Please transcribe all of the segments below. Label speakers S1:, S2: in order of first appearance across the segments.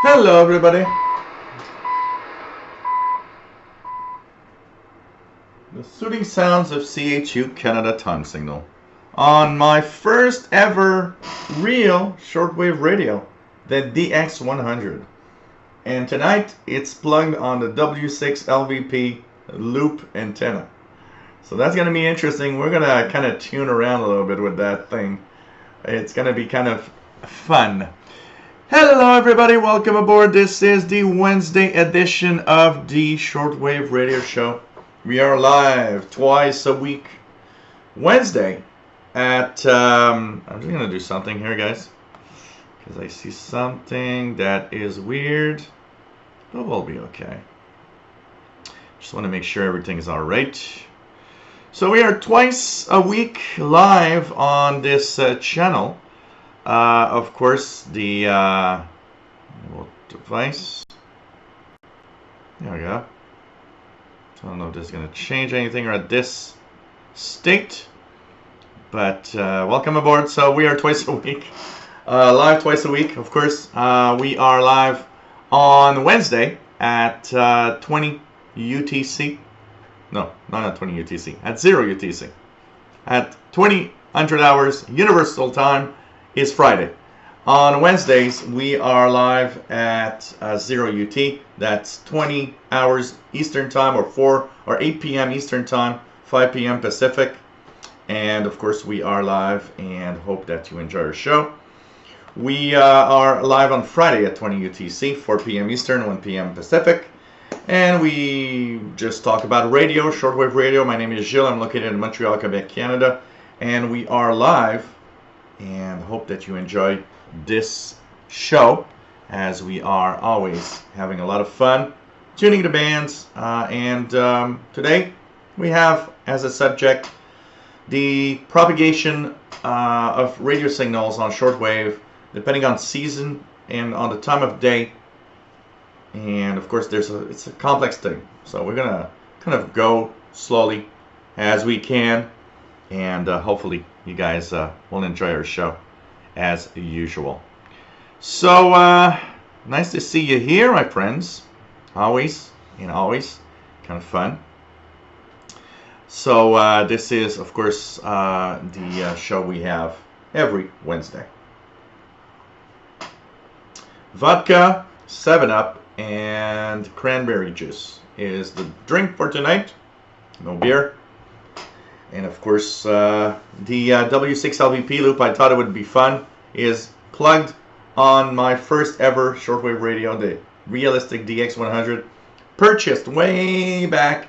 S1: Hello, everybody. The soothing sounds of CHU Canada time signal on my first ever real shortwave radio, the DX100. And tonight it's plugged on the W6 LVP loop antenna. So that's going to be interesting. We're going to kind of tune around a little bit with that thing. It's going to be kind of fun. Hello everybody, welcome aboard. This is the Wednesday edition of the Shortwave Radio Show. We are live twice a week. Wednesday at, I'm just going to do something here, guys, because I see something that is weird, but we'll be okay. Just want to make sure everything is alright. So we are twice a week live on this channel. Of course, the device. There we go. I don't know if this is going to change anything or at this state, but welcome aboard. So we are twice a week, live twice a week. Of course, we are live on Wednesday at 20 UTC. No, not at 20 UTC. At 0 UTC. At 2000 hours Universal Time is Friday. On Wednesdays, we are live at 0 UT. That's 20 hours Eastern Time, or 4 or 8 p.m. Eastern Time, 5 p.m. Pacific. And of course, we are live and hope that you enjoy our show. We are live on Friday at 20 UTC, 4 p.m. Eastern, 1 p.m. Pacific. And we just talk about radio, shortwave radio. My name is Gilles. I'm located in Montreal, Quebec, Canada. And we are live and hope that you enjoy this show, as we are always having a lot of fun tuning the bands. Today we have as a subject the propagation of radio signals on shortwave, depending on season and on the time of day. And of course, it's a complex thing, so we're gonna kind of go slowly as we can, and hopefully you guys will enjoy our show as usual. So nice to see you here, my friends. Always kind of fun. So this is, of course, the show we have every Wednesday. Vodka, 7-Up, and cranberry juice is the drink for tonight. No beer. And of course, the W6 LVP loop, I thought it would be fun, is plugged on my first ever shortwave radio, the Realistic DX100, purchased way back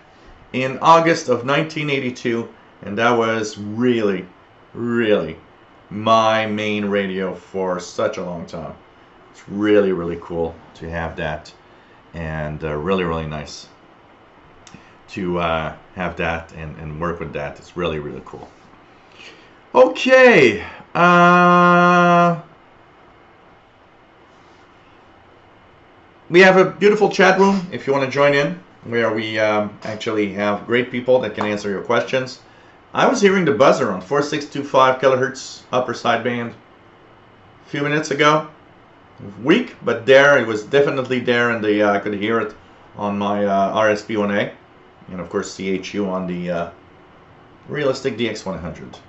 S1: in August of 1982, and that was really, really my main radio for such a long time. It's really, really cool to have that, and really, really nice to have that and work with that. It's really, really cool. Okay. We have a beautiful chat room if you want to join in, where we actually have great people that can answer your questions. I was hearing the buzzer on 4625 kilohertz upper sideband a few minutes ago. Weak, but there, it was definitely there, and I could hear it on my RSP1A. And of course, CHU on the Realistic DX100.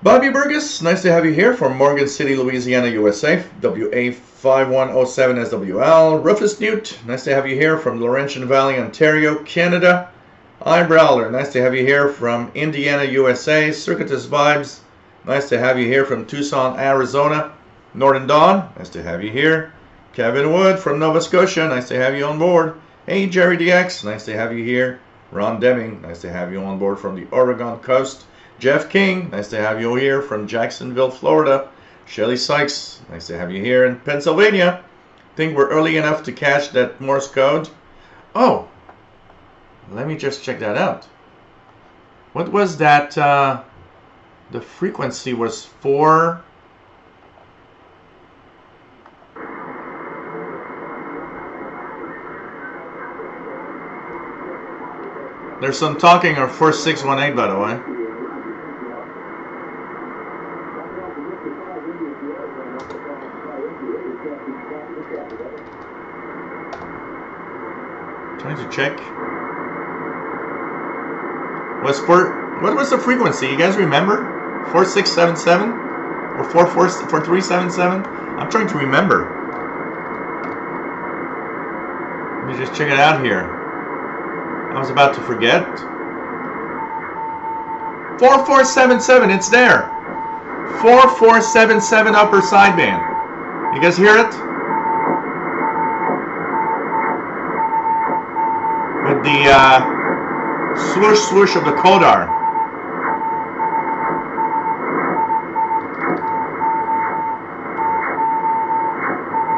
S1: Bobby Burgess, nice to have you here from Morgan City, Louisiana, USA, WA5107 SWL. Rufus Newt, nice to have you here from Laurentian Valley, Ontario, Canada. Eyebrawler, nice to have you here from Indiana, USA. Circuitous Vibes, nice to have you here from Tucson, Arizona. Northern Dawn, nice to have you here. Kevin Wood from Nova Scotia, nice to have you on board. Hey, Jerry DX, nice to have you here. Ron Deming, nice to have you on board from the Oregon coast. Jeff King, nice to have you here from Jacksonville, Florida. Shelly Sykes, nice to have you here in Pennsylvania. Think we're early enough to catch that Morse code? Oh, let me just check that out. What was that? The frequency was 4. There's some talking of 4618, by the way. Trying to check. What was the frequency? You guys remember? 4677 or 4377? I'm trying to remember. Let me just check it out here. I was about to forget. 4477, it's there. 4477 upper sideband. You guys hear it? With the swoosh swoosh of the Kodar.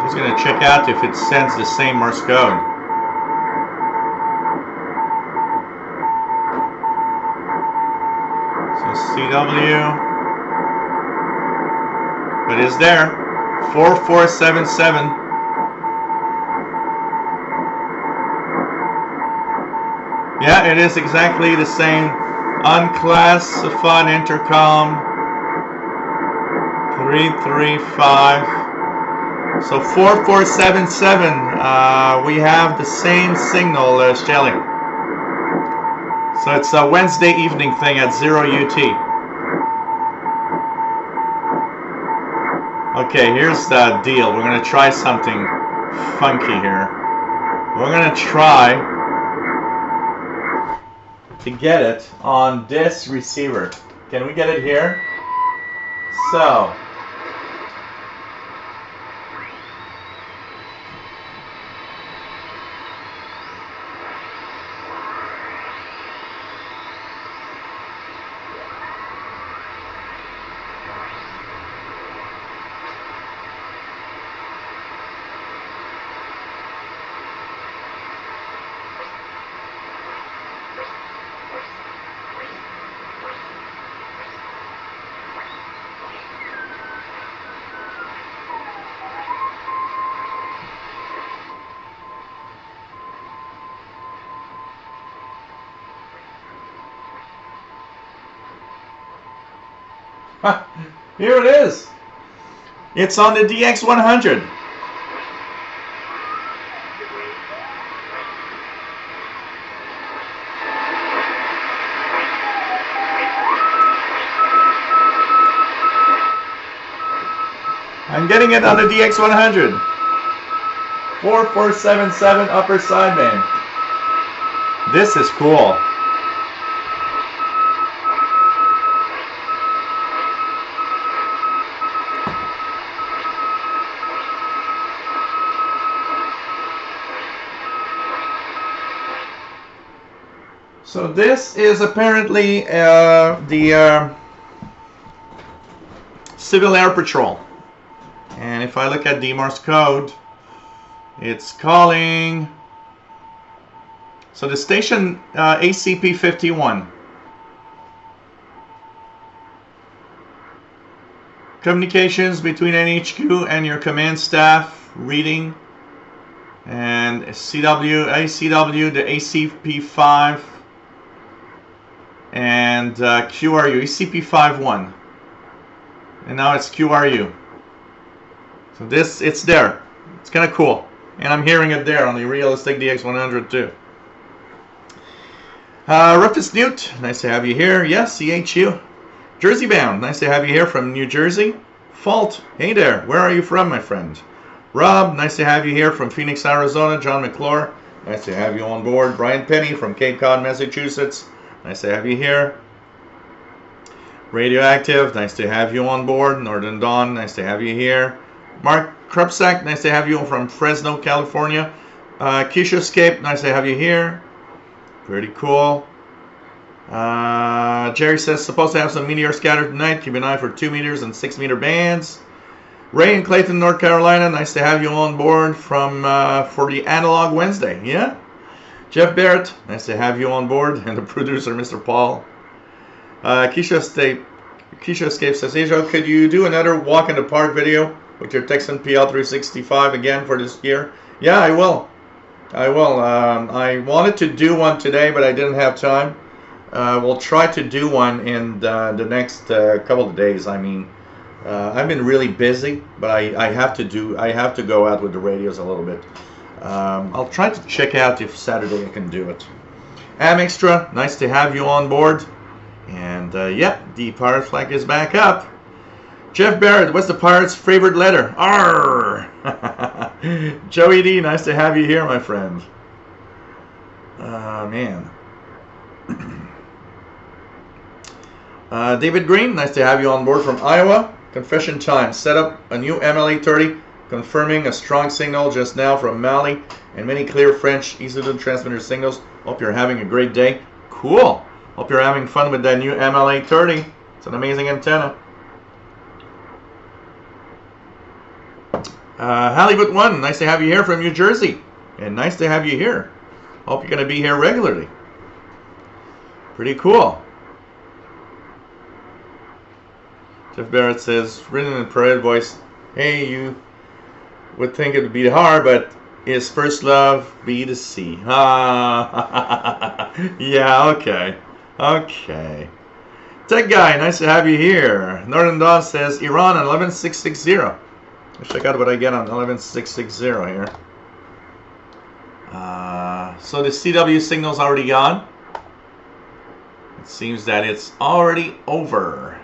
S1: Just gonna check out if it sends the same Morse code. So CW, but it's there, 4477. Yeah, it is exactly the same. Unclassified intercom 335. So 4477. We have the same signal, Shelly. So it's a Wednesday evening thing at 0 UT. Okay, here's the deal. We're going to try something funky here. We're going to try to get it on this receiver. Can we get it here? So, here it is. It's on the DX100. I'm getting it on the DX100. 4477 upper sideband. This is cool. So this is apparently the Civil Air Patrol. And if I look at the Morse code, it's calling, so the station ACP 51. Communications between NHQ and your command staff reading. And ACW, the ACP5. And QRU, ACP51. And now it's QRU. So this, it's there. It's kind of cool. And I'm hearing it there on the Realistic DX100 too. Rufus Newt, nice to have you here. Yes, CHU. Jersey Bound, nice to have you here from New Jersey. Fault, hey there, where are you from, my friend? Rob, nice to have you here from Phoenix, Arizona. John McClure, nice to have you on board. Brian Penny from Cape Cod, Massachusetts. Nice to have you here. Radioactive, nice to have you on board. Northern Dawn, nice to have you here. Mark Krupsak, nice to have you from Fresno, California. Kishoscape, nice to have you here. Pretty cool. Jerry says, supposed to have some meteor scattered tonight. Keep an eye for 2 meters and 6 meter bands. Ray in Clayton, North Carolina, nice to have you on board from for the Analog Wednesday. Yeah? Jeff Barrett, nice to have you on board. And the producer, Mr. Paul. Keisha Escape says, Asia, could you do another walk in the park video with your Texan PL365 again for this year? Yeah, I will. I will. I wanted to do one today, but I didn't have time. We'll try to do one in the next couple of days. I mean, I've been really busy, but I have to go out with the radios a little bit. I'll try to check out if Saturday I can do it. Am Extra, nice to have you on board. And yeah, the pirate flag is back up. Jeff Barrett, what's the pirate's favorite letter? R. Joey D, nice to have you here, my friend. Man. David Green, nice to have you on board from Iowa. Confession time. Set up a new MLA-30, confirming a strong signal just now from Mali and many clear French Eastern transmitter signals. Hope you're having a great day. Cool. Hope you're having fun with that new MLA-30. It's an amazing antenna. Hollywood One, nice to have you here from New Jersey. And nice to have you here. Hope you're going to be here regularly. Pretty cool. Jeff Barrett says, written in parade voice, hey, you would think it would be hard, but is first love be the sea? Ah, yeah, okay. Okay. Tech Guy, nice to have you here. Northern Dawn says, Iran on 11660. Let's check out what I get on 11660 here. So the CW signal's already gone. It seems that it's already over.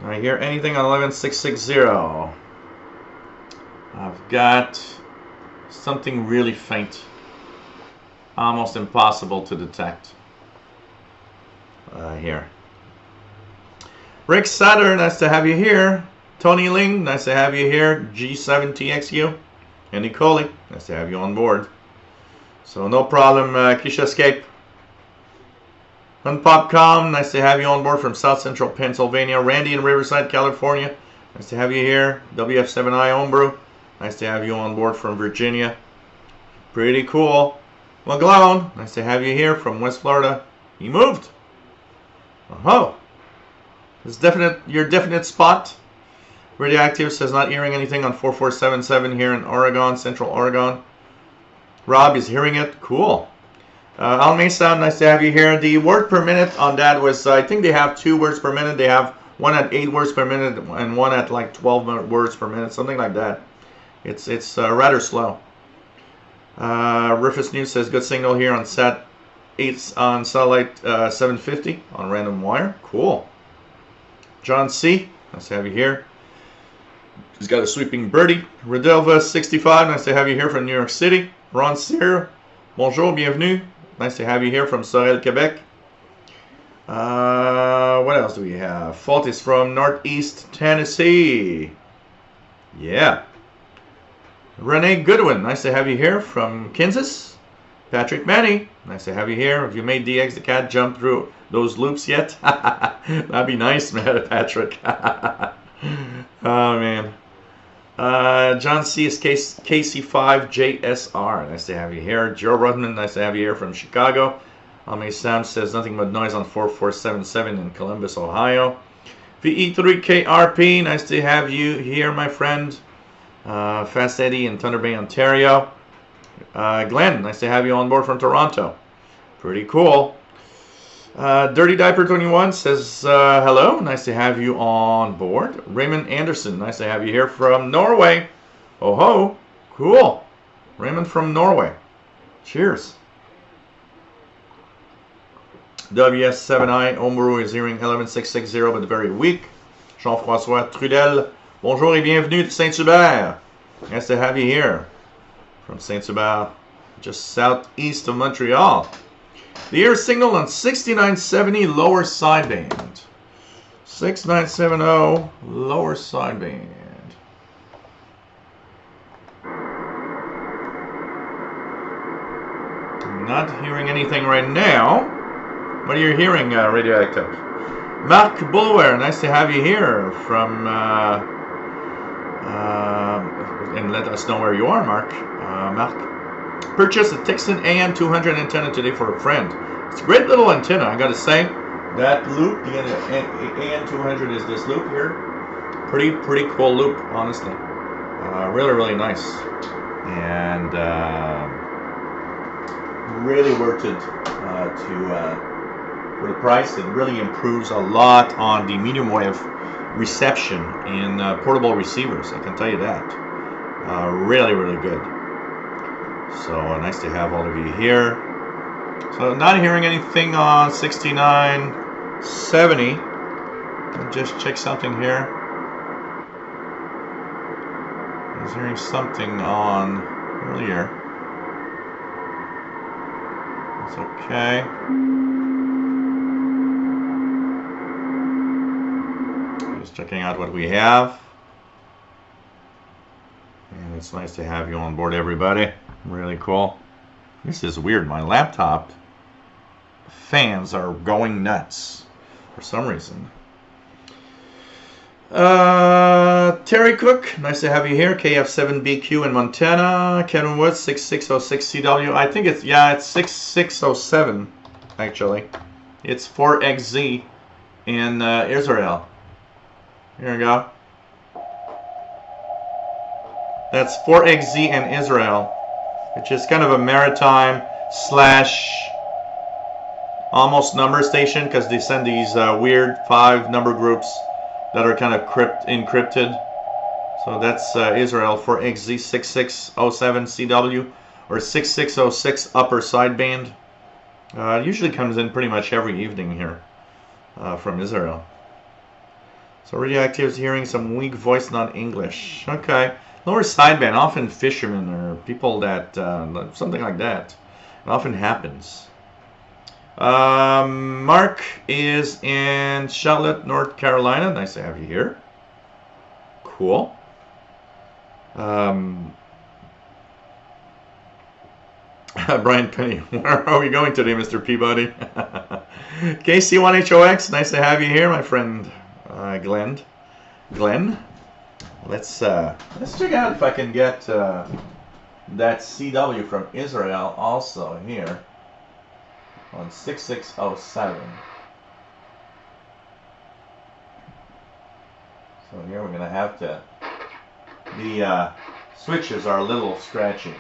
S1: Do I hear anything on 11660? I've got something really faint. Almost impossible to detect. Here. Rick Sutter, nice to have you here. Tony Ling, nice to have you here. G7TXU. And Nicole, nice to have you on board. So no problem, Keisha Escape. Unpopcom, nice to have you on board from South Central Pennsylvania. Randy in Riverside, California, nice to have you here. WF7I Homebrew, nice to have you on board from Virginia. Pretty cool. McGlone, nice to have you here from West Florida. He moved. Oh, it's your definite spot. Radioactive says not hearing anything on 4477 here in Oregon, Central Oregon. Rob is hearing it. Cool. Al Mesa, nice to have you here. The word per minute on that was, I think they have 2 words per minute. They have one at 8 words per minute and one at like 12 words per minute, something like that. It's rather slow. Rufus News says good signal here on Sat 8 on satellite 750 on random wire. Cool. John C, nice to have you here. He's got a sweeping birdie. Rodelva 65, nice to have you here from New York City. Ron Cyr, bonjour, bienvenue. Nice to have you here from Sorel, Quebec. What else do we have? Fault is from Northeast Tennessee. Yeah. Renee Goodwin, nice to have you here from Kansas. Patrick Manny, nice to have you here. Have you made DX the cat jump through those loops yet? That'd be nice, man, Patrick. Oh, man. John C. is KC5JSR. Nice to have you here. Joe Rudman, nice to have you here from Chicago. Almay Sam says nothing but noise on 4477 in Columbus, Ohio. VE3KRP, nice to have you here, my friend. Fast Eddie in Thunder Bay, Ontario. Glenn, nice to have you on board from Toronto. Pretty cool. Dirty Diaper 21 says hello, nice to have you on board. Raymond Anderson, nice to have you here from Norway. Oh ho, cool. Raymond from Norway. Cheers. WS7I Homebrew is hearing 11660 but very weak. Jean-François Trudel, bonjour et bienvenue to Saint-Hubert. Nice to have you here from Saint-Hubert, just southeast of Montreal. The air signal on 6970 lower sideband. 6970 lower sideband. I'm not hearing anything right now. What are you hearing, Radioactive? Mark Bulwer, nice to have you here from, and let us know where you are, Mark. Mark. Purchased a Texan AM200 antenna today for a friend. It's a great little antenna, I gotta say. That loop, the AN200 is this loop here. Pretty cool loop, honestly. Really nice, and really worth it for the price. It really improves a lot on the medium wave reception in portable receivers. I can tell you that. Really good. So nice to have all of you here. So not hearing anything on 6970. I'll just check something here. I was hearing something on earlier. It's okay. Just checking out what we have. And it's nice to have you on board, everybody. Really cool. This is weird. My laptop fans are going nuts for some reason. Terry Cook, nice to have you here. KF7BQ in Montana. Kevin Woods, 6606CW. I think it's, yeah, it's 6607, actually. It's 4XZ in Israel. Here we go. That's 4XZ in Israel, which is kind of a maritime slash almost number station, because they send these weird 5 number groups that are kind of encrypted. So that's Israel for XZ 6607CW or 6606 upper sideband. Usually comes in pretty much every evening here from Israel. So radioactive hearing, some weak voice, not English. Okay. Lower sideband, often fishermen or people that, something like that. It often happens. Mark is in Charlotte, North Carolina. Nice to have you here. Cool. Brian Penny, where are we going today, Mr. Peabody? KC1HOX, nice to have you here, my friend Glenn. Let's check out if I can get that CW from Israel also here on 6607. So here we're going to have to, the switches are a little scratchy.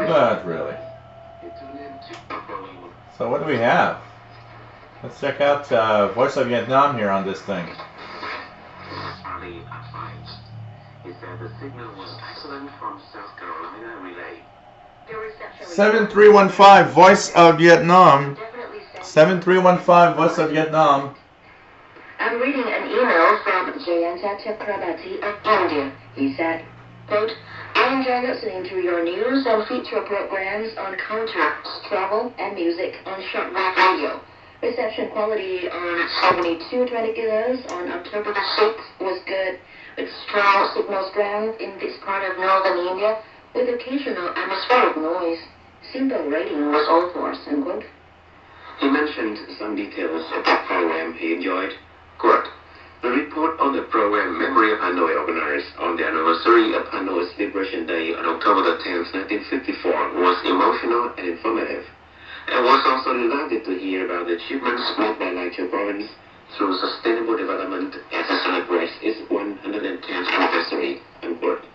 S1: Not really. So what do we have? Let's check out Voice of Vietnam here on this thing.
S2: He said the signal was excellent from South Carolina relay.
S1: 7315 Voice of Vietnam. 7315 Voice of Vietnam.
S3: I'm reading an email from Jayanta Chakrabarti of India. He said, quote, I enjoy listening to your news and feature programs on contracts, travel, and music on Shortwave radio. Reception quality on 7220 kHz on October the 6th was good, with strong signal strength in this part of northern India, with occasional atmospheric noise. Simple rating was all for us, unquote.
S2: He mentioned some details of the program he enjoyed. Quote, the report on the program Memory of Hanoi organized on the anniversary of Hanoi's Liberation Day on October the 10th, 1954 was emotional and informative. I was also delighted to hear about the achievements made by Lai Châu province through sustainable development as it celebrates its 110th anniversary, unquote.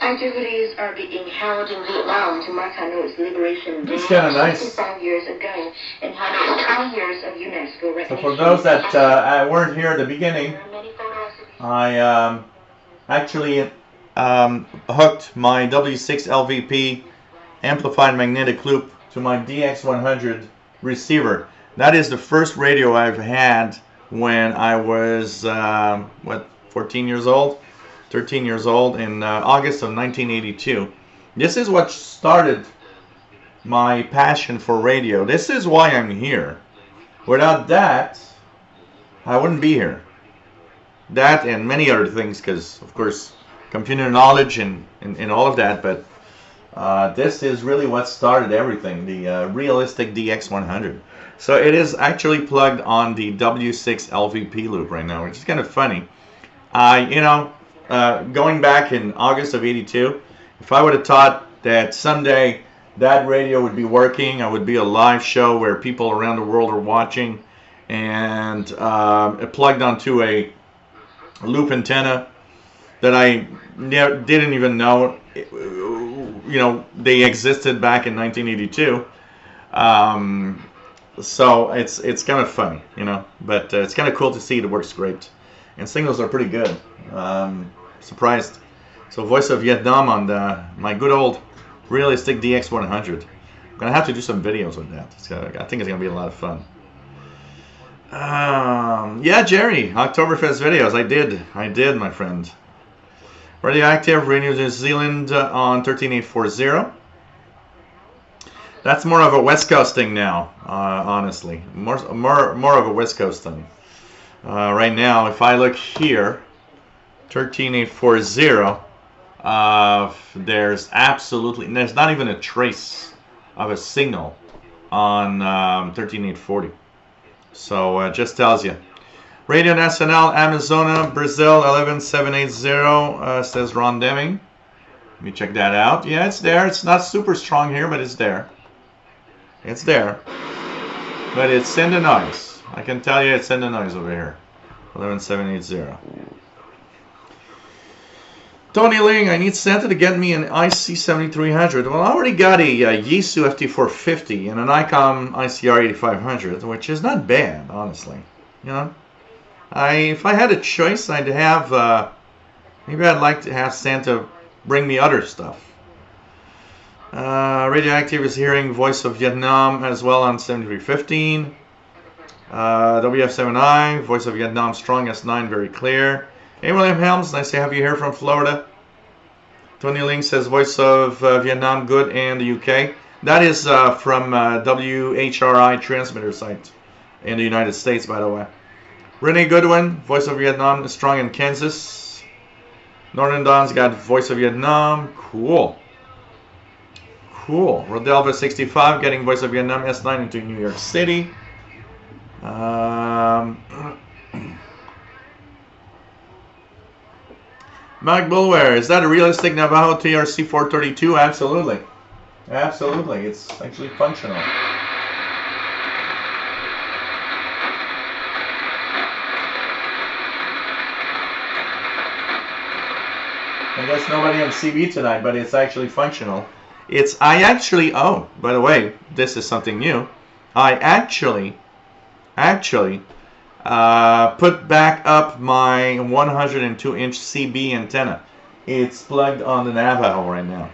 S3: Activities are being held in Vietnam to mark Hanoi's Liberation Day
S1: It's kind of nice.
S3: 65 years ago, and Hanoi's 20 years of UNESCO recognition.
S1: So for those that weren't here at the beginning, I actually hooked my W6 LVP amplified magnetic loop to my DX100 receiver. That is the first radio I've had when I was, 14 years old? 13 years old in August of 1982. This is what started my passion for radio. This is why I'm here. Without that, I wouldn't be here. That and many other things, because, of course, computer knowledge and all of that, but this is really what started everything, the Realistic DX100. So it is actually plugged on the W6 LVP loop right now, which is kind of funny. Going back in August of 82, if I would have thought that someday that radio would be working, it would be a live show where people around the world are watching, and it plugged onto a loop antenna that I didn't even know, they existed back in 1982. So it's kind of funny, but it's kind of cool to see it works great, and signals are pretty good. Surprised. So Voice of Vietnam on my good old Realistic DX100. I'm gonna have to do some videos with that. I think it's gonna be a lot of fun. Yeah, Jerry, Oktoberfest videos. I did, my friend. Radioactive, Radio New Zealand on 13840. That's more of a West Coast thing now, honestly. More of a West Coast thing. Right now, if I look here, 13840, there's not even a trace of a signal on 13840. So it just tells you. Radio Nacional, Amazona, Brazil, 11780, says Ron Deming. Let me check that out. Yeah, it's there. It's not super strong here, but it's there. It's there. But it's in the noise. I can tell you it's in the noise over here. 11780. Tony Ling, I need Santa to get me an IC7300. Well, I already got a Yaesu FT450 and an ICOM ICR8500, which is not bad, honestly. If I had a choice, I'd have, maybe I'd like to have Santa bring me other stuff. Radioactive is hearing Voice of Vietnam as well on 7315. WF7I, Voice of Vietnam, strong S9, very clear. Hey, William Helms, nice to have you here from Florida. Tony Ling says Voice of Vietnam, good, and the UK. That is from WHRI transmitter site in the United States, by the way. Renee Goodwin, Voice of Vietnam, strong in Kansas. Northern Dawn's got Voice of Vietnam, cool. Cool. Rodelva 65 getting Voice of Vietnam S9 into New York City. Mike Bulware, is that a Realistic Navajo TRC 432? Absolutely. Absolutely. It's actually functional. I guess nobody on CB tonight, but it's actually functional. Oh, by the way, this is something new. I actually put back up my 102-inch CB antenna. It's plugged on the Navajo right now.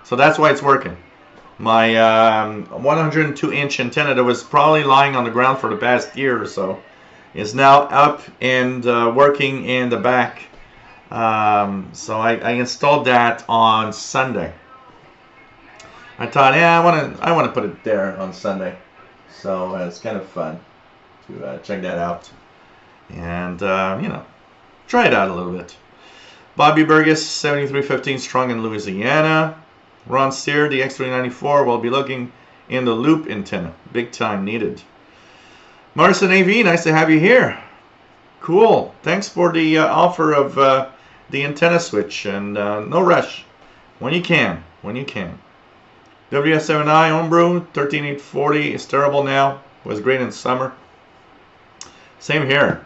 S1: So that's why it's working. My 102-inch antenna that was probably lying on the ground for the past year or so is now up and working in the back. So I installed that on Sunday. I thought, yeah, I want to put it there on Sunday. So it's kind of fun to check that out and try it out a little bit. Bobby Burgess, 7315, strong in Louisiana. Ron Sear, the X394, will be looking in the loop antenna. Big time needed. Morrison AV, nice to have you here. Cool. Thanks for the offer of the antenna switch, and no rush. When you can. WS7I Homebrew, 13840 is terrible now. Was great in summer. Same here.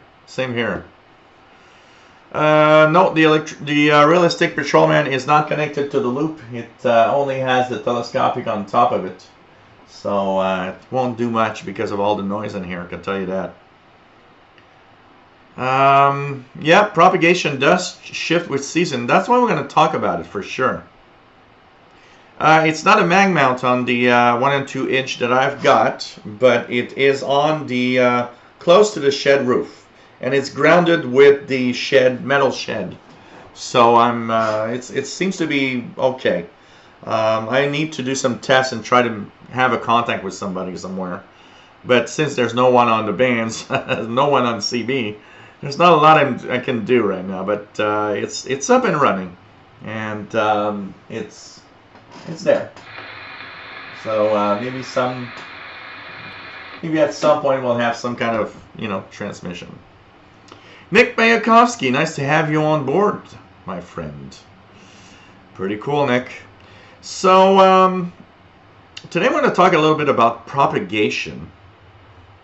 S1: No, the Realistic Patrolman is not connected to the loop. It only has the telescopic on top of it. So it won't do much because of all the noise in here, I can tell you that. Yeah, propagation does shift with season. That's why we're going to talk about it for sure. It's not a mag mount on the 1 and 2 inch that I've got, but it is on the close to the shed roof. and it's grounded with the metal shed. So it seems to be okay. I need to do some tests and try to have a contact with somebody somewhere. But since there's no one on the bands, no one on CB, there's not a lot I can do right now. But it's up and running, and it's there. So maybe at some point we'll have some kind of transmission. Nick Mayakovsky, nice to have you on board, my friend. Pretty cool, Nick. So today we're going to talk a little bit about propagation.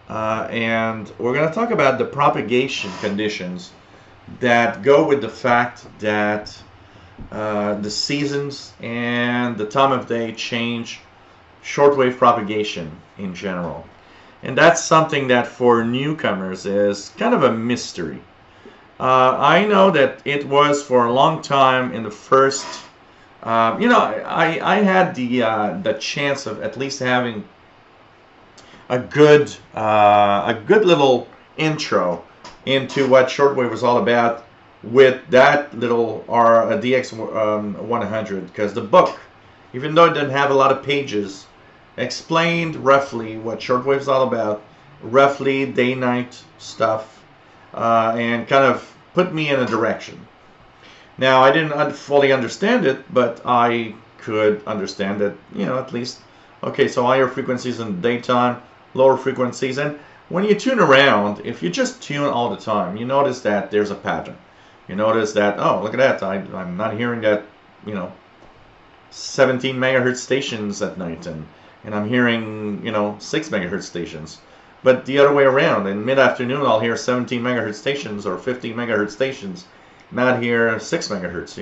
S1: And we're going to talk about the propagation conditions that go with the fact that the seasons and the time of day change shortwave propagation in general. And that's something that for newcomers is kind of a mystery. I know that it was for a long time in the first, I had the chance of at least having a good little intro into what shortwave was all about with that little DX100, because the book, even though it didn't have a lot of pages, explained roughly what shortwave is all about, roughly day-night stuff, and kind of put me in a direction. Now, I didn't fully understand it, but I could understand it, at least. Okay, so higher frequencies in the daytime, lower frequencies, and when you tune around, if you just tune all the time, you notice that there's a pattern. You notice that, oh, look at that, I'm not hearing that, 17 megahertz stations at night, and I'm hearing, 6 megahertz stations. But the other way around, in mid-afternoon, I'll hear 17 megahertz stations or 15 megahertz stations, not hear 6 megahertz,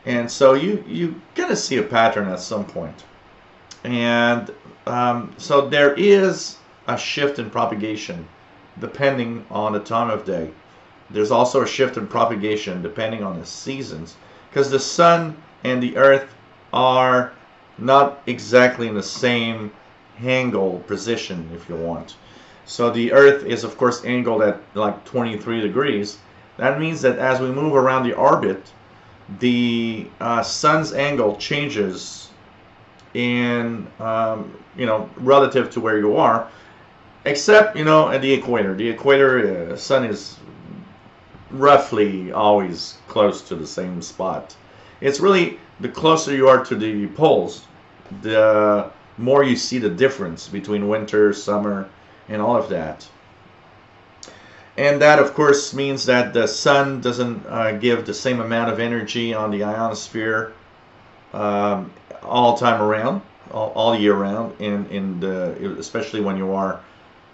S1: And so you gotta see a pattern at some point. And so there is a shift in propagation depending on the time of day. There's also a shift in propagation depending on the seasons, because the sun and the earth are not exactly in the same angle position, if you want. So the earth is of course angled at like 23 degrees. That means that as we move around the orbit, the sun's angle changes in relative to where you are, except at the equator. The equator, sun is roughly always close to the same spot. It's really the closer you are to the poles, the more you see the difference between winter, summer, and all of that. And that of course means that the sun doesn't give the same amount of energy on the ionosphere all time around, all year round, especially when you are,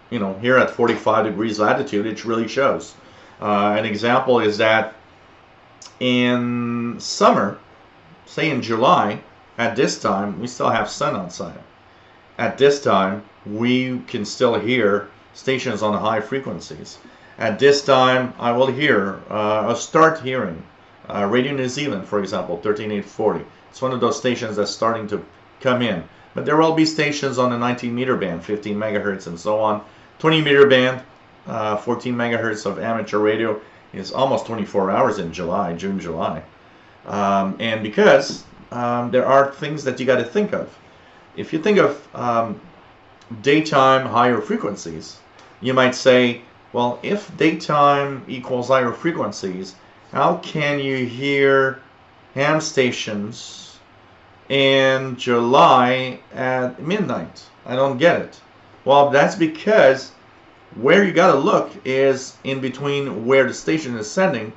S1: here at 45 degrees latitude, it really shows. An example is that in summer, say in July, at this time, we still have sun outside. At this time, we can still hear stations on the high frequencies. At this time, I will hear, start hearing Radio New Zealand, for example, 13840. It's one of those stations that's starting to come in. But there will be stations on the 19 meter band, 15 megahertz and so on. 20 meter band, 14 megahertz of amateur radio is almost 24 hours in June, July. And because there are things that you got to think of. If you think of daytime higher frequencies, you might say, well, if daytime equals higher frequencies, how can you hear ham stations in July at midnight? I don't get it. Well, that's because where you got to look is in between where the station is sending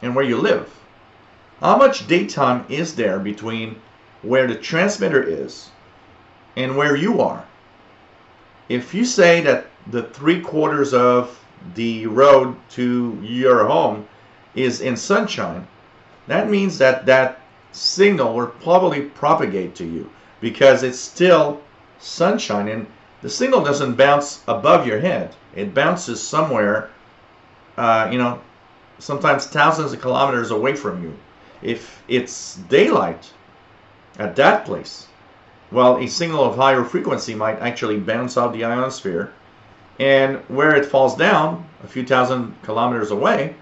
S1: and where you live. How much daytime is there between where the transmitter is and where you are? If you say that the 3/4 of the road to your home is in sunshine, that means that that signal will probably propagate to you because it's still sunshine, and the signal doesn't bounce above your head. It bounces somewhere, sometimes thousands of kilometers away from you. If it's daylight at that place, well, a signal of higher frequency might actually bounce off the ionosphere, and where it falls down, a few thousand kilometers away,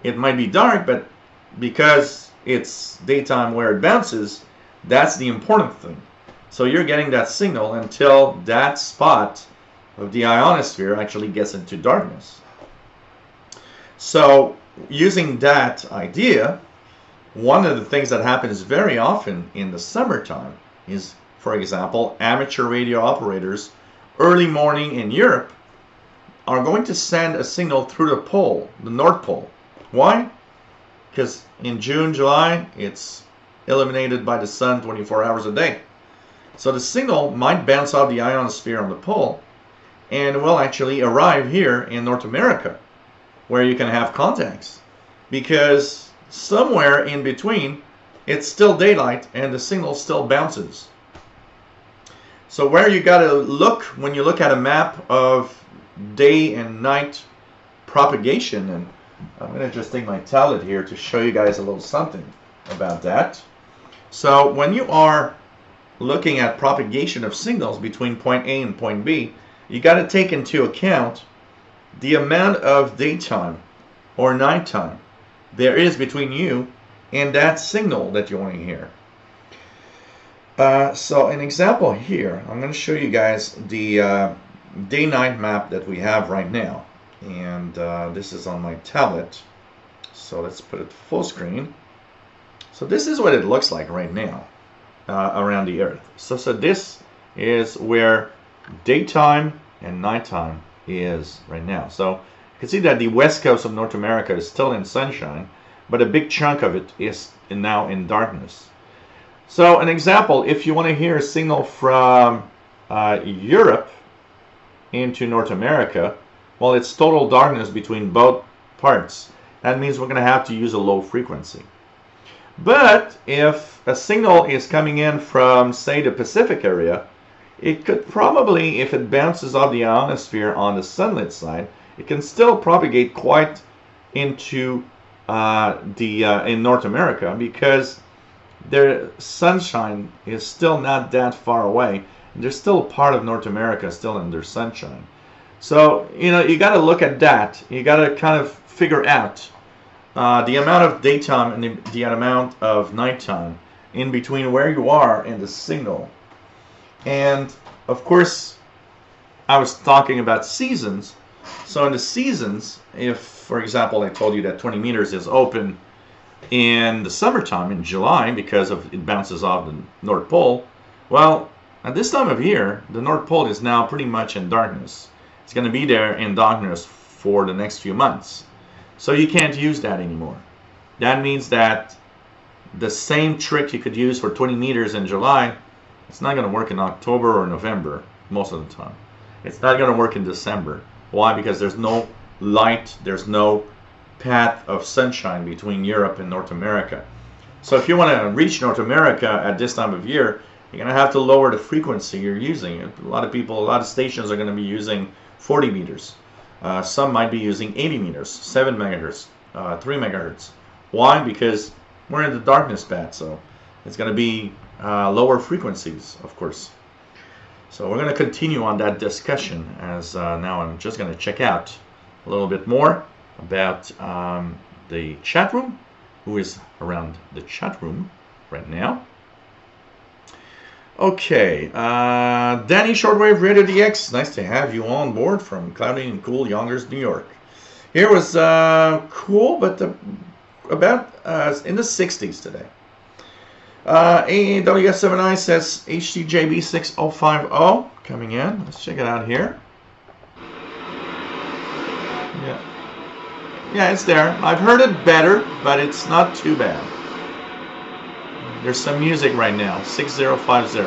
S1: it might be dark, but because it's daytime where it bounces, that's the important thing. So you're getting that signal until that spot of the ionosphere actually gets into darkness. So using that idea, one of the things that happens very often in the summertime is, for example, amateur radio operators early morning in Europe are going to send a signal through the pole, the North Pole. Why? Because in June, July, it's illuminated by the sun 24 hours a day. So the signal might bounce off the ionosphere on the pole and will actually arrive here in North America, where you can have contacts. Because somewhere in between, it's still daylight and the signal still bounces. So where you got to look when you look at a map of day and night propagation, and I'm going to just take my tablet here to show you guys a little something about that. So when you are looking at propagation of signals between point A and point B, you got to take into account the amount of daytime or nighttime there is between you and that signal that you want to hear. So an example here, I'm going to show you guys the day-night map that we have right now, and this is on my tablet. So let's put it full screen. So this is what it looks like right now around the Earth. So this is where daytime and nighttime is right now. So you can see that the west coast of North America is still in sunshine, but a big chunk of it is now in darkness. So an example, if you want to hear a signal from Europe into North America, well, it's total darkness between both parts. That means we're going to have to use a low frequency. But if a signal is coming in from, say, the Pacific area, it could probably, if it bounces off the ionosphere on the sunlit side, it can still propagate quite into in North America, because their sunshine is still not that far away. They're still part of North America, still in their sunshine. So, you got to look at that. You got to kind of figure out the amount of daytime and the amount of nighttime in between where you are and the signal. And, of course, I was talking about seasons. So in the seasons, if, for example, I told you that 20 meters is open in the summertime, in July, because it bounces off the North Pole, well, at this time of year, the North Pole is now pretty much in darkness. It's going to be there in darkness for the next few months. So you can't use that anymore. That means that the same trick you could use for 20 meters in July, it's not going to work in October or November most of the time. It's not going to work in December. Why? Because there's no light, there's no path of sunshine between Europe and North America. So if you want to reach North America at this time of year, you're going to have to lower the frequency you're using. A lot of stations are going to be using 40 meters. Some might be using 80 meters, 7 megahertz, 3 megahertz. Why? Because we're in the darkness path, so it's going to be lower frequencies, of course. So we're going to continue on that discussion, as now I'm just going to check out a little bit more about the chat room, who is around the chat room right now. Okay, Danny Shortwave Radio DX, nice to have you on board from cloudy and cool Yonkers, New York. Here was cool, but about in the 60s today. AWS7I says HTJB6050 coming in. Let's check it out here. Yeah, it's there. I've heard it better, but it's not too bad. There's some music right now, 6050.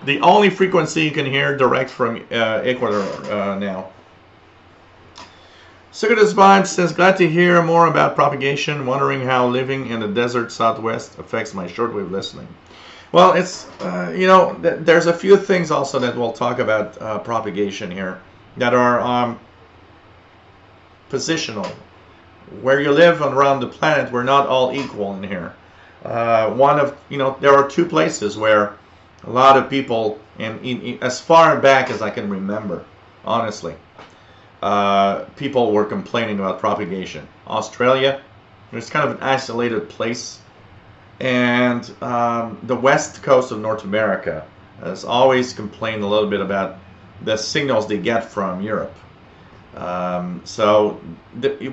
S1: The only frequency you can hear direct from Ecuador now. Sugadas Vibe says, glad to hear more about propagation, wondering how living in the desert southwest affects my shortwave listening. Well, it's, there's a few things also that we'll talk about propagation here that are positional. Where you live around the planet, we're not all equal in here. There are two places where a lot of people, and as far back as I can remember, honestly, people were complaining about propagation. Australia, it's kind of an isolated place, and the west coast of North America has always complained a little bit about the signals they get from Europe. So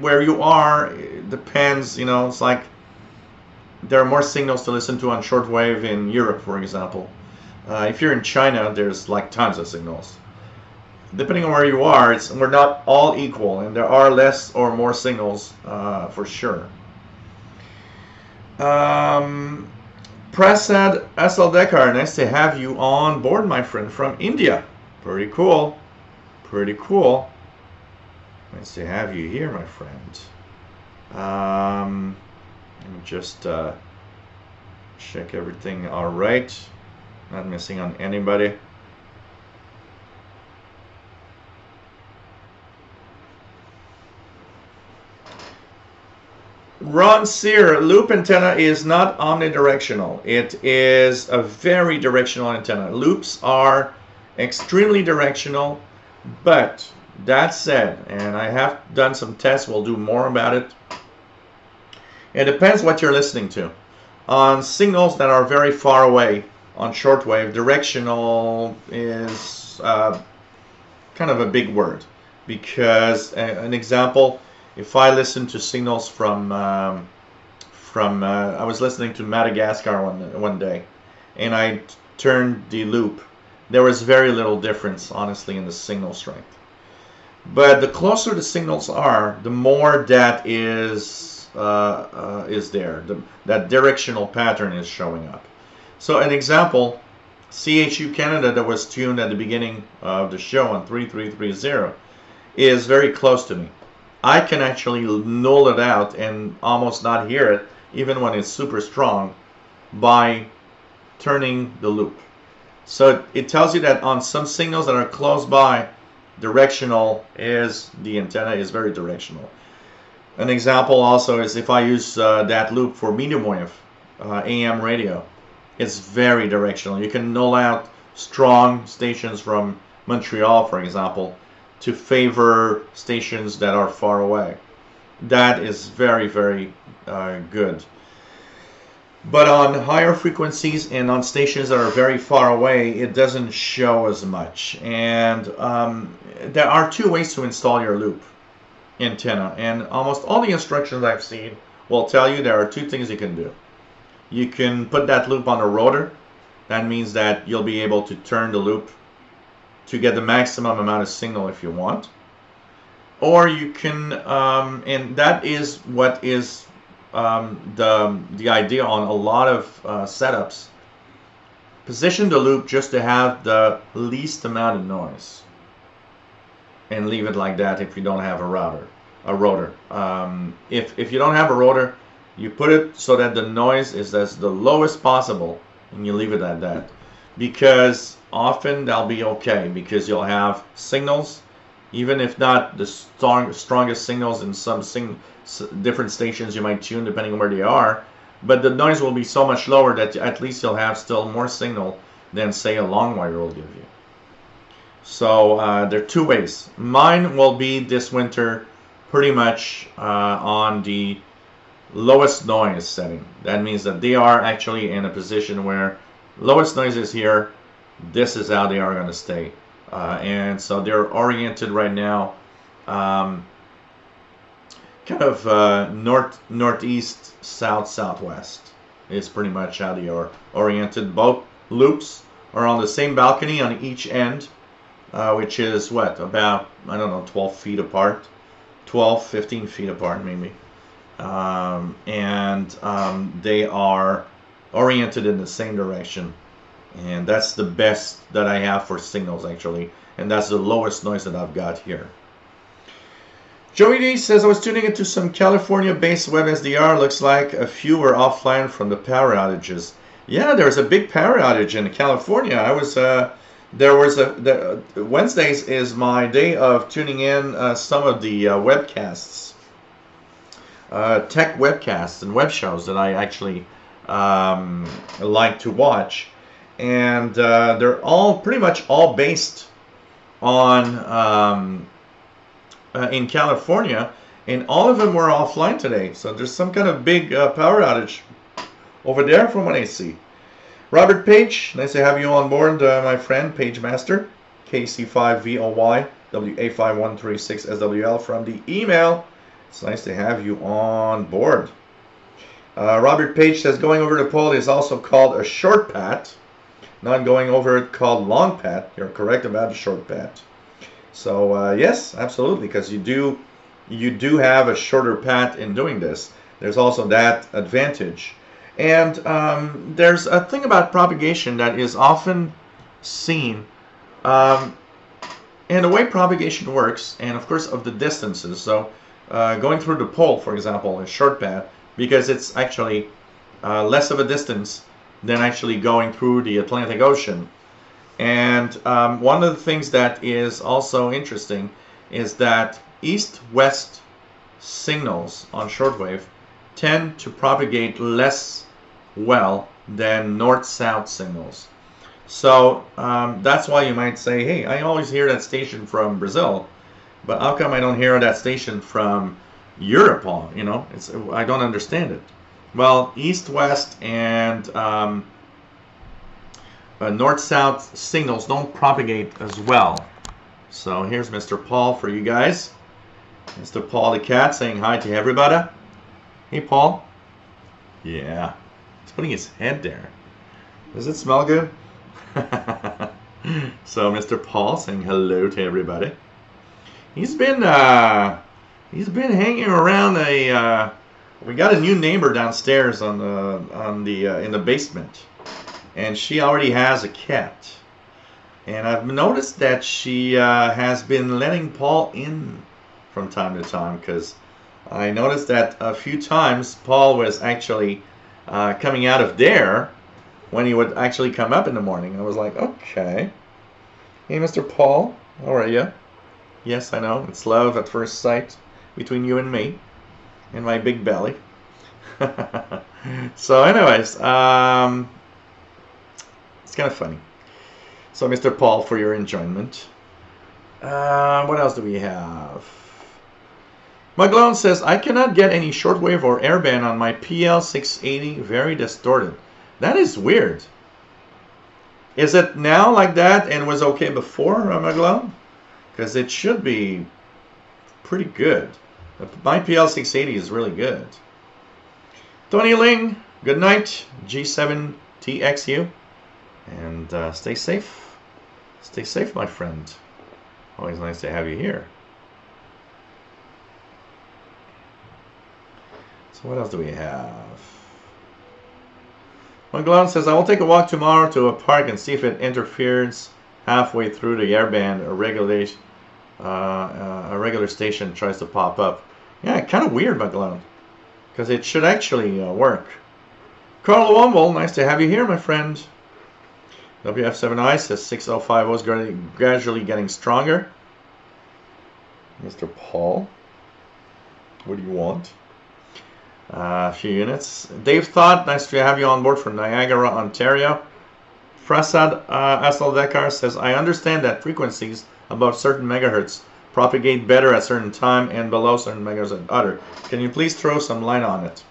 S1: where you are, it depends, you know, it's like there are more signals to listen to on shortwave in Europe, for example. If you're in China, there's like tons of signals. Depending on where you are, we're not all equal, and there are less or more signals for sure. Prasad Asaldekar, nice to have you on board, my friend, from India. Pretty cool. Pretty cool. Nice to have you here, my friend. Let me just check everything all right. Not missing on anybody. Ron Sear, loop antenna is not omnidirectional. It is a very directional antenna. Loops are extremely directional, but that said, and I have done some tests, we'll do more about it. It depends what you're listening to. On signals that are very far away on shortwave, directional is kind of a big word, because an example, if I listen to signals from I was listening to Madagascar one day, and I turned the loop, there was very little difference, honestly, in the signal strength. But the closer the signals are, the more that is there. That directional pattern is showing up. So an example, CHU Canada that was tuned at the beginning of the show on 3330 is very close to me. I can actually null it out and almost not hear it, even when it's super strong, by turning the loop. So it tells you that on some signals that are close by, directional is, the antenna is very directional. An example also is if I use that loop for medium wave AM radio, it's very directional. You can null out strong stations from Montreal, for example, to favor stations that are far away. That is very, very good. But on higher frequencies and on stations that are very far away, it doesn't show as much. And there are two ways to install your loop antenna. And almost all the instructions I've seen will tell you there are two things you can do. You can put that loop on a rotor. That means that you'll be able to turn the loop to get the maximum amount of signal if you want. Or you can, and that is what is the idea on a lot of setups. Position the loop just to have the least amount of noise, and leave it like that if you don't have a rotor. If you don't have a rotor, you put it so that the noise is as the lowest possible, and you leave it at that, because often they'll be okay, because you'll have signals, even if not the strongest signals in some different stations you might tune depending on where they are, but the noise will be so much lower that at least you'll have still more signal than, say, a long wire will give you. So there are two ways. Mine will be this winter pretty much on the lowest noise setting. That means that they are actually in a position where lowest noise is here, this is how they are going to stay. And so they're oriented right now kind of northeast, southwest is pretty much how they are oriented. Both loops are on the same balcony on each end, which is what, about, I don't know, 12 feet apart, 12, 15 feet apart maybe. They are oriented in the same direction. And that's the best that I have for signals, actually. And that's the lowest noise that I've got here. Joey D says, I was tuning into some California-based web SDR. Looks like a few were offline from the power outages. Yeah, there was a big power outage in California. Wednesdays is my day of tuning in some of the webcasts, tech webcasts and web shows that I actually like to watch. And they're all pretty much all based on in California, and all of them were offline today. So there's some kind of big power outage over there from what I see. Robert Page, nice to have you on board, my friend, Page Master, KC5VOY, WA5136SWL from the email. It's nice to have you on board. Robert Page says going over the pole is also called a short pat, not going over it called long pat. You're correct about the short pat. So yes, absolutely, because you do have a shorter pat in doing this. There's also that advantage. And there's a thing about propagation that is often seen, and the way propagation works, and of course of the distances. So going through the pole, for example, is short pat, because it's actually less of a distance than actually going through the Atlantic Ocean. And one of the things that is also interesting is that east-west signals on shortwave tend to propagate less well than north-south signals. So that's why you might say, hey, I always hear that station from Brazil, but how come I don't hear that station from Europe? You know, I don't understand it. Well, east-west and north-south signals don't propagate as well. So here's Mr. Paul for you guys. Mr. Paul the cat saying hi to everybody. Hey, Paul. Yeah, he's putting his head there. Does it smell good? So Mr. Paul saying hello to everybody. He's been hanging around we got a new neighbor downstairs in the basement, and she already has a cat. And I've noticed that she has been letting Paul in from time to time, because I noticed that a few times Paul was actually coming out of there when he would actually come up in the morning. I was like, okay. Hey, Mr. Paul, how are you? Yes, I know, it's love at first sight between you and me and my big belly. So anyways, it's kind of funny. So Mr. Paul, for your enjoyment. What else do we have? McGlone says, I cannot get any shortwave or airband on my PL680, very distorted. That is weird. Is it now like that and was okay before, McGlone? Because it should be pretty good. My PL680 is really good. Tony Ling, good night. G7TXU. And stay safe. Stay safe, my friend. Always nice to have you here. So what else do we have? McGlone says, I will take a walk tomorrow to a park and see if it interferes halfway through the airband. A regular station tries to pop up. Yeah, kind of weird, McGlone, because it should actually work. Carl Womble, nice to have you here, my friend. WF7I says 6050 is gradually getting stronger. Mr. Paul, what do you want? A few units. Dave Thought, nice to have you on board from Niagara, Ontario. Prasad Asaldekar says, I understand that frequencies above certain megahertz propagate better at certain time and below certain megahertz at other. Can you please throw some light on it?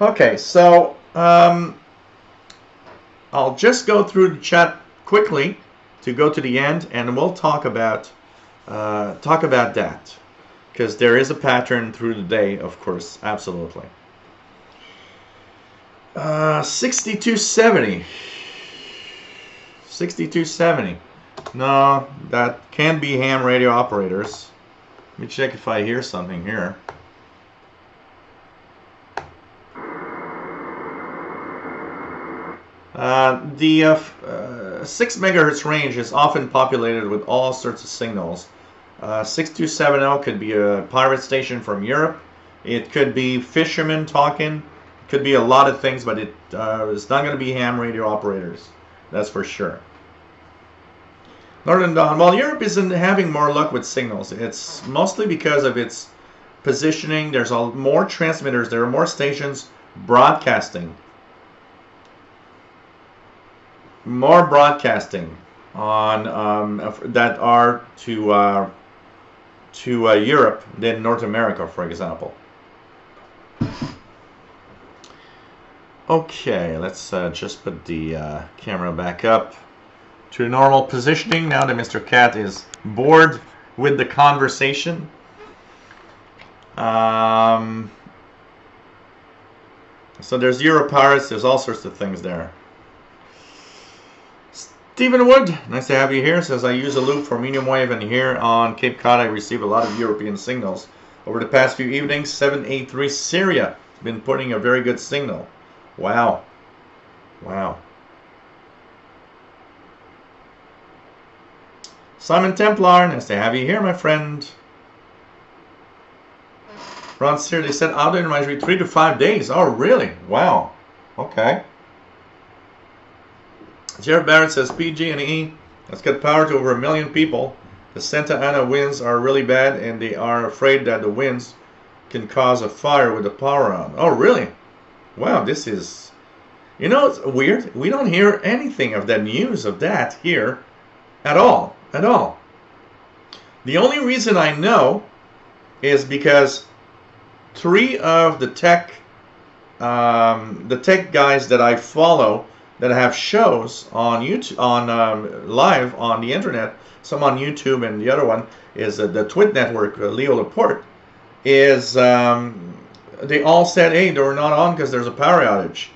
S1: Okay, so I'll just go through the chat quickly to go to the end, and we'll talk about that, because there is a pattern through the day, of course, absolutely. 6270. 6270. No, that can be ham radio operators. Let me check if I hear something here. The 6 megahertz range is often populated with all sorts of signals. 6270 could be a pirate station from Europe. It could be fishermen talking. It could be a lot of things, but it's not going to be ham radio operators. That's for sure. Northern Dawn. Well, Europe isn't having more luck with signals. It's mostly because of its positioning. There's more transmitters. There are more stations broadcasting. More broadcasting on that are to to Europe than North America, for example. Okay, let's just put the camera back up to normal positioning now that Mr. Cat is bored with the conversation. So there's Europirates, there's all sorts of things there. Stephen Wood, nice to have you here, says I use a loop for medium wave, and here on Cape Cod I receive a lot of European signals. Over the past few evenings, 783 Syria has been putting a very good signal. Wow. Wow. Simon Templar, nice to have you here, my friend. Ron Sear, they said auto advisory 3 to 5 days. Oh, really? Wow. Okay. Jared Barrett says PG&E has got power to over 1 million people. The Santa Ana winds are really bad, and they are afraid that the winds can cause a fire with the power on. Oh, really? Wow, this is... You know, it's weird. We don't hear anything of that news of that here at all. At all. The only reason I know is because 3 of the tech guys that I follow that have shows on YouTube, on live on the internet, some on YouTube, and the other one is the Twit Network. Leo Laporte is they all said, hey, they were not on because there's a power outage.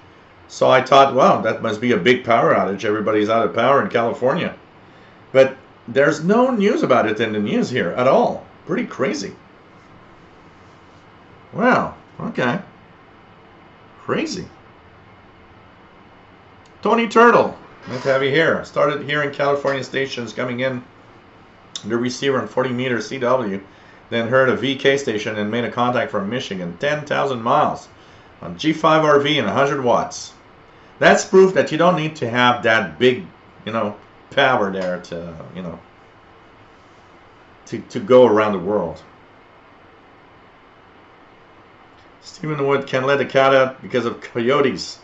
S1: So I thought, wow, that must be a big power outage. Everybody's out of power in California, but there's no news about it in the news here at all. Pretty crazy. Wow. Okay. Crazy. Tony Turtle, nice to have you here. Started hearing California stations coming in the receiver on 40 meter CW, then heard a VK station and made a contact from Michigan, 10,000 miles on G5 RV and 100 watts. That's proof that you don't need to have that big, power there to, to go around the world. Stephen Wood, can let the cat out because of coyotes.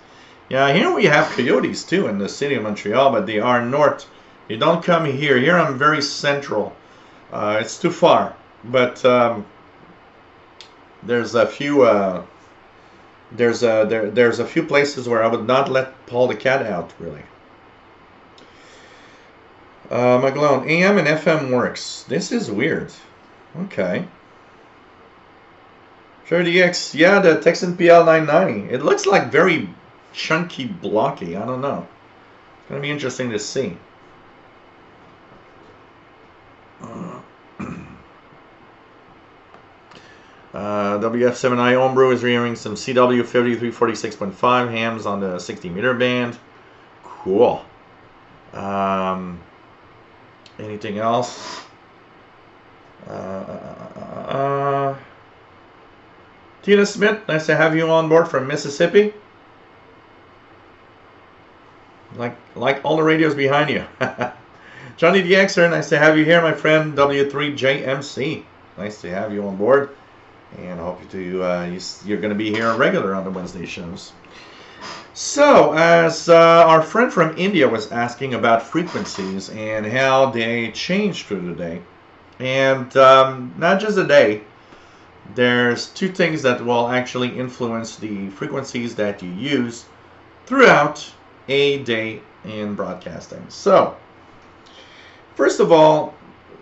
S1: Yeah, here we have coyotes too in the city of Montreal, but they are north. You don't come here. Here I'm very central. It's too far, but there's a few there's a few places where I would not let Paul the cat out, really. McGlone, AM and FM works. This is weird. Okay. Sure, DX. Yeah, the Texan PL 990. It looks like very chunky, blocky. I don't know. It's going to be interesting to see. WF7I Homebrew is rearing some CW 5346.5 hams on the 60 meter band. Cool. Anything else? Tina Smith, nice to have you on board from Mississippi. Like all the radios behind you. Johnny DXer, nice to have you here, my friend. W3JMC, nice to have you on board. And I hope you're going to be here regular on the Wednesday shows. So, as our friend from India was asking about frequencies and how they change through the day, and not just a day, there's 2 things that will actually influence the frequencies that you use throughout a day in broadcasting. So, first of all,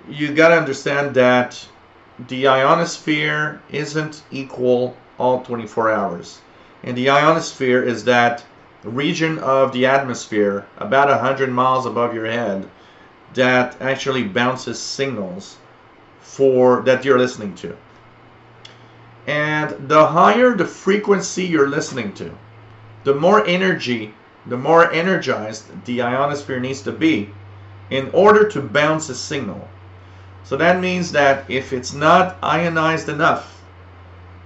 S1: you got to understand that the ionosphere isn't equal all 24 hours. And the ionosphere is that region of the atmosphere about 100 miles above your head that actually bounces signals that you're listening to. And the higher the frequency you're listening to, the more energy, the more energized the ionosphere needs to be in order to bounce a signal. So that means that if it's not ionized enough,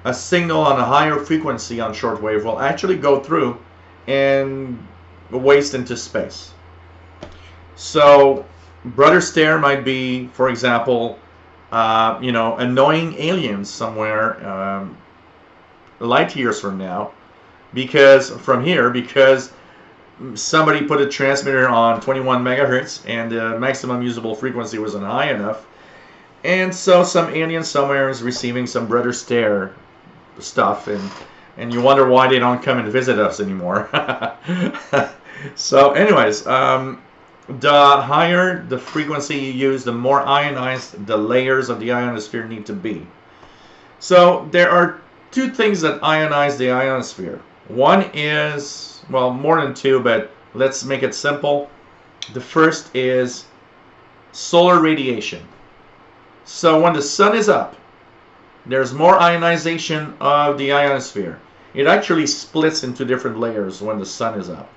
S1: a signal on a higher frequency on shortwave will actually go through and waste into space. So Brother Stare might be, for example, annoying aliens somewhere light years from now, because somebody put a transmitter on 21 megahertz and the maximum usable frequency wasn't high enough, And so some alien somewhere is receiving some brother stare stuff, and you wonder why they don't come and visit us anymore. So anyways, the higher the frequency you use, the more ionized the layers of the ionosphere need to be. So there are two things that ionize the ionosphere. One is, well, more than two, but let's make it simple. The first is solar radiation. So when the sun is up, there's more ionization of the ionosphere. It actually splits into different layers when the sun is up.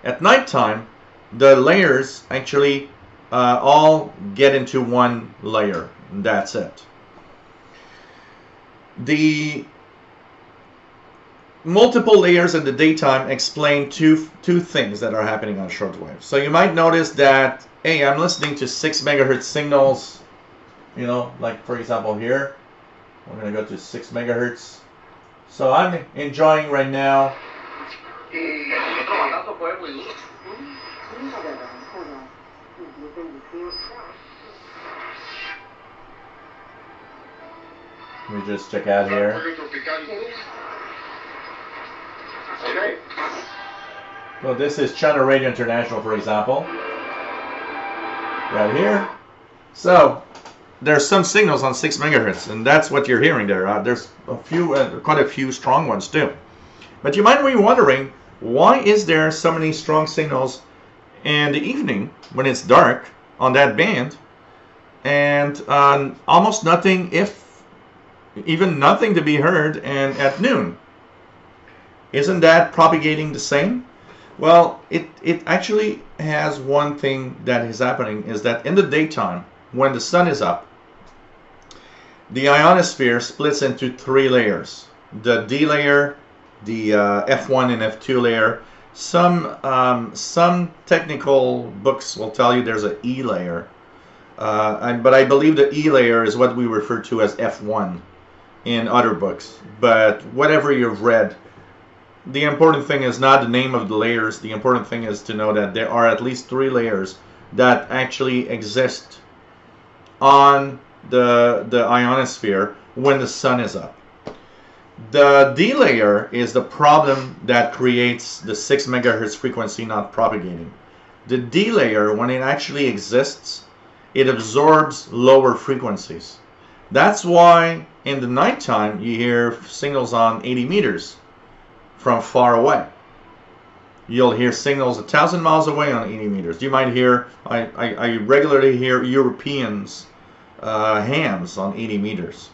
S1: At nighttime, the layers actually all get into one layer, and that's it. The multiple layers in the daytime explain two things that are happening on shortwave. So you might notice that, hey, I'm listening to 6 megahertz signals, you know, like for example here, we're going to go to 6 megahertz. So I'm enjoying right now. Let me just check out here. So this is Channel Radio International, for example, right here. So there's some signals on 6 megahertz, and that's what you're hearing there. There's a few, quite a few strong ones too. But you might be wondering, why is there so many strong signals in the evening when it's dark on that band, and almost nothing, if even nothing, to be heard and at noon? Isn't that propagating the same? Well, it actually has one thing that is happening, is that in the daytime, when the sun is up, the ionosphere splits into 3 layers. The D layer, the F1 and F2 layer. Some technical books will tell you there's an E layer. But I believe the E layer is what we refer to as F1 in other books. But whatever you've read, the important thing is not the name of the layers. The important thing is to know that there are at least 3 layers that actually exist on the ionosphere when the sun is up. The D layer is the problem that creates the 6 megahertz frequency not propagating. The D layer, when it actually exists, it absorbs lower frequencies. That's why in the nighttime you hear signals on 80 meters from far away. You'll hear signals 1,000 miles away on 80 meters. You might hear, I regularly hear Europeans hams on 80 meters.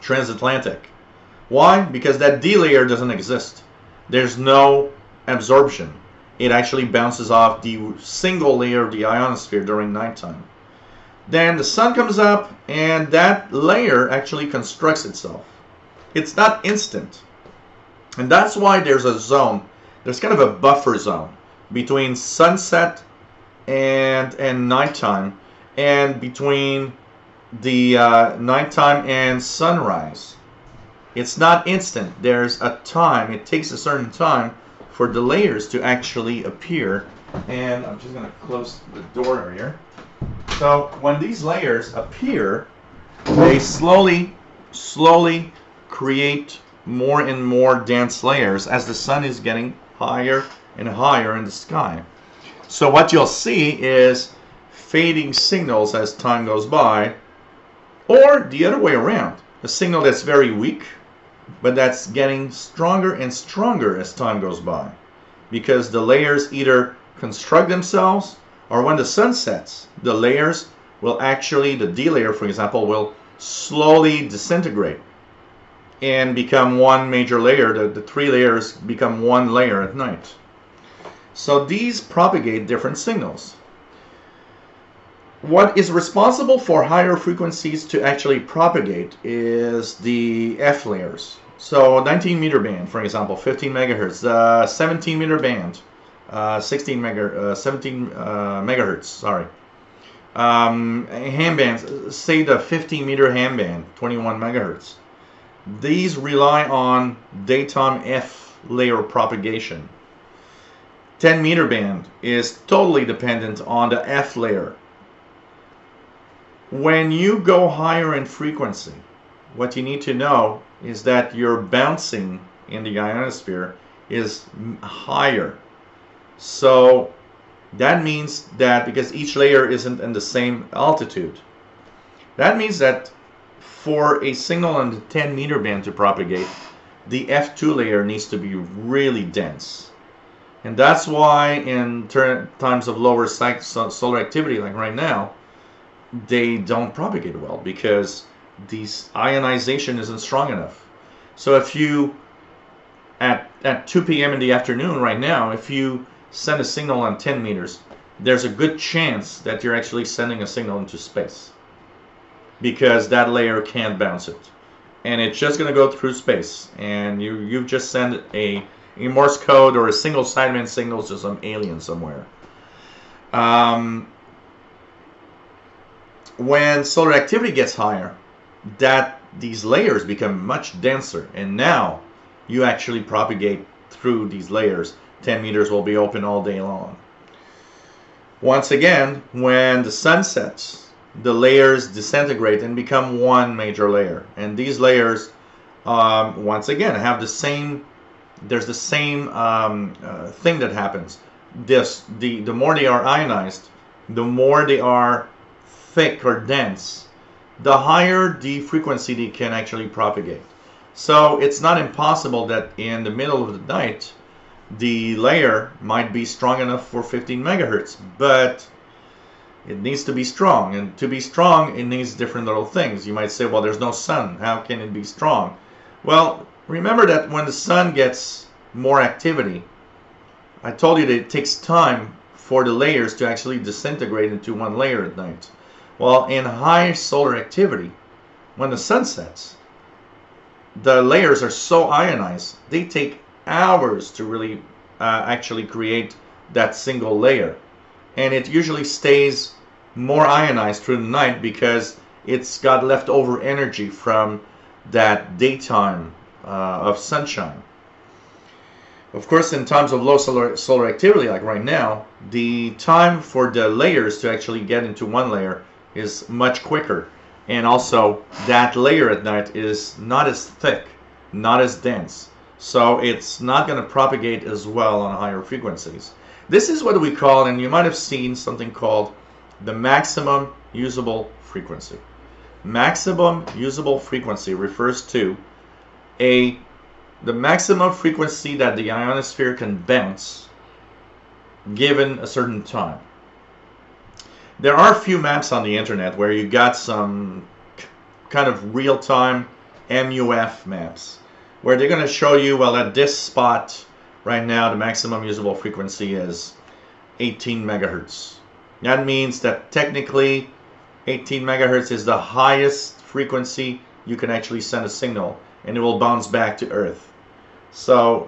S1: Transatlantic. Why? Because that D layer doesn't exist. There's no absorption. It actually bounces off the single layer of the ionosphere during nighttime. Then the sun comes up and that layer actually constructs itself. It's not instant. And that's why there's a zone, there's kind of a buffer zone between sunset and nighttime, and between the nighttime and sunrise. It's not instant. There's a time. It takes a certain time for the layers to actually appear. And I'm just going to close the door here. So when these layers appear, they slowly create more and more dense layers as the sun is getting higher and higher in the sky. So what you'll see is fading signals as time goes by, or the other way around, a signal that's very weak but that's getting stronger and stronger as time goes by, because the layers either construct themselves, or when the sun sets, the layers will actually, the D layer for example, will slowly disintegrate and become one major layer. The 3 layers become one layer at night. So these propagate different signals. What is responsible for higher frequencies to actually propagate is the F layers. So 19 meter band, for example, 15 megahertz, 17 meter band, 17 megahertz, sorry. Ham bands, say the 15 meter ham band, 21 megahertz. These rely on daytime F layer propagation. 10 meter band is totally dependent on the F layer. When you go higher in frequency, what you need to know is that your bouncing in the ionosphere is higher. So that means that because each layer isn't in the same altitude, that means that for a signal on the 10 meter band to propagate, the F2 layer needs to be really dense. And that's why in times of lower solar activity, like right now, they don't propagate well, because this ionization isn't strong enough. So if you, at 2 p.m. in the afternoon right now, if you send a signal on 10 meters, there's a good chance that you're actually sending a signal into space, because that layer can't bounce it. And it's just going to go through space, and you've just sent a Morse code or a single sideband signal to some alien somewhere. When solar activity gets higher, these layers become much denser, and now you actually propagate through these layers. 10 meters will be open all day long. Once again, when the sun sets, the layers disintegrate and become one major layer. And these layers, once again, have the same, there's the same thing that happens. The more they are ionized, the more they are thick or dense, the higher the frequency they can actually propagate. So it's not impossible that in the middle of the night, the layer might be strong enough for 15 megahertz, but it needs to be strong. And to be strong, it needs different little things. You might say, well, there's no sun. How can it be strong? Well, remember that when the sun gets more activity, I told you that it takes time for the layers to actually disintegrate into one layer at night. Well, in high solar activity, when the sun sets, the layers are so ionized, they take hours to really actually create that single layer. And it usually stays more ionized through the night because it's got leftover energy from that daytime of sunshine. Of course, in times of low solar activity, like right now, the time for the layers to actually get into one layer is much quicker. And also, that layer at night is not as thick, not as dense. So it's not going to propagate as well on higher frequencies. This is what we call, and you might have seen something called the maximum usable frequency. Maximum usable frequency refers to the maximum frequency that the ionosphere can bounce given a certain time. There are a few maps on the internet where you got some kind of real-time MUF maps where they're going to show you, well, at this spot right now the maximum usable frequency is 18 megahertz. That means that technically 18 megahertz is the highest frequency you can actually send a signal, and it will bounce back to Earth. So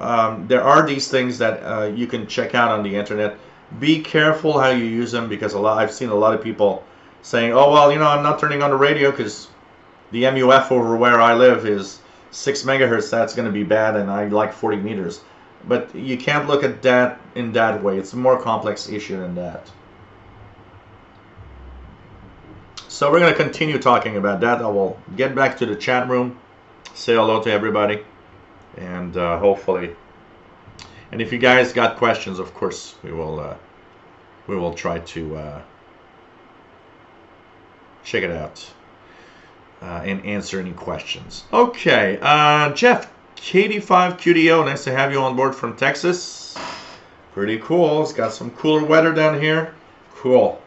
S1: there are these things that you can check out on the internet. Be careful how you use them, because I've seen a lot of people saying, oh, well, I'm not turning on the radio because the MUF over where I live is 6 megahertz. That's going to be bad, and I like 40 meters. But you can't look at that in that way. It's a more complex issue than that. So we're going to continue talking about that. I will get back to the chat room, say hello to everybody, and hopefully, and if you guys got questions, of course, we will try to check it out and answer any questions. Okay, Jeff, KD5QDO, nice to have you on board from Texas. Pretty cool. It's got some cooler weather down here. Cool.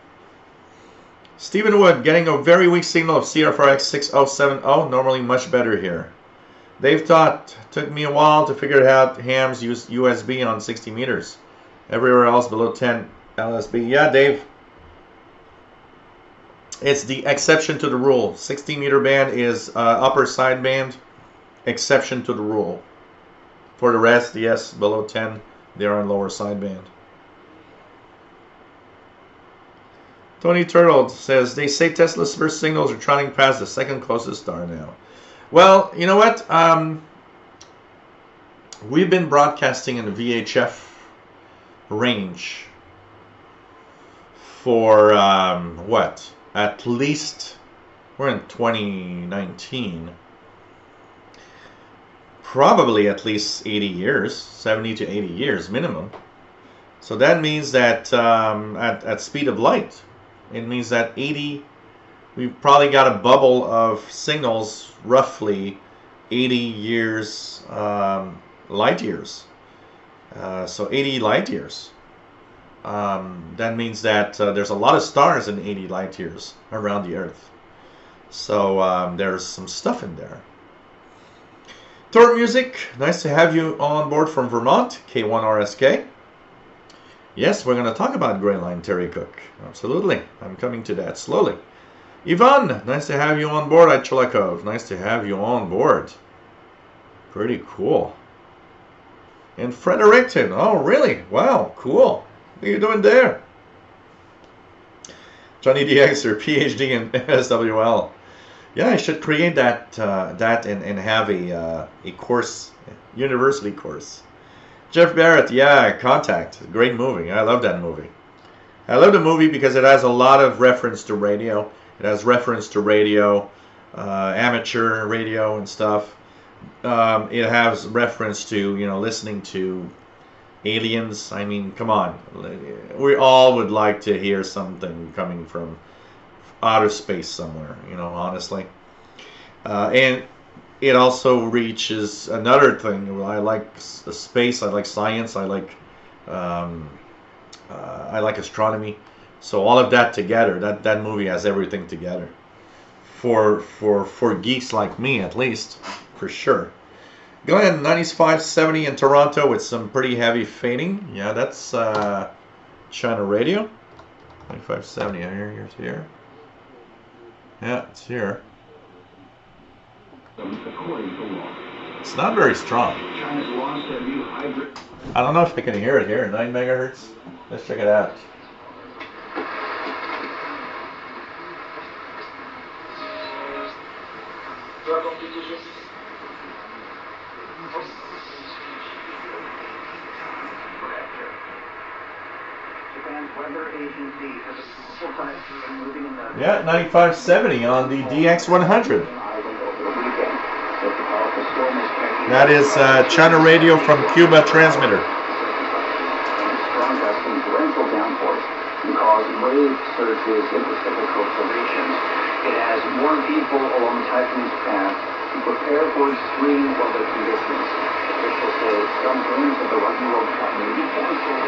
S1: Stephen Wood, getting a very weak signal of CFRX 6070. Normally much better here. Dave Todd, took me a while to figure out hams use USB on 60 meters. Everywhere else below 10 LSB. Yeah, Dave. It's the exception to the rule. 60 meter band is upper sideband, exception to the rule. For the rest, yes, below 10, they're on lower sideband. Tony Turtle says, they say Tesla's first signals are trotting past the second closest star now. Well, you know what? We've been broadcasting in the VHF range for, what? At least we're in 2019. Probably at least 80 years, 70 to 80 years minimum. So that means that at speed of light, it means that 80, we've probably got a bubble of signals roughly 80 years, light years. So 80 light years. That means that there's a lot of stars in 80 light years around the Earth. So there's some stuff in there. Thor Music, nice to have you on board from Vermont, K1RSK. Yes, we're going to talk about Gray Line Terry Cook. Absolutely. I'm coming to that slowly. Yvonne, nice to have you on board at Chulakov. Nice to have you on board. Pretty cool. And Fredericton. Oh, really? Wow, cool. What are you doing there? Johnny DXer, PhD in SWL. Yeah, I should create that and have a course, university course. Jeff Barrett, yeah, Contact, great movie. I love that movie. I love the movie because it has a lot of reference to radio. It has reference to radio, amateur radio and stuff. It has reference to, you know, listening to aliens. I mean, come on. We all would like to hear something coming from outer space somewhere, you know, honestly. And it also reaches another thing. I like space, I like science, I like astronomy. So all of that together, that movie has everything together. For geeks like me, at least, for sure. Go ahead, 9570 in Toronto with some pretty heavy fading. Yeah, that's China Radio. 9570, here's here. Yeah, it's here. It's not very strong. I don't know if I can hear it here. 9 megahertz. Let's check it out. Yeah, 9570 on the DX100. That is China Radio from Cuba transmitter.
S2: Strong gusts and torrential downpours can cause wave surges in Pacific coastal regions. It has warned people along the typhoon's path to prepare for extreme weather conditions. Officials say some games of the Rugby World Cup may be canceled.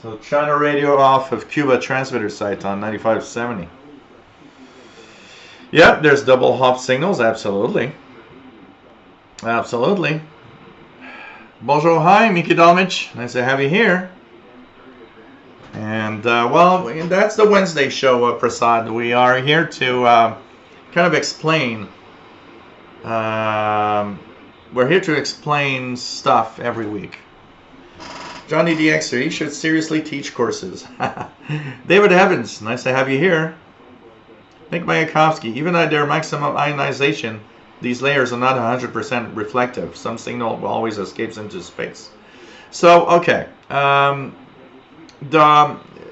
S1: So China Radio off of Cuba transmitter site on 9570. Yep, there's double hop signals, absolutely. Absolutely. Bonjour, hi, Miki Dalmich. Nice to have you here. And, well, that's the Wednesday show, Prasad. We are here to kind of explain. We're here to explain stuff every week. Johnny DXer, he should seriously teach courses. David Evans, nice to have you here. Nick Mayakovsky, even at their maximum ionization, these layers are not 100% reflective. Some signal always escapes into space. So, okay. The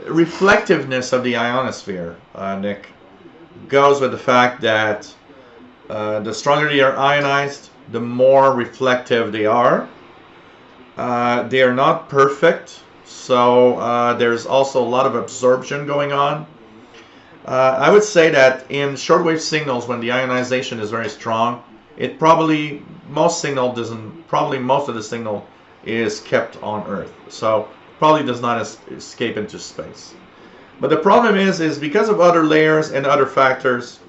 S1: reflectiveness of the ionosphere, Nick, goes with the fact that the stronger they are ionized, the more reflective they are. They are not perfect, so there's also a lot of absorption going on. I would say that in shortwave signals, when the ionization is very strong, it probably most of the signal is kept on Earth, so probably does not escape into space. But the problem is because of other layers and other factors,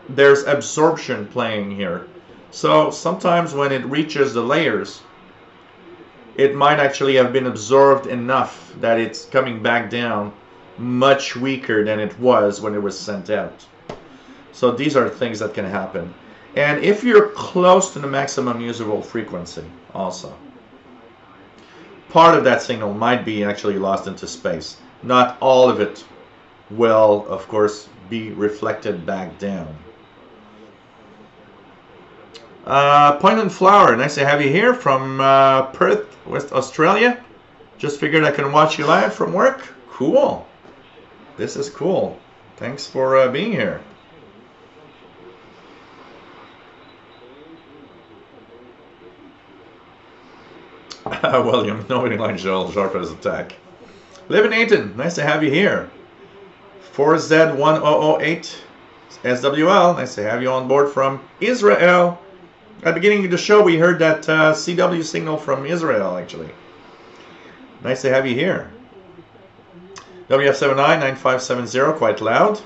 S1: there's absorption playing here. So sometimes when it reaches the layers, it might actually have been absorbed enough that it's coming back down much weaker than it was when it was sent out. So these are things that can happen. And if you're close to the maximum usable frequency also, part of that signal might be actually lost into space. Not all of it will, of course, be reflected back down. Point and Flower, nice to have you here from Perth, West Australia. Just figured I can watch you live from work. Cool. This is cool. Thanks for being here. William, nobody likes Shortwave's attack. Live in Nathan, nice to have you here. 4Z1008 SWL, nice to have you on board from Israel. At the beginning of the show, we heard that CW signal from Israel, actually. Nice to have you here. WF799570, quite loud.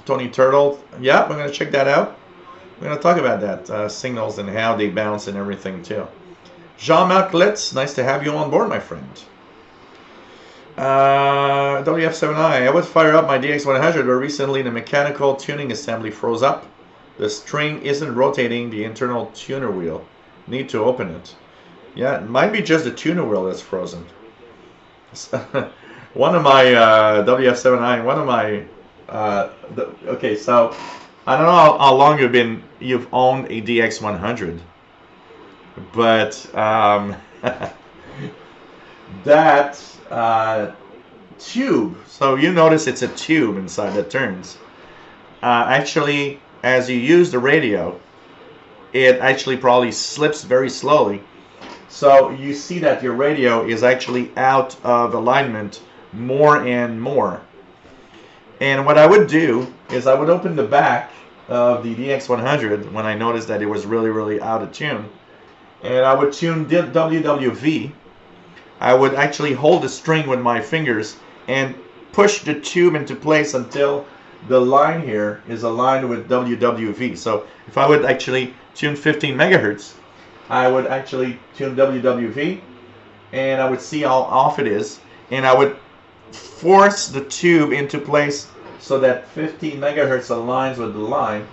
S1: Tony Turtle, yeah, we're going to check that out. We're going to talk about that, signals and how they bounce and everything too. Jean-Marc Litz, nice to have you on board, my friend. WF7I, I would fire up my DX100, but recently the mechanical tuning assembly froze up. The string isn't rotating the internal tuner wheel. Need to open it. Yeah, it might be just the tuner wheel that's frozen. One of my WF7I, one of my okay, so I don't know how long you've owned a DX100, but that tube. So you notice it's a tube inside that turns. Actually, as you use the radio, it actually probably slips very slowly. So you see that your radio is actually out of alignment more and more. And what I would do is I would open the back of the DX100 when I noticed that it was really, really out of tune. And I would tune WWV. I would actually hold the string with my fingers and push the tube into place until the line here is aligned with WWV. So if I would actually tune 15 megahertz, I would actually tune WWV and I would see how off it is, and I would force the tube into place so that 15 megahertz aligns with the line,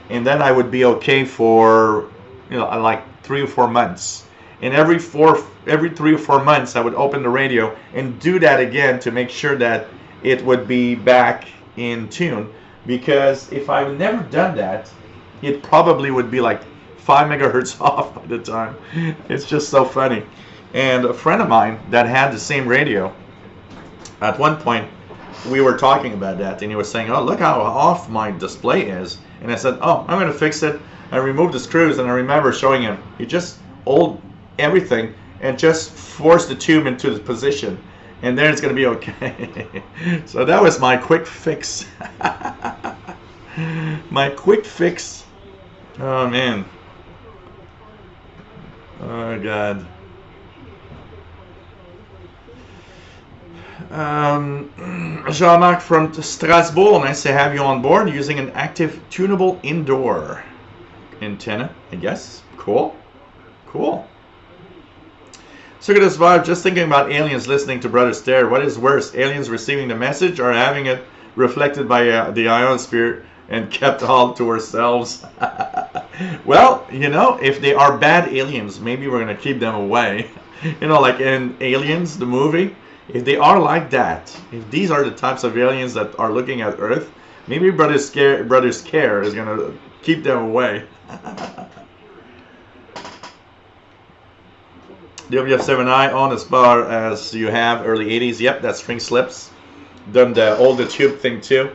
S1: and then I would be okay for, you know, like 3 or 4 months. And every 3 or 4 months I would open the radio and do that again to make sure that it would be back in tune, because if I had never done that, it probably would be like 5 megahertz off by the time. It's just so funny. And a friend of mine that had the same radio, at one point we were talking about that, and he was saying, oh, look how off my display is. And I said, oh, I'm going to fix it. I removed the screws, and I remember showing him, he just old everything and just force the tube into the position, and then it's going to be okay. So that was my quick fix. My quick fix. Oh man. Oh God. Jean-Marc from Strasbourg, nice to have you on board using an active tunable indoor antenna, I guess. Cool. Cool. Circuitous Vibe, just thinking about aliens listening to Brother Stare. What is worse, aliens receiving the message or having it reflected by the ionosphere and kept all to ourselves? Well, you know, if they are bad aliens, maybe we're going to keep them away. You know, like in Aliens, the movie, if they are like that, if these are the types of aliens that are looking at Earth, maybe Brother Scare is going to keep them away. WF7I on as far as you have early 80s. Yep, that string slips. Done the older tube thing too.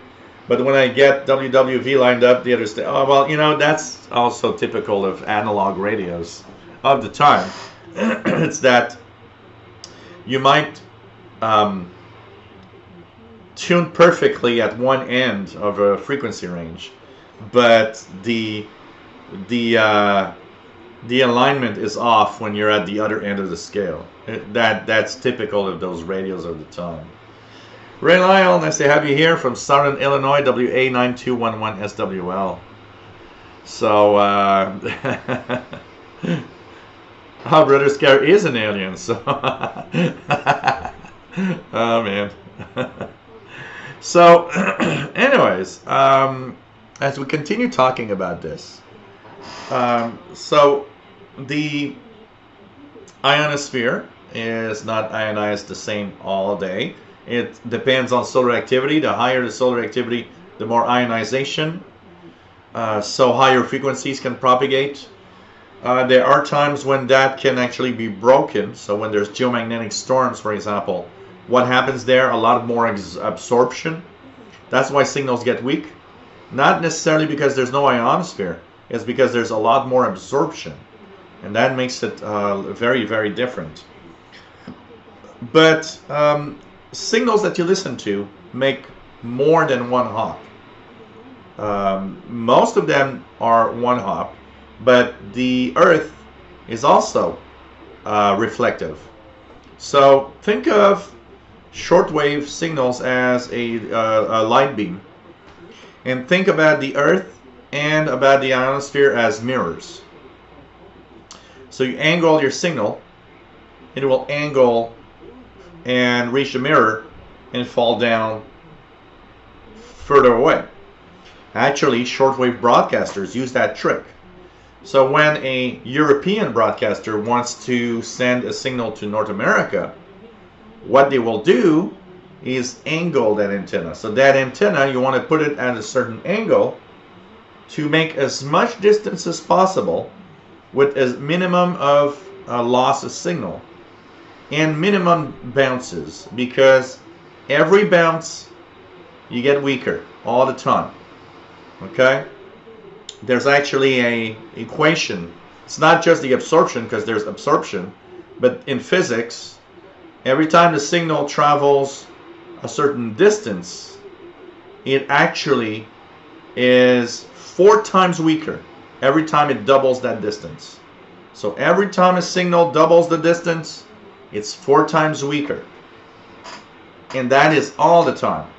S1: But when I get WWV lined up, the other oh well, you know, that's also typical of analog radios of the time. It's that you might tune perfectly at one end of a frequency range, but the alignment is off when you're at the other end of the scale. That's typical of those radios of the time. Ray Lyle, nice to have you here from Southern Illinois, WA9211 SWL. So, our Brother Scare is an alien, so. Oh, man. So, anyways, as we continue talking about this, so the ionosphere is not ionized the same all day. It depends on solar activity. The higher the solar activity, the more ionization. So higher frequencies can propagate. There are times when that can actually be broken. So when there's geomagnetic storms, for example, what happens there? A lot more absorption. That's why signals get weak. Not necessarily because there's no ionosphere. It's because there's a lot more absorption. And that makes it very, very different. But signals that you listen to make more than one hop. Most of them are one hop, but the Earth is also reflective. So think of shortwave signals as a light beam, and think about the Earth and about the ionosphere as mirrors. So you angle your signal, it will angle and reach the mirror and fall down further away. Actually, shortwave broadcasters use that trick. So when a European broadcaster wants to send a signal to North America, what they will do is angle that antenna. So that antenna, you want to put it at a certain angle to make as much distance as possible with a minimum of loss of signal and minimum bounces, because every bounce you get weaker all the time. Okay? There's actually a equation. It's not just the absorption, because there's absorption, but in physics, every time the signal travels a certain distance, it actually is 4 times weaker every time it doubles that distance. So every time a signal doubles the distance, it's 4 times weaker. And that is all the time.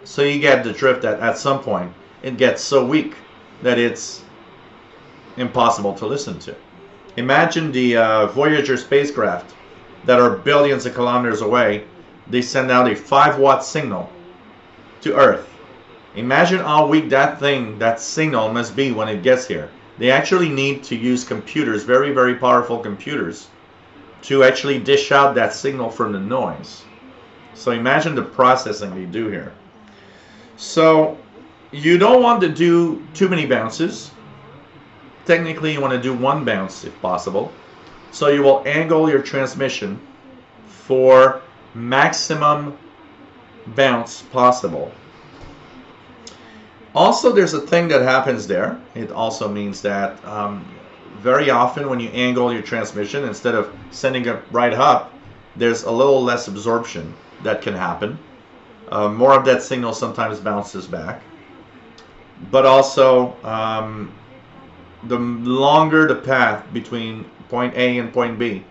S1: So you get the drift that at some point it gets so weak that it's impossible to listen to. Imagine the Voyager spacecraft that are billions of kilometers away. They send out a 5-watt signal to Earth. Imagine how weak that signal must be when it gets here. They actually need to use computers, very, very powerful computers, to actually dish out that signal from the noise. So imagine the processing they do here. So you don't want to do too many bounces. Technically, you want to do 1 bounce if possible. So you will angle your transmission for maximum bounce possible. Also, there's a thing that happens there. It also means that very often when you angle your transmission, instead of sending it right up, there's a little less absorption that can happen. More of that signal sometimes bounces back. But also, the longer the path between point A and point B,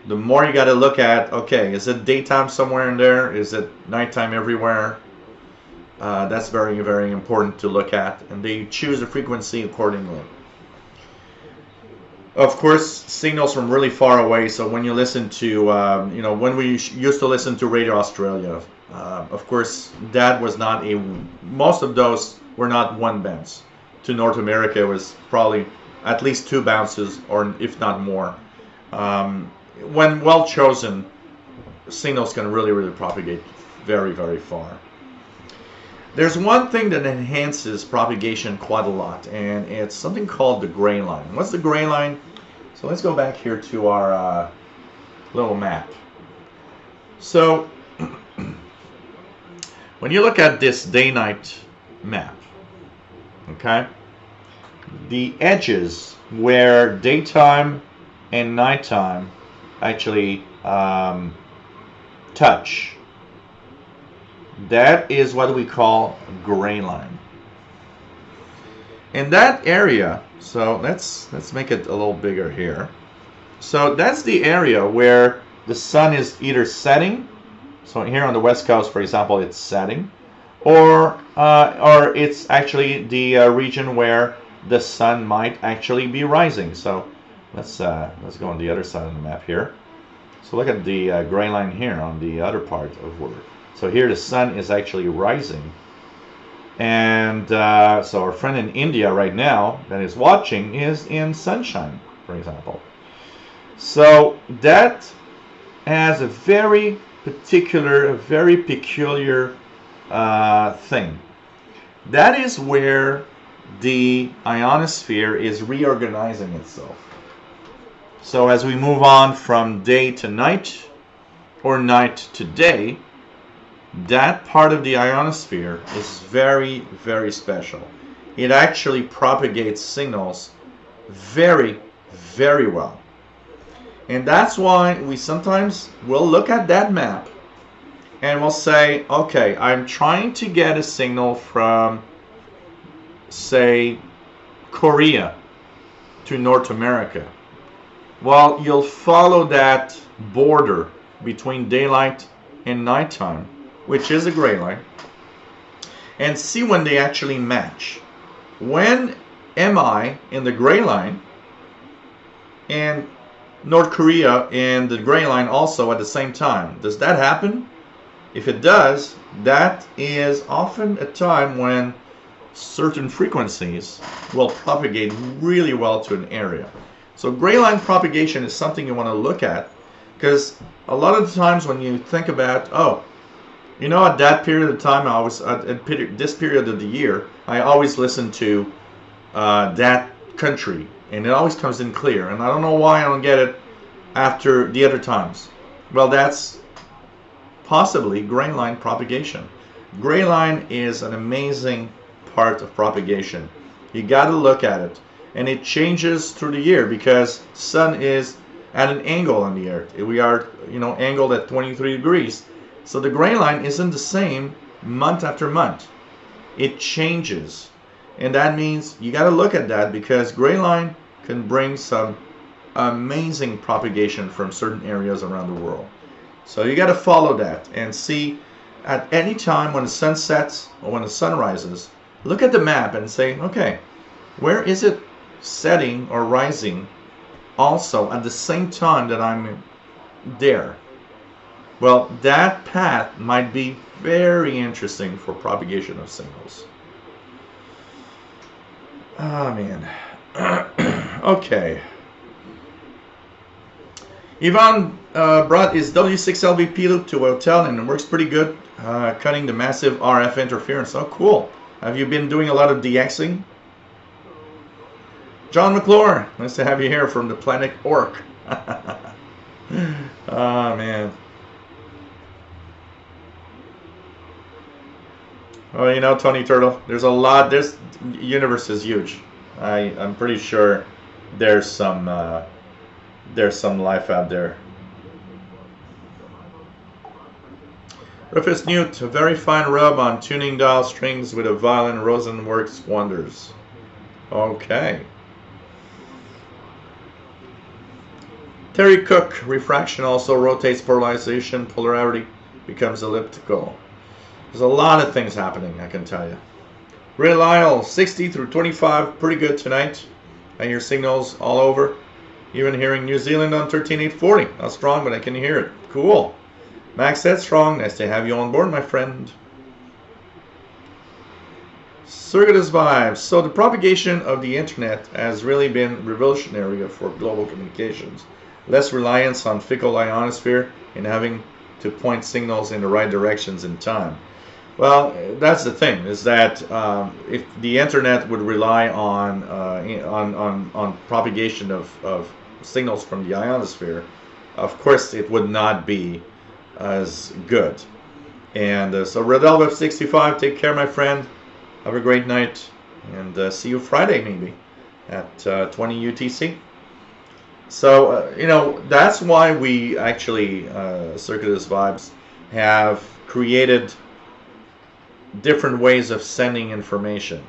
S1: the more you got to look at, okay, is it daytime somewhere in there? Is it nighttime everywhere? That's very, very important to look at, and they choose a frequency accordingly. Of course, signals from really far away. So when you listen to, when we used to listen to Radio Australia, of course, that was not most of those were not 1 bounce. To North America, it was probably at least 2 bounces, or if not more. When well chosen, signals can really, really propagate very, very far. There's one thing that enhances propagation quite a lot, and it's something called the gray line. What's the gray line? So let's go back here to our little map. So when you look at this day-night map, okay, the edges where daytime and nighttime actually touch, that is what we call gray line. In that area, so let's make it a little bigger here. So that's the area where the sun is either setting. So here on the West Coast, for example, it's setting, or it's actually the region where the sun might actually be rising. So let's go on the other side of the map here. So look at the gray line here on the other part of where. So here the sun is actually rising, and so our friend in India right now that is watching is in sunshine, for example. So that has a very particular, a very peculiar thing. That is where the ionosphere is reorganizing itself. So as we move on from day to night, or night today, that part of the ionosphere is very, very special. It actually propagates signals very, very well. And that's why we sometimes will look at that map and we'll say, okay, I'm trying to get a signal from, say, Korea to North America. Well, you'll follow that border between daylight and nighttime, which is a gray line, and see when they actually match. When am I in the gray line and North Korea in the gray line also at the same time? Does that happen? If it does, that is often a time when certain frequencies will propagate really well to an area. So gray line propagation is something you want to look at, because a lot of the times when you think about, oh, you know, at that period of time, I always at this period of the year, I always listen to that country, and it always comes in clear, and I don't know why I don't get it after the other times. Well, that's possibly gray line propagation. Gray line is an amazing part of propagation. You got to look at it, and it changes through the year because the sun is at an angle on the earth. We are, you know, angled at 23 degrees. So the gray line isn't the same month after month. It changes. And that means you got to look at that, because gray line can bring some amazing propagation from certain areas around the world. So you got to follow that and see at any time when the sun sets or when the sun rises, look at the map and say, okay, where is it setting or rising also at the same time that I'm there? Well, that path might be very interesting for propagation of signals. Oh, man. Okay. Ivan brought his W6LVP loop to a hotel, and it works pretty good, cutting the massive RF interference. Oh, cool. Have you been doing a lot of DXing? John McClure, nice to have you here from the planet Orc. Oh, man. Well, you know, Tony Turtle, there's a lot. This universe is huge. I'm pretty sure there's some life out there. Rufus Newt, a very fine rub on tuning dial strings with a violin. Rosen works wonders. Okay. Terry Cook, refraction also rotates polarization. Polarity becomes elliptical. There's a lot of things happening, I can tell you. Ray Lyle, 60 through 25, pretty good tonight. I hear signals all over. Even hearing New Zealand on 13840. Not strong, but I can hear it. Cool. Max said strong. Nice to have you on board, my friend. Circuitous vibes. So the propagation of the internet has really been revolutionary for global communications. Less reliance on fickle ionosphere and having to point signals in the right directions in time. Well, that's the thing, is that if the internet would rely on propagation of signals from the ionosphere, of course it would not be as good. And so Redelweb 65, take care, my friend. Have a great night, and see you Friday maybe at 20 UTC. So you know, that's why we actually Circuitous Vibes have created different ways of sending information,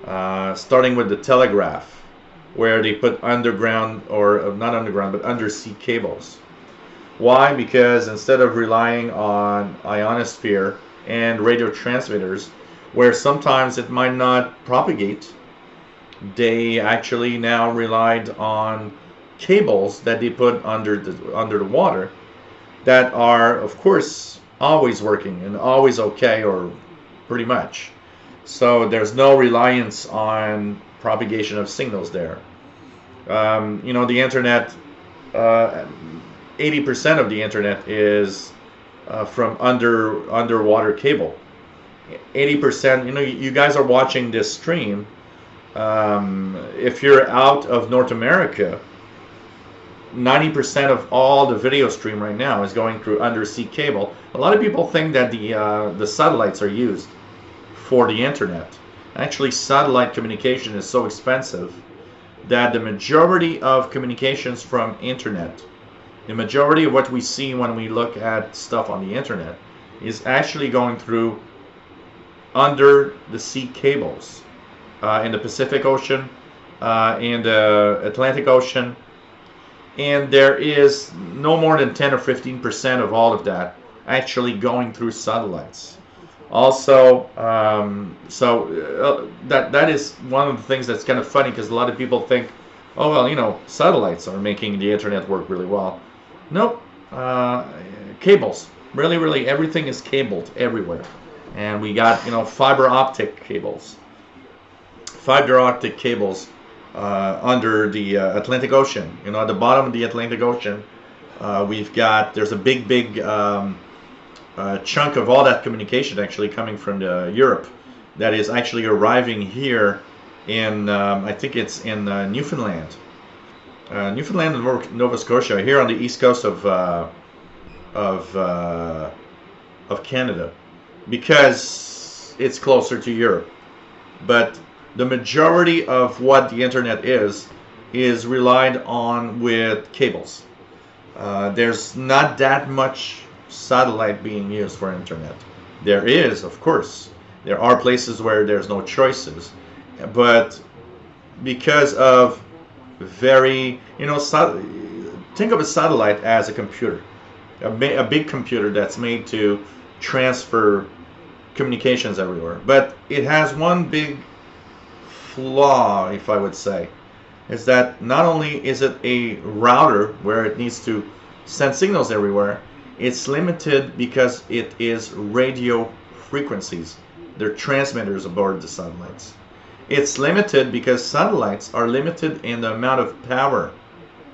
S1: starting with the telegraph, where they put underground, or not underground, but undersea cables. Why? Because instead of relying on ionosphere and radio transmitters, where sometimes it might not propagate, they actually now relied on cables that they put under the water, that are, of course, always working and always okay, or pretty much. So there's no reliance on propagation of signals there. You know, the internet, 80% of the internet is from underwater cable. 80%, you know, you guys are watching this stream. If you're out of North America, 90% of all the video stream right now is going through undersea cable. A lot of people think that the satellites are used for the internet. Actually, satellite communication is so expensive that the majority of communications from internet, the majority of what we see when we look at stuff on the internet, is actually going through under the sea cables in the Pacific Ocean, in the Atlantic Ocean, and there is no more than 10 or 15% of all of that actually going through satellites. Also, that is one of the things that's kind of funny, because a lot of people think, oh well, you know, satellites are making the internet work really well. Nope, cables. Really, everything is cabled everywhere, and we got, you know, fiber optic cables under the Atlantic Ocean. You know, at the bottom of the Atlantic Ocean, there's a big chunk of all that communication actually coming from Europe that is actually arriving here in, I think it's in Newfoundland. Newfoundland and Nova Scotia, here on the east coast of Canada, because it's closer to Europe. But the majority of what the internet is relied on with cables. There's not that much satellite being used for internet. There is, of course. There are places where there's no choices, but because of very, you know, think of a satellite as a computer, a big computer that's made to transfer communications everywhere. But it has one big flaw, if I would say, is that not only is it a router where it needs to send signals everywhere, it's limited because it is radio frequencies. They're transmitters aboard the satellites. It's limited because satellites are limited in the amount of power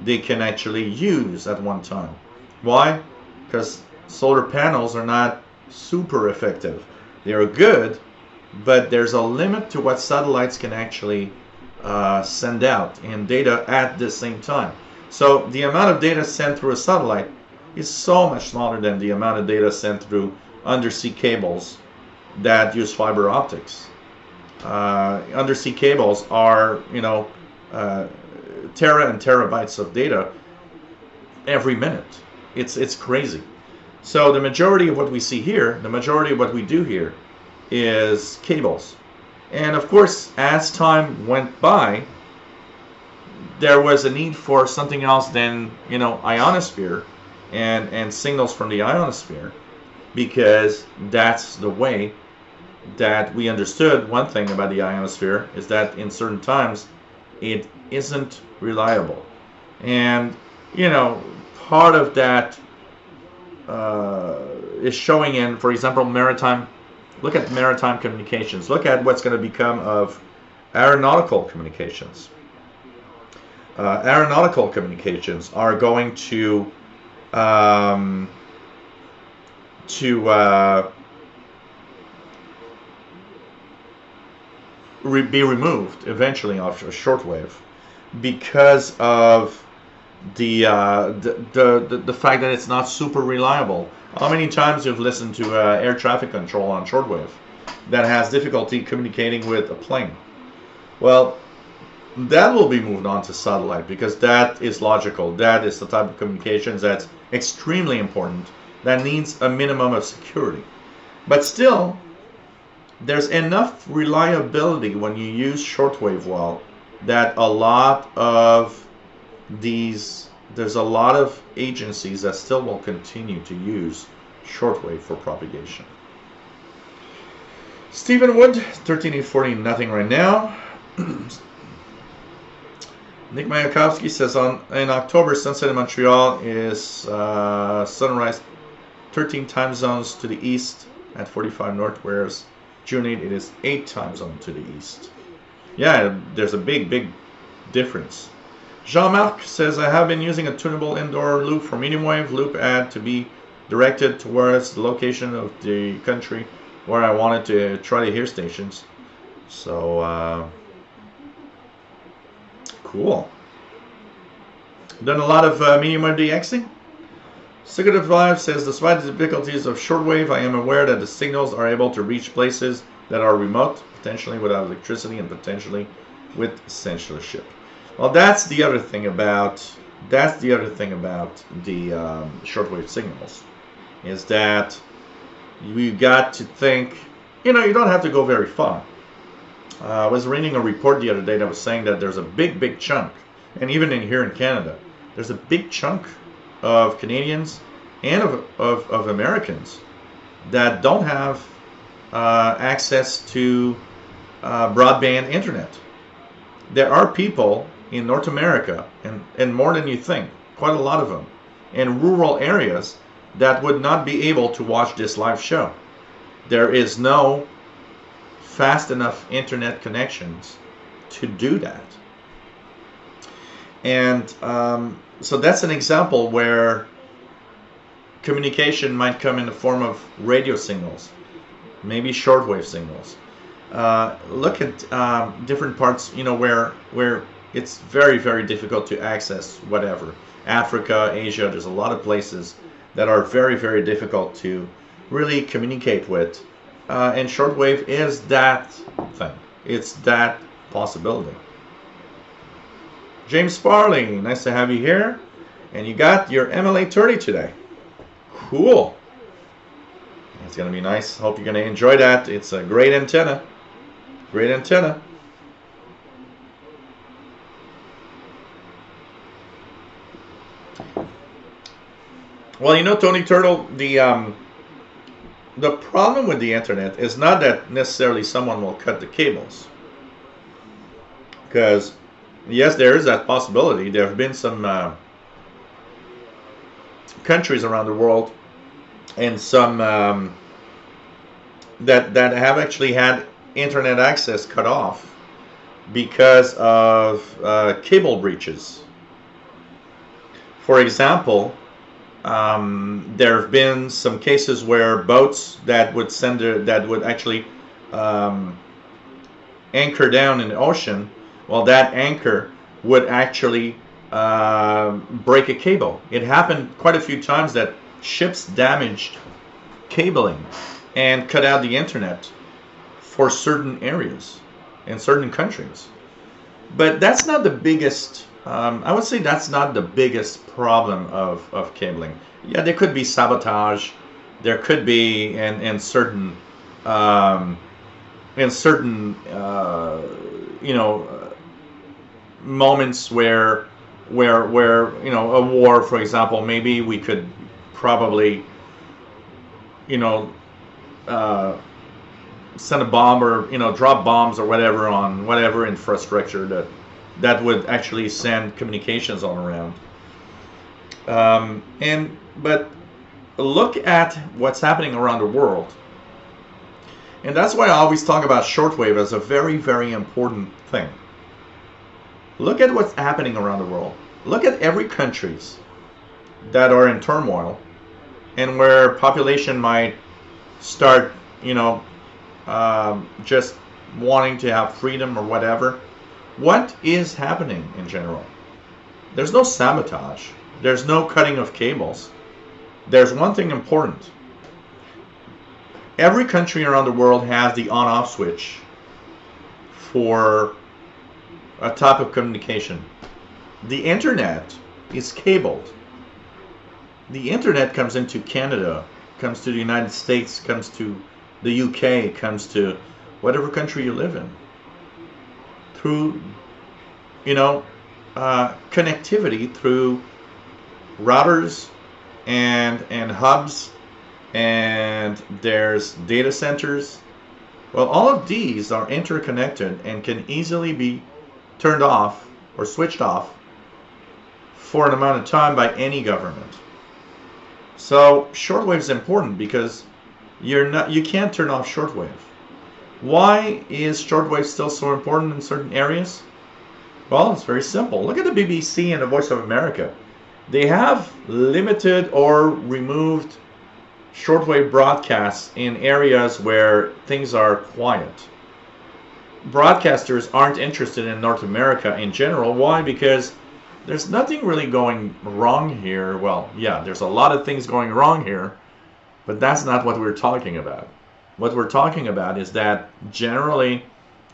S1: they can actually use at one time. Why? Because solar panels are not super effective. They are good, but there's a limit to what satellites can actually send out in data at the same time. So the amount of data sent through a satellite is so much smaller than the amount of data sent through undersea cables that use fiber optics. Undersea cables are, you know, tera and terabytes of data every minute. It's crazy. So the majority of what we see here, the majority of what we do here, is cables. And of course, as time went by, there was a need for something else than, you know, ionosphere and signals from the ionosphere, because that's the way that we understood. One thing about the ionosphere is that in certain times it isn't reliable, and, you know, part of that is showing in, for example, maritime. Look at maritime communications. Look at what's going to become of aeronautical communications. Aeronautical communications are going to be removed eventually off shortwave because of the fact that it's not super reliable. How many times you've listened to air traffic control on shortwave that has difficulty communicating with a plane? Well, that will be moved on to satellite, because that is logical. That is the type of communications that's extremely important, that needs a minimum of security. But still, there's enough reliability when you use shortwave well that there's a lot of agencies that still will continue to use shortwave for propagation. Stephen Wood, 13840, nothing right now. Nick Mayakovsky says in October, sunset in Montreal is sunrise 13 time zones to the east at 45 north, whereas June 8 it is 8 time zones to the east. Yeah, there's a big difference. Jean-Marc says, I have been using a tunable indoor loop for medium wave. Loop add to be directed towards the location of the country where I wanted to try to hear stations. So, cool. Done a lot of medium wave DXing. Secretive Live says, despite the difficulties of shortwave, I am aware that the signals are able to reach places that are remote, potentially without electricity and potentially with censorship. Well, that's the other thing about the shortwave signals, is that you got to think, you don't have to go very far. I was reading a report the other day that was saying that there's a big chunk, and even here in Canada, there's a big chunk of Canadians and of Americans that don't have access to broadband internet. There are people in North America, and more than you think, quite a lot of them, in rural areas that would not be able to watch this live show. There is no fast enough internet connections to do that. And so that's an example where communication might come in the form of radio signals, maybe shortwave signals. Look at different parts, where it's very difficult to access whatever. Africa, Asia, there's a lot of places that are very difficult to really communicate with. And shortwave is that thing. It's that possibility. James Farley, nice to have you here. And you got your MLA 30 today. Cool. It's going to be nice. Hope you're going to enjoy that. It's a great antenna. Great antenna. Well, Tony Turtle, the problem with the internet is not that necessarily someone will cut the cables. Because, yes, there is that possibility. There have been some countries around the world and some that have actually had internet access cut off because of cable breaches. For example, there have been some cases where boats that would actually anchor down in the ocean, well, that anchor would actually break a cable. It happened quite a few times that ships damaged cabling and cut out the internet for certain areas in certain countries. But that's not the biggest, I would say that's not the biggest problem of cabling. Yeah, there could be sabotage. There could be in certain moments where a war, for example, maybe we could probably send a bomb or drop bombs or whatever on whatever infrastructure that would actually send communications all around. But look at what's happening around the world, and that's why I always talk about shortwave as a very important thing. Look at what's happening around the world. Look at every countries that are in turmoil and where population might start, just wanting to have freedom or whatever. What is happening in general? There's no sabotage. There's no cutting of cables. There's one thing important. Every country around the world has the on-off switch for a type of communication. The internet is cabled. The internet comes into Canada, comes to the United States, comes to the UK, comes to whatever country you live in, through connectivity through routers and hubs, and there's data centers. Well, all of these are interconnected and can easily be turned off or switched off for an amount of time by any government. So shortwave is important because you can't turn off shortwave. Why is shortwave still so important in certain areas? Well, it's very simple. Look at the BBC and the Voice of America. They have limited or removed shortwave broadcasts in areas where things are quiet. Broadcasters aren't interested in North America in general. Why? Because there's nothing really going wrong here. Well, yeah, there's a lot of things going wrong here, but that's not what we're talking about. What we're talking about is that generally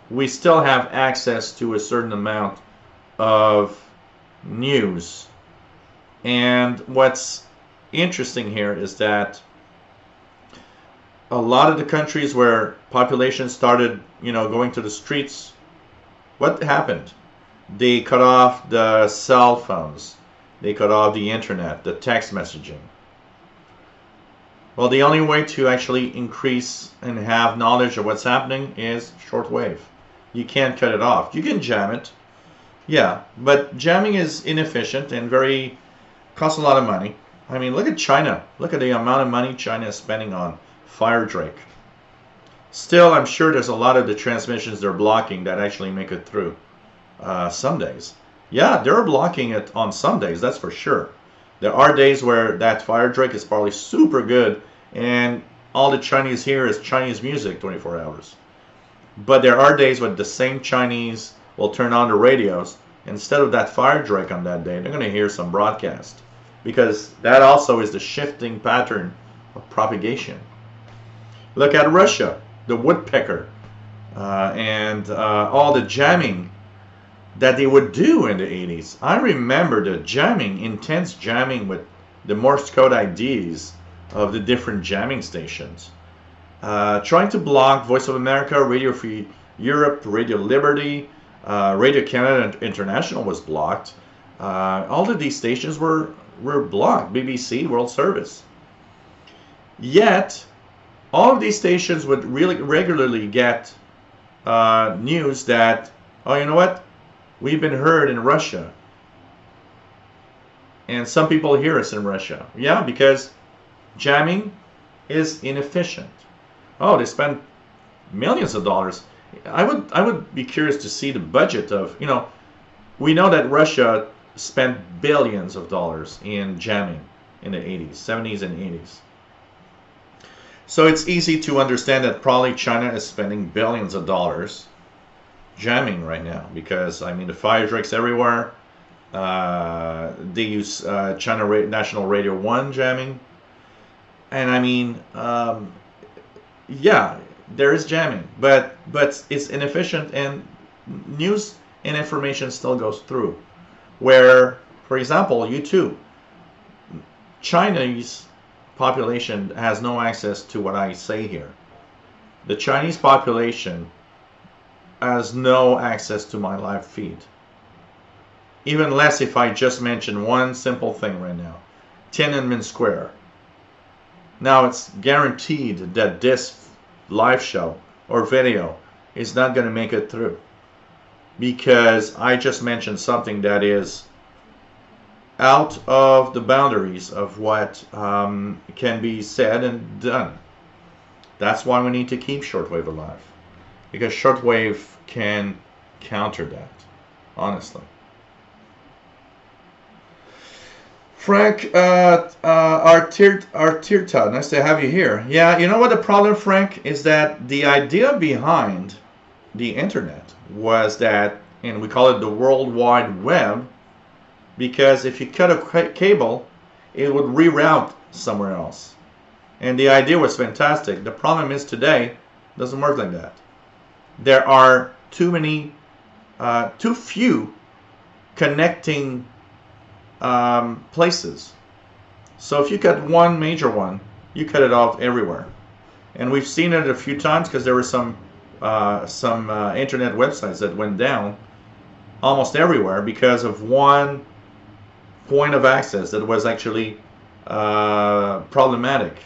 S1: we still have access to a certain amount of news. And what's interesting here is that a lot of the countries where population started, going to the streets, what happened? They cut off the cell phones. They cut off the internet, the text messaging. Well, the only way to actually increase and have knowledge of what's happening is shortwave. You can't cut it off. You can jam it. Yeah, but jamming is inefficient and costs a lot of money. I mean, look at China. Look at the amount of money China is spending on Fire Drake. Still, I'm sure there's a lot of the transmissions they're blocking that actually make it through. Some days. Yeah, they're blocking it on some days, that's for sure. There are days where that Fire Drake is probably super good and all the Chinese hear is Chinese music 24 hours. But there are days when the same Chinese will turn on the radios. Instead of that Fire Drake on that day, they're going to hear some broadcast. Because that also is the shifting pattern of propagation. Look at Russia, the woodpecker, and all the jamming that they would do in the 80s. I remember the jamming, intense jamming with the Morse code IDs of the different jamming stations. Trying to block Voice of America, Radio Free Europe, Radio Liberty, Radio Canada International was blocked. All of these stations were blocked. BBC, World Service. Yet, all of these stations would really regularly get news that, oh, you know what? We've been heard in Russia. And some people hear us in Russia. Yeah, because jamming is inefficient. Oh, they spend millions of dollars. I would be curious to see the budget of, we know that Russia spent billions of dollars in jamming in the 80s, 70s and 80s. So it's easy to understand that probably China is spending billions of dollars jamming right now because, the Fire Drake's everywhere. They use China National Radio 1 jamming. And yeah, there is jamming, but it's inefficient and news and information still goes through. Where, for example, YouTube, Chinese population has no access to what I say here. The Chinese population has no access to my live feed. Even less if I just mention one simple thing right now. Tiananmen Square. Now it's guaranteed that this live show or video is not going to make it through. Because I just mentioned something that is out of the boundaries of what can be said and done. That's why we need to keep shortwave alive. Because shortwave can counter that, honestly. Frank Artirta, nice to have you here. Yeah, you know what the problem, Frank, is that the idea behind the internet was that, and we call it the World Wide Web, because if you cut a cable, it would reroute somewhere else. And the idea was fantastic. The problem is today, it doesn't work like that. There are too few connecting places. So if you cut one major one, you cut it off everywhere. And we've seen it a few times because there were some internet websites that went down almost everywhere because of one point of access that was actually problematic.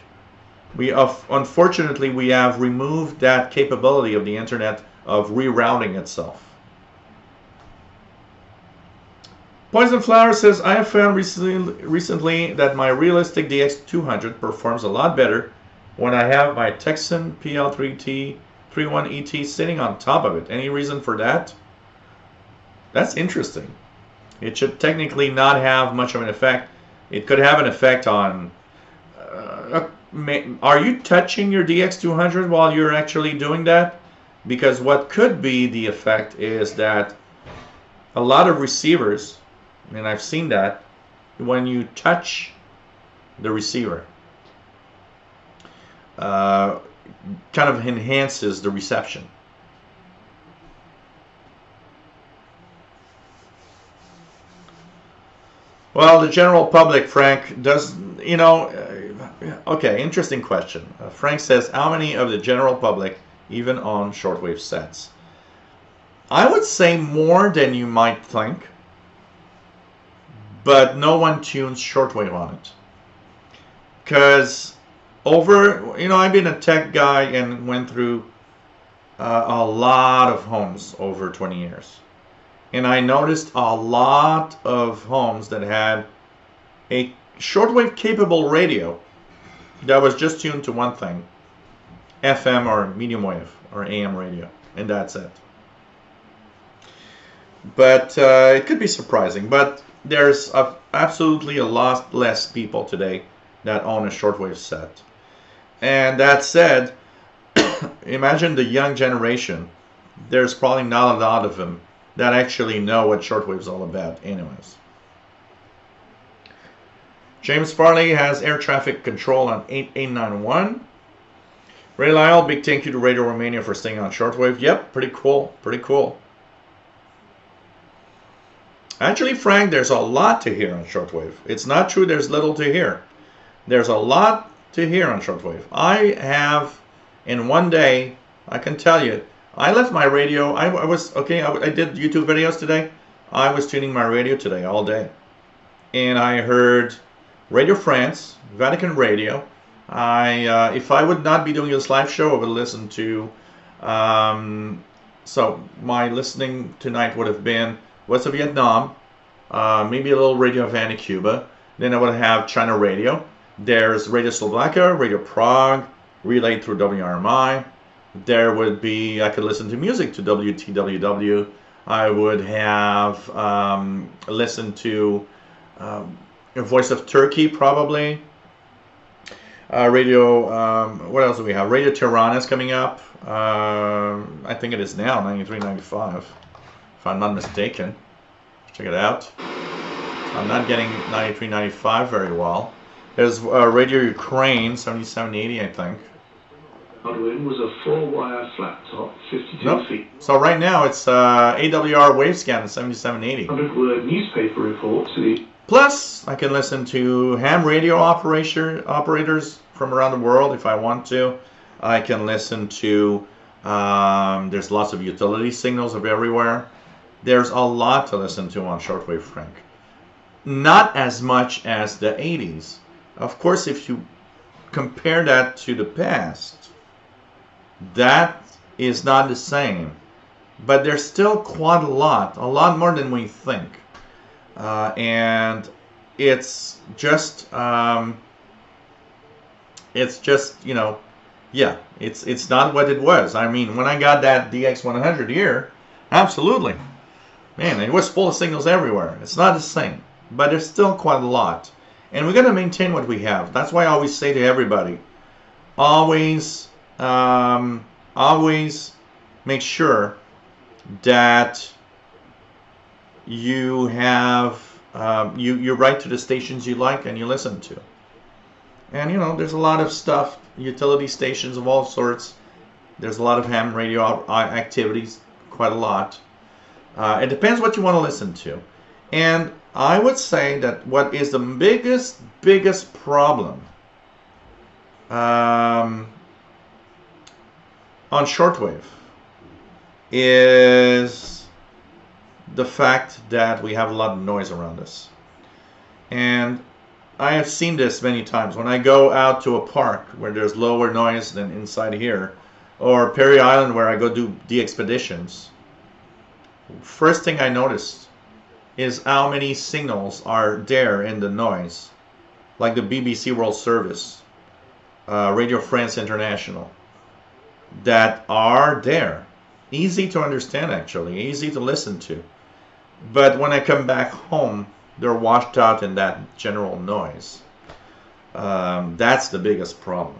S1: Unfortunately, we have removed that capability of the internet of rerouting itself. Poison Flower says, I have found recently that my realistic DX200 performs a lot better when I have my Texan PL3T31ET sitting on top of it. Any reason for that? That's interesting. It should technically not have much of an effect. It could have an effect on... are you touching your DX200 while you're actually doing that? Because what could be the effect is that a lot of receivers and I've seen that when you touch the receiver, kind of enhances the reception. Well, the general public, Frank, does, okay, interesting question. Frank says, how many of the general public even own shortwave sets? I would say more than you might think, but no one tunes shortwave on it. Because I've been a tech guy and went through a lot of homes over 20 years. And I noticed a lot of homes that had a shortwave capable radio that was just tuned to one thing, FM or medium wave or AM radio, and that's it. But it could be surprising. But there's absolutely a lot less people today that own a shortwave set. And that said, imagine the young generation. There's probably not a lot of them that actually know what shortwave is all about anyways. James Farley has air traffic control on 8891. Ray Lyle, big thank you to Radio Romania for staying on shortwave. Yep, pretty cool, pretty cool. Actually, Frank, there's a lot to hear on shortwave. It's not true there's little to hear. There's a lot to hear on shortwave. I have, in one day, I can tell you, I left my radio. I did YouTube videos today. I was tuning my radio today all day. And I heard Radio France, Vatican Radio. If I would not be doing this live show, I would listen to, so my listening tonight would have been West of Vietnam, maybe a little Radio Havana, Cuba. Then I would have China Radio. There's Radio Slovakia, Radio Prague, relayed through WRMI. There would be, I could listen to music to WTWW. I would have listened to Voice of Turkey, probably. Radio, what else do we have? Radio Tirana is coming up. I think it is now, 93, 95, if I'm not mistaken. Check it out. I'm not getting 93, 95 very well. There's Radio Ukraine, 77, 80, I think.
S4: Godwin was a 4-wire flat top, 52
S1: nope.
S4: feet.
S1: So right now it's AWR Wavescan, 7780.
S4: 100-word newspaper report to the...
S1: Plus, I can listen to ham radio operators from around the world if I want to. I can listen to, there's lots of utility signals of everywhere. There's a lot to listen to on shortwave, Frank. Not as much as the 80s. Of course, if you compare that to the past, that is not the same, but there's still quite a lot more than we think, and it's just yeah, it's not what it was. I mean, when I got that DX100 here, absolutely, man, it was full of signals everywhere. It's not the same, but there's still quite a lot, and we got to maintain what we have. That's why I always say to everybody, always make sure that you have you write to the stations you like and you listen to. And there's a lot of stuff, utility stations of all sorts. There's a lot of ham radio activities, quite a lot. It depends what you want to listen to. And I would say that what is the biggest problem on shortwave is the fact that we have a lot of noise around us. And I have seen this many times when I go out to a park where there's lower noise than inside here, or Perry Island where I go do the expeditions. First thing I noticed is how many signals are there in the noise, like the BBC World Service, Radio France International, that are there. Easy to understand, actually, easy to listen to. But when I come back home, they're washed out in that general noise. That's the biggest problem.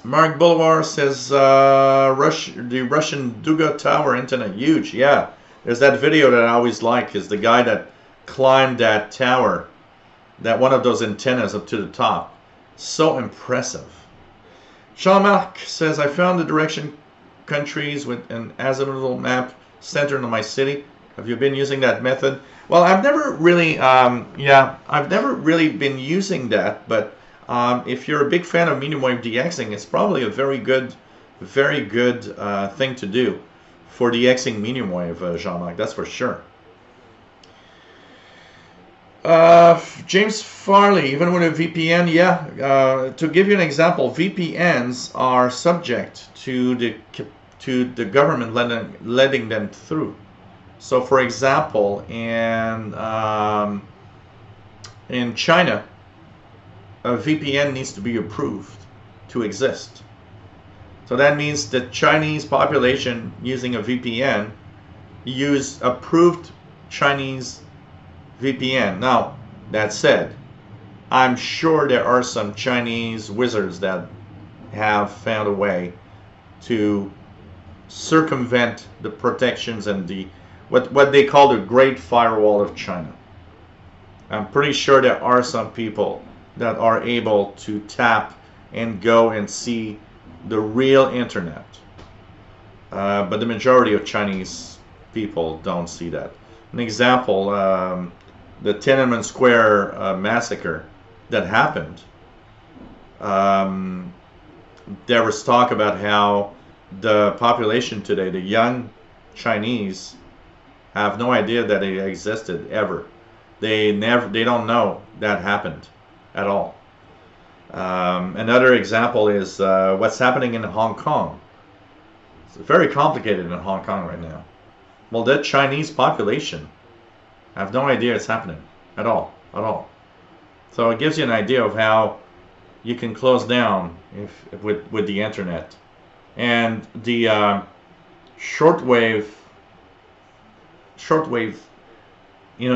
S1: Mark Boulevard says the Russian Duga Tower antenna, huge. Yeah, There's that video that I always like, is the guy that climbed that tower, that one of those antennas up to the top. So impressive. Jean-Marc says, I found the direction countries with an azimuthal map centered on my city. Have you been using that method? Well, I've never really, I've never really been using that, but if you're a big fan of medium wave DXing, it's probably a very good thing to do for DXing medium wave, Jean-Marc, that's for sure. James Farley, even with a VPN, to give you an example, VPNs are subject to the government letting them through. So, for example, in China, a VPN needs to be approved to exist. So that means the Chinese population using a VPN use approved Chinese VPN. Now, that said, I'm sure there are some Chinese wizards that have found a way to circumvent the protections and the what they call the Great Firewall of China. I'm pretty sure there are some people that are able to tap and go and see the real internet. But the majority of Chinese people don't see that. An example, the Tiananmen Square massacre that happened. There was talk about how the population today, the young Chinese, have no idea that it existed ever. They don't know that happened at all. Another example is what's happening in Hong Kong. It's very complicated in Hong Kong right now. Well, that Chinese population have no idea it's happening at all. So it gives you an idea of how you can close down with the internet. And the shortwave,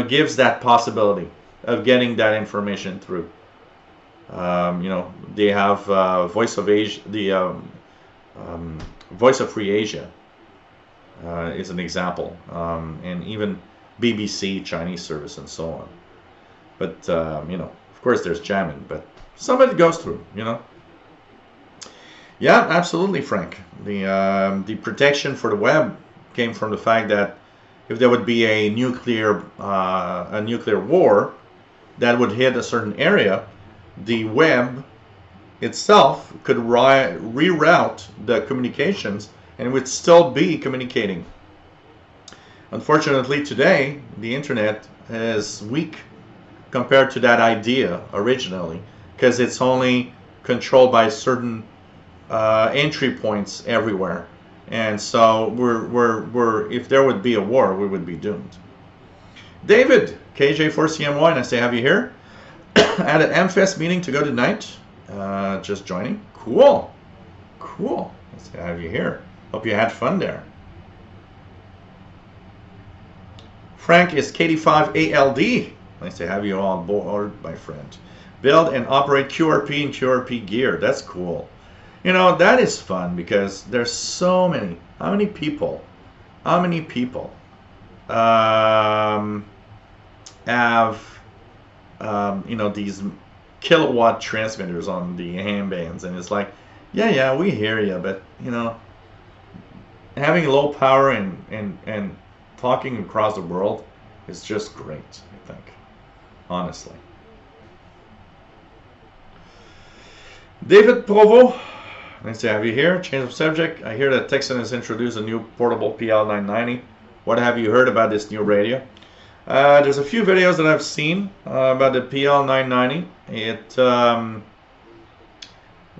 S1: gives that possibility of getting that information through. They have Voice of Asia, the Voice of Free Asia is an example, and even BBC Chinese service and so on. But of course, there's jamming, but some of it goes through. Yeah, absolutely, Frank. The protection for the web came from the fact that if there would be a nuclear war that would hit a certain area, the web itself could reroute the communications and would still be communicating. Unfortunately, today the internet is weak compared to that idea originally, because it's only controlled by certain entry points everywhere. And so if there would be a war, we would be doomed. David, KJ4CMY, nice to have you here. At an MFest meeting to go tonight. Just joining. Cool. Nice to have you here. Hope you had fun there. Frank is KD5ALD. Nice to have you on board, my friend. Build and operate QRP and QRP gear. That's cool. That is fun because there's so many. How many people have these kilowatt transmitters on the handbands, and it's like, yeah, we hear you, but having low power and talking across the world is just great, I think, honestly. David Provo, nice to have you here. Change of subject. I hear that Texan has introduced a new portable PL990. What have you heard about this new radio? There's a few videos that I've seen about the PL990. It's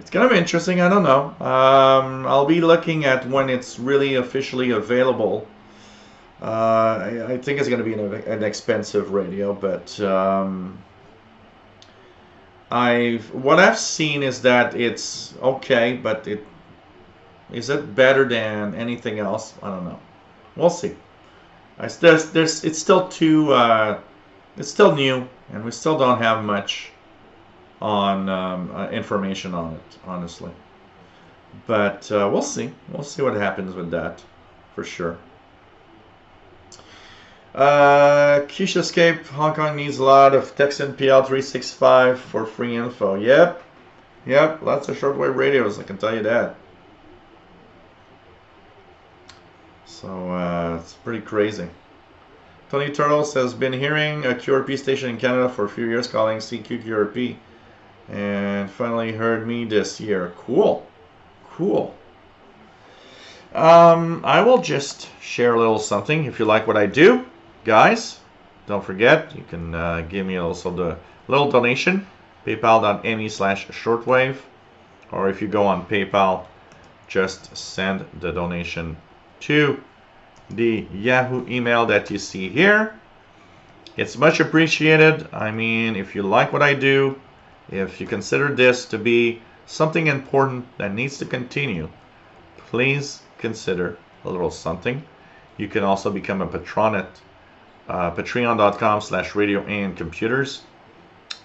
S1: kind of interesting. I don't know. I'll be looking at when it's really officially available. I think it's going to be an expensive radio, but what I've seen is that it's okay, but is it better than anything else? I don't know. We'll see. It's still it's still new, and we still don't have much on information on it, honestly. But we'll see. We'll see what happens with that, for sure. Keisha Escape, Hong Kong needs a lot of text NPL 365 for free info. Yep, lots of shortwave radios, I can tell you that. So it's pretty crazy. Tony Turtle says, been hearing a QRP station in Canada for a few years calling CQ QRP, and finally heard me this year. Cool. I will just share a little something. If you like what I do, guys, don't forget, you can give me also the little donation, paypal.me/shortwave, or if you go on PayPal, just send the donation to the Yahoo email that you see here. It's much appreciated. I mean, if you like what I do, if you consider this to be something important that needs to continue, please consider a little something. You can also become a patron at patreon.com/radio and computers,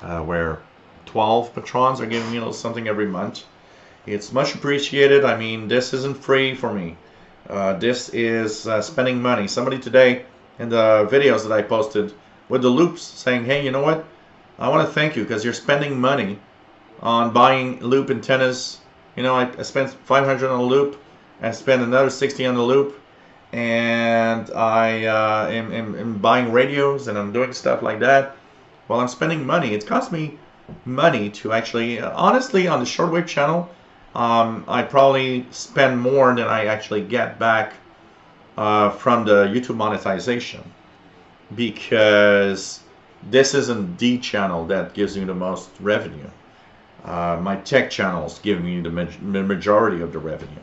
S1: where 12 patrons are giving me a little something every month. It's much appreciated. I mean, this isn't free for me. This is spending money. Somebody today in the videos that I posted with the loops saying, hey, you know what? I want to thank you because you're spending money on buying loop antennas. You know, I spent $500 on a loop. I spent another $60 on the loop. And I am buying radios and I'm doing stuff like that. Well, I'm spending money. It costs me money to actually, honestly, on the shortwave channel, I probably spend more than I actually get back from the YouTube monetization, because this isn't the channel that gives you the most revenue. My tech channels give me the majority of the revenue.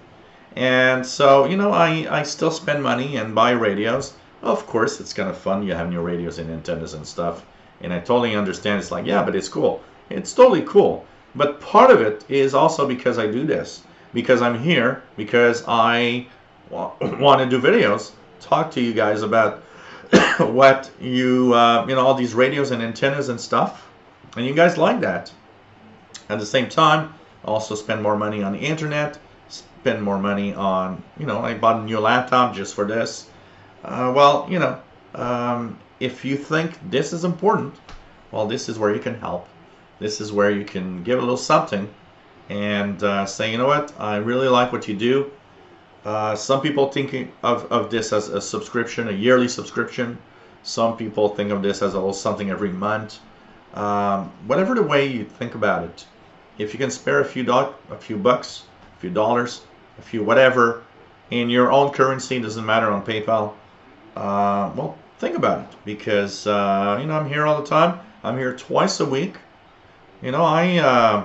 S1: And so, you know, I still spend money and buy radios. Of course, it's kind of fun. You have new radios and antennas and stuff. And I totally understand. It's like, yeah, but it's cool. It's totally cool. But part of it is also because I do this, because I'm here, because I want to do videos, talk to you guys about what you know, all these radios and antennas and stuff, and you guys like that. At the same time, also spend more money on the internet, spend more money on, you know, I bought a new laptop just for this. Well, you know, if you think this is important, well, this is where you can help. This is where you can give a little something and say, you know what, I really like what you do. Some people think of this as a subscription, a yearly subscription. Some people think of this as a little something every month. Whatever the way you think about it, if you can spare a few bucks, a few dollars, a few whatever, in your own currency, doesn't matter on PayPal, well, think about it, because you know, I'm here all the time. I'm here twice a week. You know, I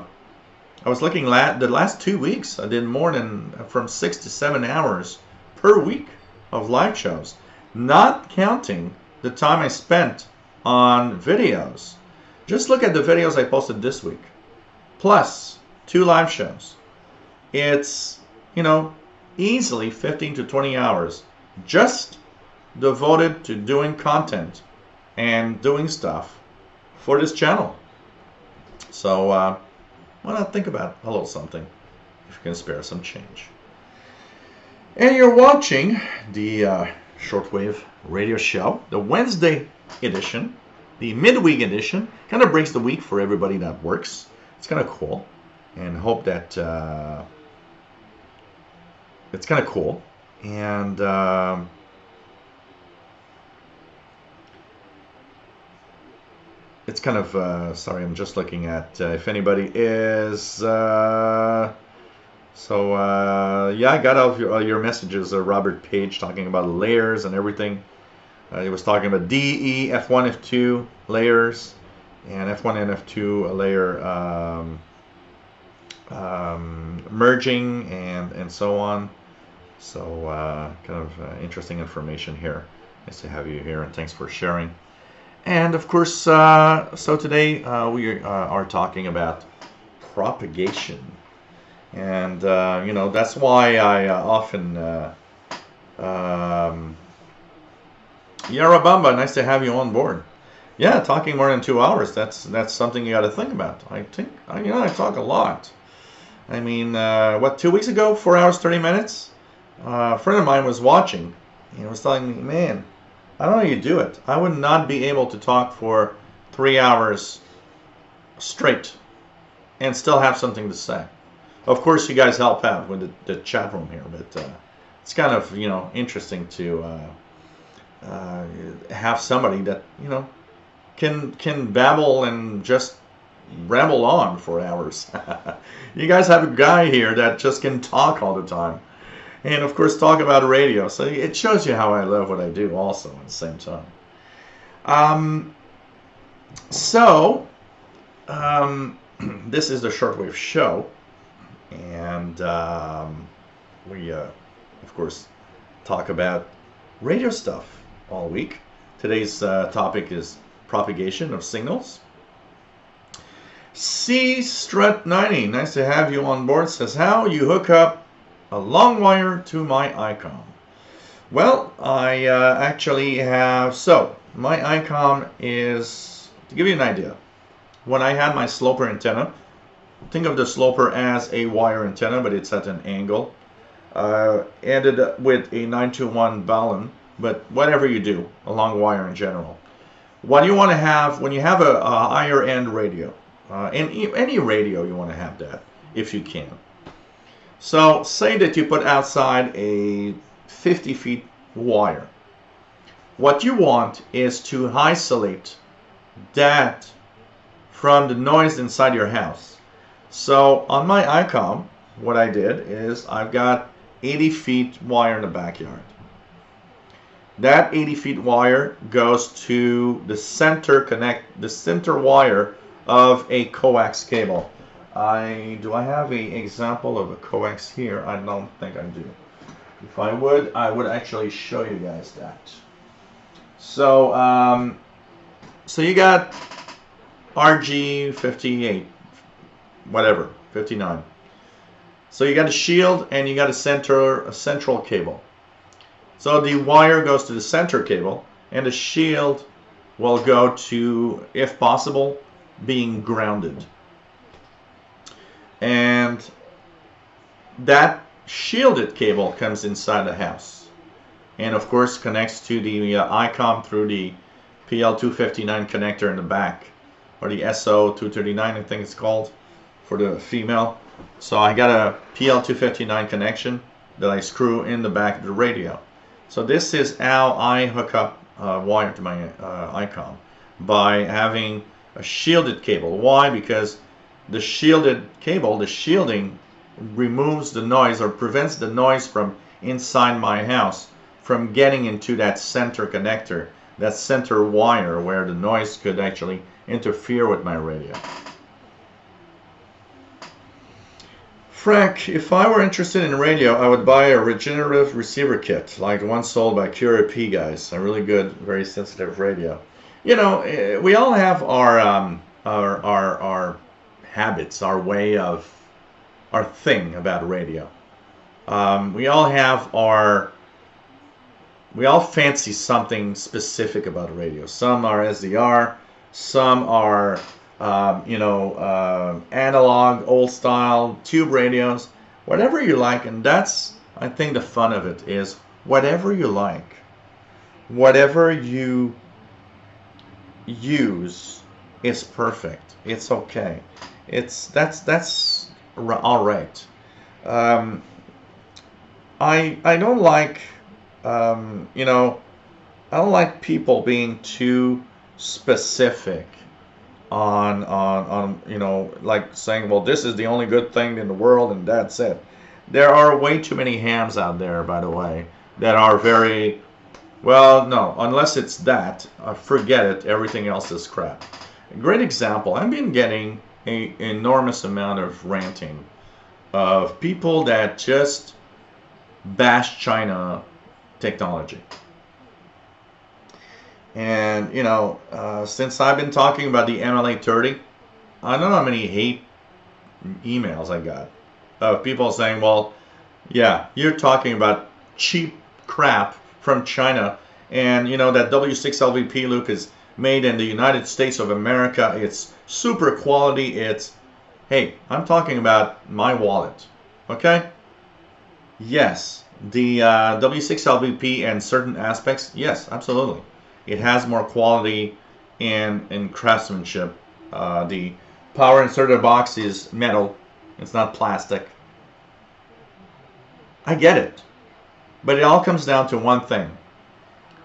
S1: was looking at the last 2 weeks. I did more than from 6 to 7 hours per week of live shows, not counting the time I spent on videos. Just look at the videos I posted this week, plus 2 live shows. It's, you know, easily 15 to 20 hours just devoted to doing content and doing stuff for this channel. So why not think about a little something if you can spare some change. And you're watching the Shortwave radio show, the Wednesday edition, the midweek edition. Kind of breaks the week for everybody that works. It's kind of cool, and hope that it's kind of cool. And it's kind of, sorry, I'm just looking at if anybody is, yeah, I got all your messages, Robert Page talking about layers and everything. He was talking about DE, F1, F2 layers, and F1 and F2 layer merging and so on. So kind of interesting information here. Nice to have you here, and thanks for sharing. And of course, so today we are talking about propagation, and you know, that's why I often Yarabamba, nice to have you on board. Yeah, talking more than 2 hours, that's something you got to think about. I think, you know, I talk a lot. I mean, what, 2 weeks ago, 4 hours 30 minutes, a friend of mine was watching. He was telling me, man, I don't know how you do it. I would not be able to talk for 3 hours straight and still have something to say. Of course, you guys help out with the chat room here, but it's kind of, you know, interesting to have somebody that, you know, can babble and just ramble on for hours. You guys have a guy here that just can talk all the time, and of course talk about radio. So it shows you how I love what I do also at the same time. This is the Shortwave show, and we of course talk about radio stuff all week. Today's topic is propagation of signals. C Strut 90, nice to have you on board, says how you hook up a long wire to my ICOM. Well, I actually have, so my ICOM is, to give you an idea, when I had my sloper antenna, think of the sloper as a wire antenna, but it's at an angle. Ended up with a 921 balun, but whatever you do, a long wire in general. What you want to have, when you have a higher end radio, any radio you want to have that, if you can. So say that you put outside a 50 feet wire. What you want is to isolate that from the noise inside your house. So on my ICOM, what I did is I've got 80 feet wire in the backyard. That 80 feet wire goes to the center wire of a coax cable. Do I have an example of a coax here? I don't think I do. If I would actually show you guys that. So, so you got RG 58, whatever, 59. So you got a shield and you got a central cable. So the wire goes to the center cable, and the shield will go to, if possible, being grounded. And that shielded cable comes inside the house, and of course connects to the ICOM through the PL259 connector in the back, or the SO239 I think it's called for the female. So I got a PL259 connection that I screw in the back of the radio. So this is how I hook up wire to my ICOM, by having a shielded cable. Why? Because the shielded cable, the shielding, removes the noise or prevents the noise from inside my house from getting into that center connector, that center wire where the noise could actually interfere with my radio. Frank, if I were interested in radio, I would buy a regenerative receiver kit, like the one sold by QRP guys. A really good, very sensitive radio. You know, we all have our habits, our way of, our thing about radio. We all fancy something specific about radio. Some are SDR, some are analog, old style, tube radios, whatever you like. And that's, I think, the fun of it is whatever you like, whatever you use is perfect. It's okay. That's all right. I don't like I don't like people being too specific on like saying, well, this is the only good thing in the world and that's it. There are way too many hams out there, by the way, that are very, well, no, unless it's that, forget it, everything else is crap. A great example, I've been getting an enormous amount of ranting of people that just bash China technology. And, since I've been talking about the MLA-30, I don't know how many hate emails I got of people saying, well, yeah, you're talking about cheap crap from China, and, that W6LVP loop is made in the United States of America. It's super quality. Hey, I'm talking about my wallet, okay? Yes, The W6LVP and certain aspects, yes, absolutely. It has more quality in craftsmanship. The power inserter box is metal. It's not plastic. I get it. But it all comes down to one thing.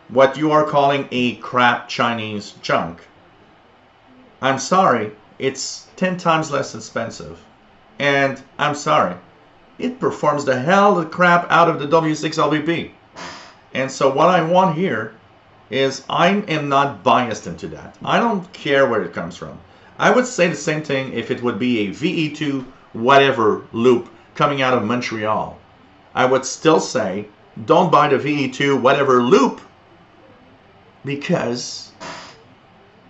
S1: What you are calling a crap Chinese junk, I'm sorry, it's 10 times less expensive. And I'm sorry, it performs the hell of the crap out of the W6LVP. And so what I want here is I am not biased into that. I don't care where it comes from. I would say the same thing if it would be a VE2 whatever loop coming out of Montreal. I would still say don't buy the VE2 whatever loop, because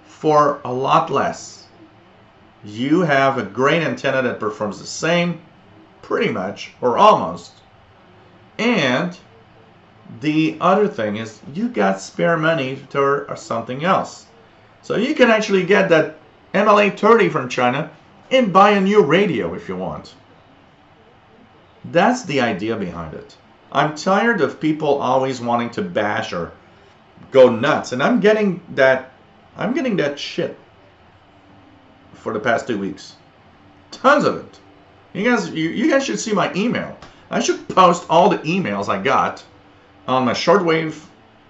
S1: for a lot less you have a great antenna that performs the same pretty much or almost, and the other thing is you got spare money for something else. So you can actually get that MLA30 from China and buy a new radio if you want. That's the idea behind it. I'm tired of people always wanting to bash or go nuts, and I'm getting that shit for the past 2 weeks. Tons of it. You guys should see my email. I should post all the emails I got on my shortwave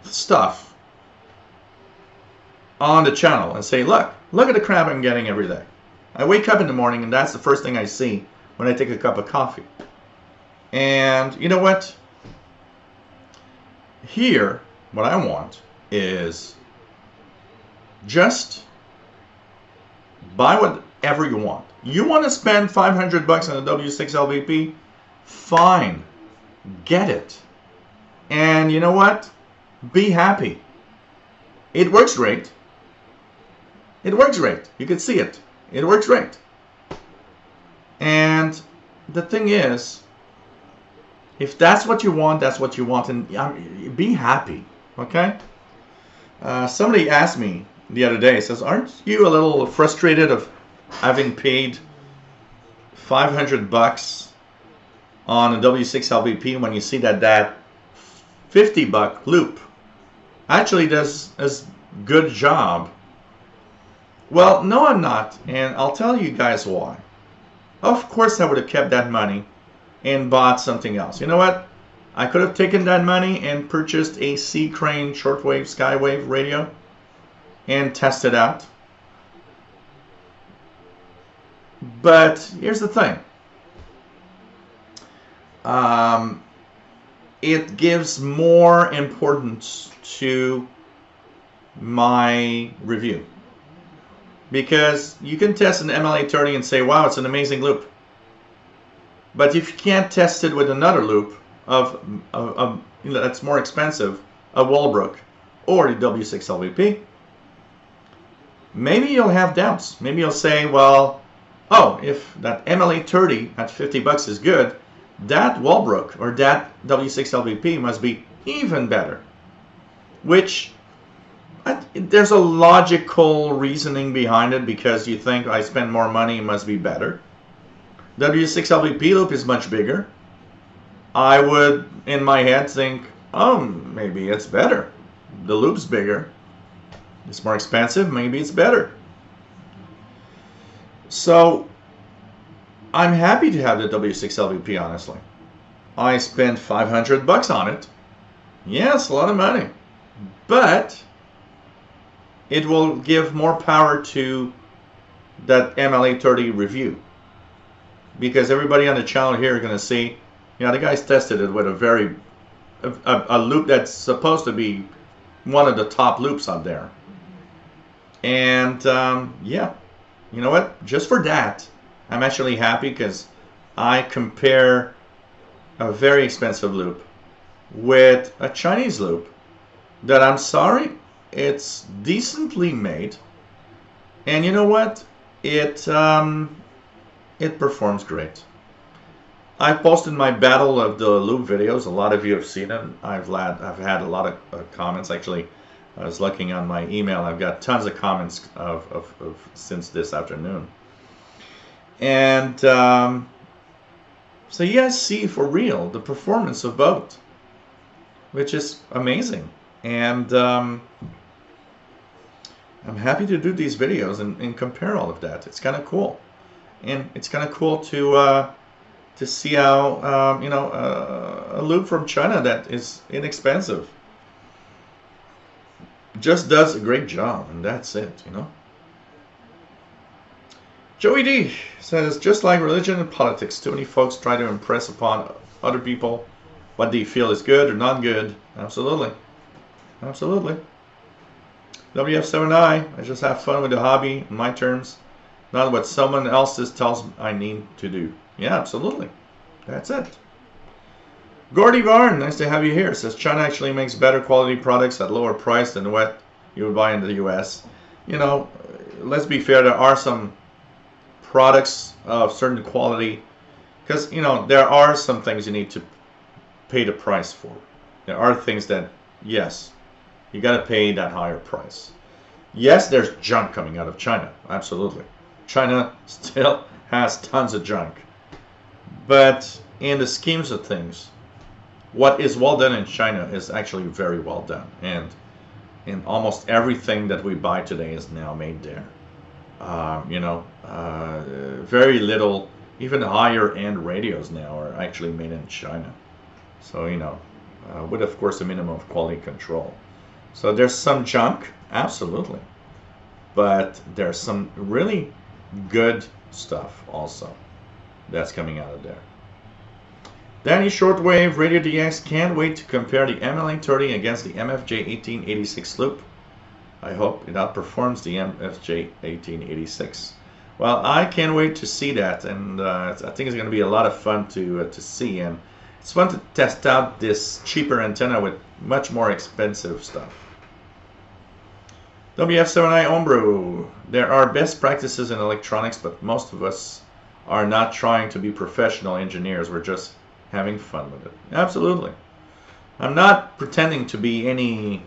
S1: stuff on the channel and say, look at the crap I'm getting every day. I wake up in the morning and that's the first thing I see when I take a cup of coffee. And you know what? Here, what I want is just buy whatever you want. You want to spend $500 on a W6LVP? Fine. Get it. And you know what? Be happy. It works great. It works great. You can see it. It works great. And the thing is, if that's what you want, that's what you want. And be happy. Okay? Somebody asked me the other day, says, aren't you a little frustrated of having paid $500 on a W6LVP when you see that $50 loop actually does a good job? Well, no, I'm not, and I'll tell you guys why. Of course I would have kept that money and bought something else. You know what? I could have taken that money and purchased a C Crane shortwave skywave radio and tested out. But here's the thing. It gives more importance to my review, because you can test an MLA30 and say, wow, it's an amazing loop. But if you can't test it with another loop that's more expensive, a Walbrook or the W6LVP, maybe you'll have doubts. Maybe you'll say, well, oh, if that MLA30 at $50 is good, that Walbrook or that W6LVP must be even better. Which, there's a logical reasoning behind it, because you think I spend more money, it must be better. W6LVP loop is much bigger. I would, in my head, think, oh, maybe it's better. The loop's bigger. It's more expensive, maybe it's better. So I'm happy to have the W6LVP, honestly. I spent $500 on it. Yes, a lot of money. But it will give more power to that MLA30 review. Because everybody on the channel here are going to see, you know, the guys tested it with a loop that's supposed to be one of the top loops out there. And yeah, you know what? Just for that, I'm actually happy, because I compare a very expensive loop with a Chinese loop that, I'm sorry, it's decently made. And you know what? It performs great. I posted my battle of the loop videos. A lot of you have seen them. I've had a lot of comments. Actually, I was looking on my email. I've got tons of comments since this afternoon. And So you guys see for real the performance of both, which is amazing. And I'm happy to do these videos and compare all of that. It's kind of cool. And it's kind of cool to see how, you know, a loop from China that is inexpensive just does a great job, and that's it, you know. Joey D says, just like religion and politics, too many folks try to impress upon other people what they feel is good or not good. Absolutely. Absolutely. WF7I, I just have fun with the hobby on my terms, not what someone else's tells I need to do. Yeah, absolutely. That's it. Gordy Barn, nice to have you here. Says China actually makes better quality products at lower price than what you would buy in the US. You know, let's be fair, there are some products of certain quality, because, you know, there are some things you need to pay the price for. There are things that, yes, you got to pay that higher price. Yes, there's junk coming out of China. Absolutely. China still has tons of junk. But in the schemes of things, what is well done in China is actually very well done. And in almost everything that we buy today is now made there. You know, very little, even higher end radios now are actually made in China. So, you know, with of course a minimum of quality control. So there's some junk, absolutely. But there's some really good stuff also that's coming out of there. Danny Shortwave, Radio DX, can't wait to compare the MLA30 against the MFJ 1886 loop. I hope it outperforms the MFJ 1886. Well, I can't wait to see that, and I think it's going to be a lot of fun to see, and it's fun to test out this cheaper antenna with much more expensive stuff. WF7I Ombro, there are best practices in electronics, but most of us are not trying to be professional engineers. We're just having fun with it. Absolutely. I'm not pretending to be any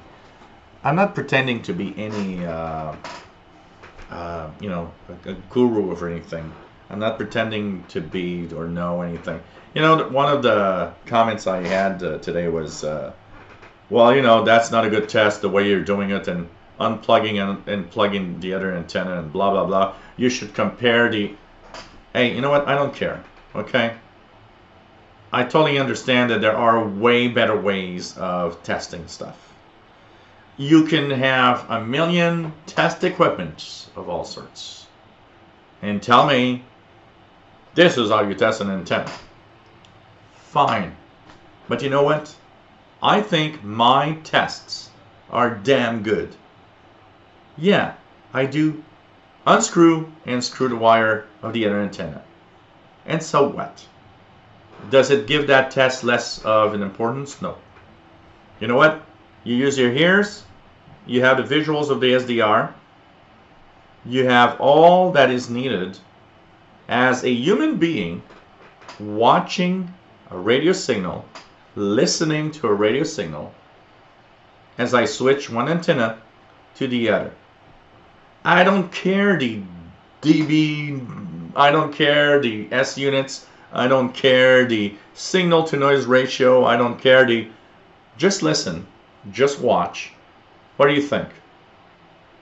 S1: you know, a guru or anything. I'm not pretending to be or know anything. You know, one of the comments I had today was, well, you know, that's not a good test the way you're doing it, and unplugging and plugging the other antenna and blah, blah, blah. You should compare the... Hey, you know what? I don't care, okay? I totally understand that there are way better ways of testing stuff. You can have a million test equipment of all sorts and tell me this is how you test an antenna. Fine. But you know what? I think my tests are damn good. Yeah, I do unscrew and screw the wire of the other antenna. And so what? Does it give that test less of an importance? No. You know what? You use your ears, you have the visuals of the SDR, you have all that is needed as a human being watching a radio signal, listening to a radio signal as I switch one antenna to the other. I don't care the dB, I don't care the S units, I don't care the signal to noise ratio, I don't care the... Just listen, just watch. What do you think?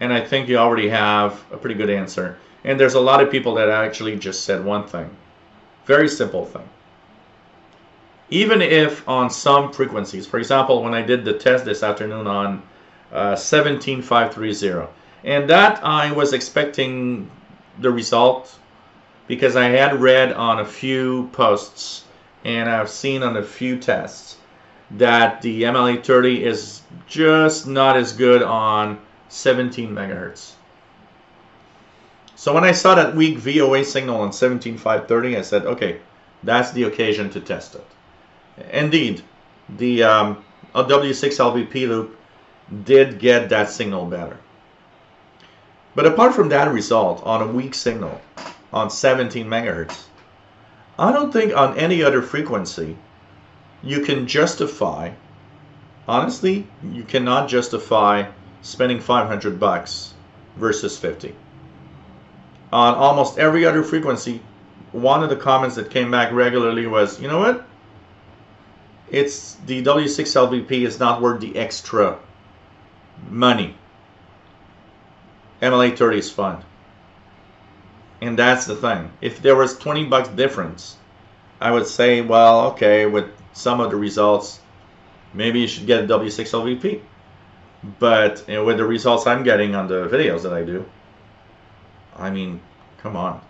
S1: And I think you already have a pretty good answer. And there's a lot of people that actually just said one thing. Very simple thing. Even if on some frequencies, for example, when I did the test this afternoon on 17530, and that I was expecting the result because I had read on a few posts and I've seen on a few tests that the MLA30 is just not as good on 17 megahertz. So when I saw that weak VOA signal on 17530, I said, okay, that's the occasion to test it. Indeed, the W6LVP loop did get that signal better. But apart from that result on a weak signal on 17 megahertz, I don't think on any other frequency you can justify, honestly, you cannot justify spending $500 versus 50. On almost every other frequency, one of the comments that came back regularly was, you know what? It's the W6LVP is not worth the extra money. MLA30 is fun. And that's the thing. If there was 20 bucks difference, I would say, well, okay, with some of the results, maybe you should get a W6LVP. But with the results I'm getting on the videos that I do, I mean, come on.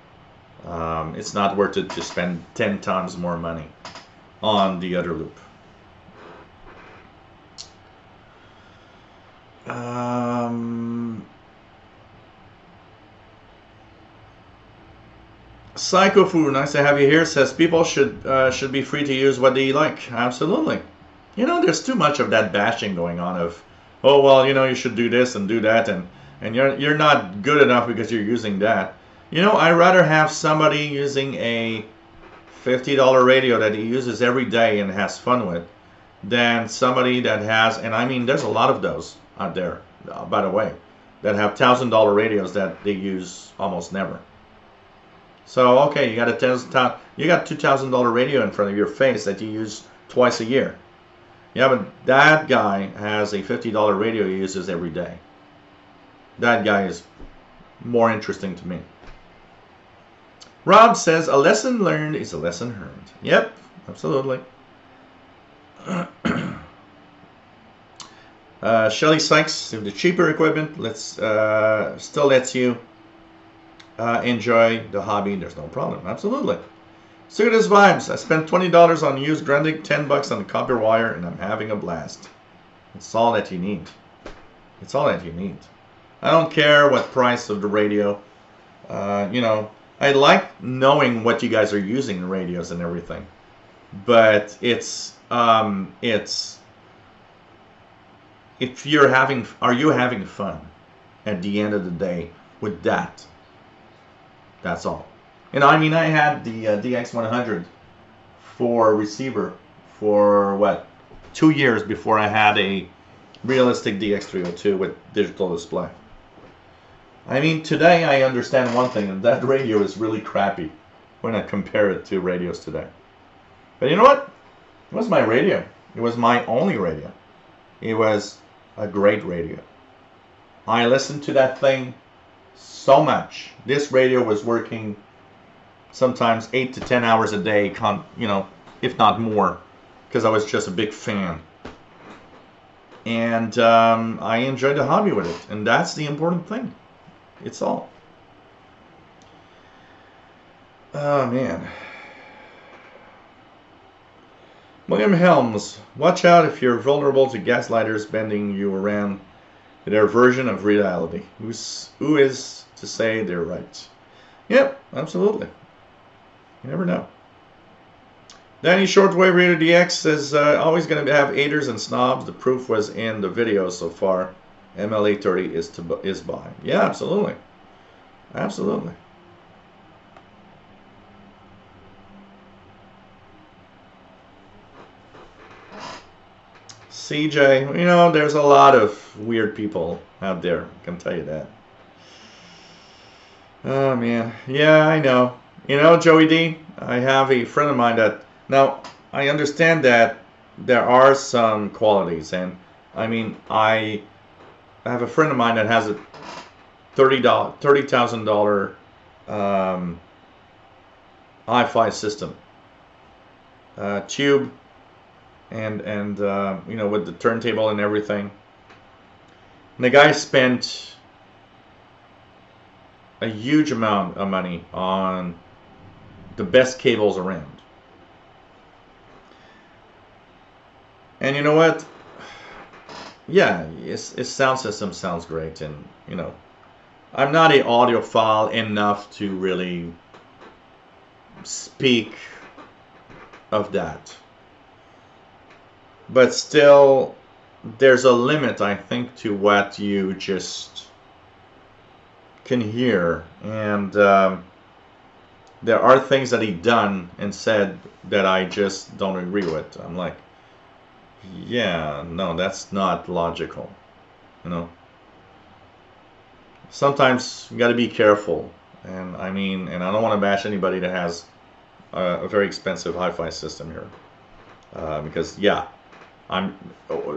S1: It's not worth it to spend 10 times more money on the other loop. Psychofu, nice to have you here, says people should be free to use what they like. Absolutely. You know, there's too much of that bashing going on of, oh, well, you know, you should do this and do that, and you're not good enough because you're using that. You know, I'd rather have somebody using a $50 radio that he uses every day and has fun with than somebody that has, and I mean, there's a lot of those out there, by the way, that have $1,000 radios that they use almost never. So, okay, you got a $2,000 radio in front of your face that you use twice a year. Yeah, but that guy has a $50 radio he uses every day. That guy is more interesting to me. Rob says, a lesson learned is a lesson earned. Yep, absolutely. Shelly Sykes, the cheaper equipment still lets you enjoy the hobby. There's no problem. Absolutely. Serious Vibes. I spent $20 on used Grundig, 10 bucks on copper wire, and I'm having a blast. It's all that you need. It's all that you need. I don't care what price of the radio. You know, I like knowing what you guys are using in radios and everything. But it's if you're having, are you having fun at the end of the day with that? That's all. You know, I mean, I had the DX100 for receiver for what, 2 years before I had a realistic DX302 with digital display. I mean, today I understand one thing, and that radio is really crappy when I compare it to radios today. But you know what? It was my radio. It was my only radio. It was a great radio. I listened to that thing so much. This radio was working sometimes 8 to 10 hours a day, you know, if not more, because I was just a big fan. And I enjoyed the hobby with it, and that's the important thing. It's all. Oh, man. William Helms, watch out if you're vulnerable to gaslighters bending you around their version of reality. Who is to say they're right? Yep, absolutely. You never know. Danny Shortwave Radio DX is always going to have haters and snobs. The proof was in the video so far. MLA30 is by. Yeah, absolutely. Absolutely. CJ, you know, there's a lot of weird people out there. I can tell you that. Oh, man. Yeah, I know. You know, Joey D, I have a friend of mine that... Now, I understand that there are some qualities. And, I mean, I have a friend of mine that has a $30,000 hi-fi system. Tube. And you know, with the turntable and everything. And the guy spent a huge amount of money on the best cables around. And you know what? Yeah, his sound system sounds great, and you know, I'm not an audiophile enough to really speak of that. But still, there's a limit, I think, to what you just can hear. And there are things that he done and said that I just don't agree with. I'm like, yeah, no, that's not logical. You know? Sometimes you got to be careful And I mean, and I don't want to bash anybody that has a very expensive hi-fi system here, because yeah,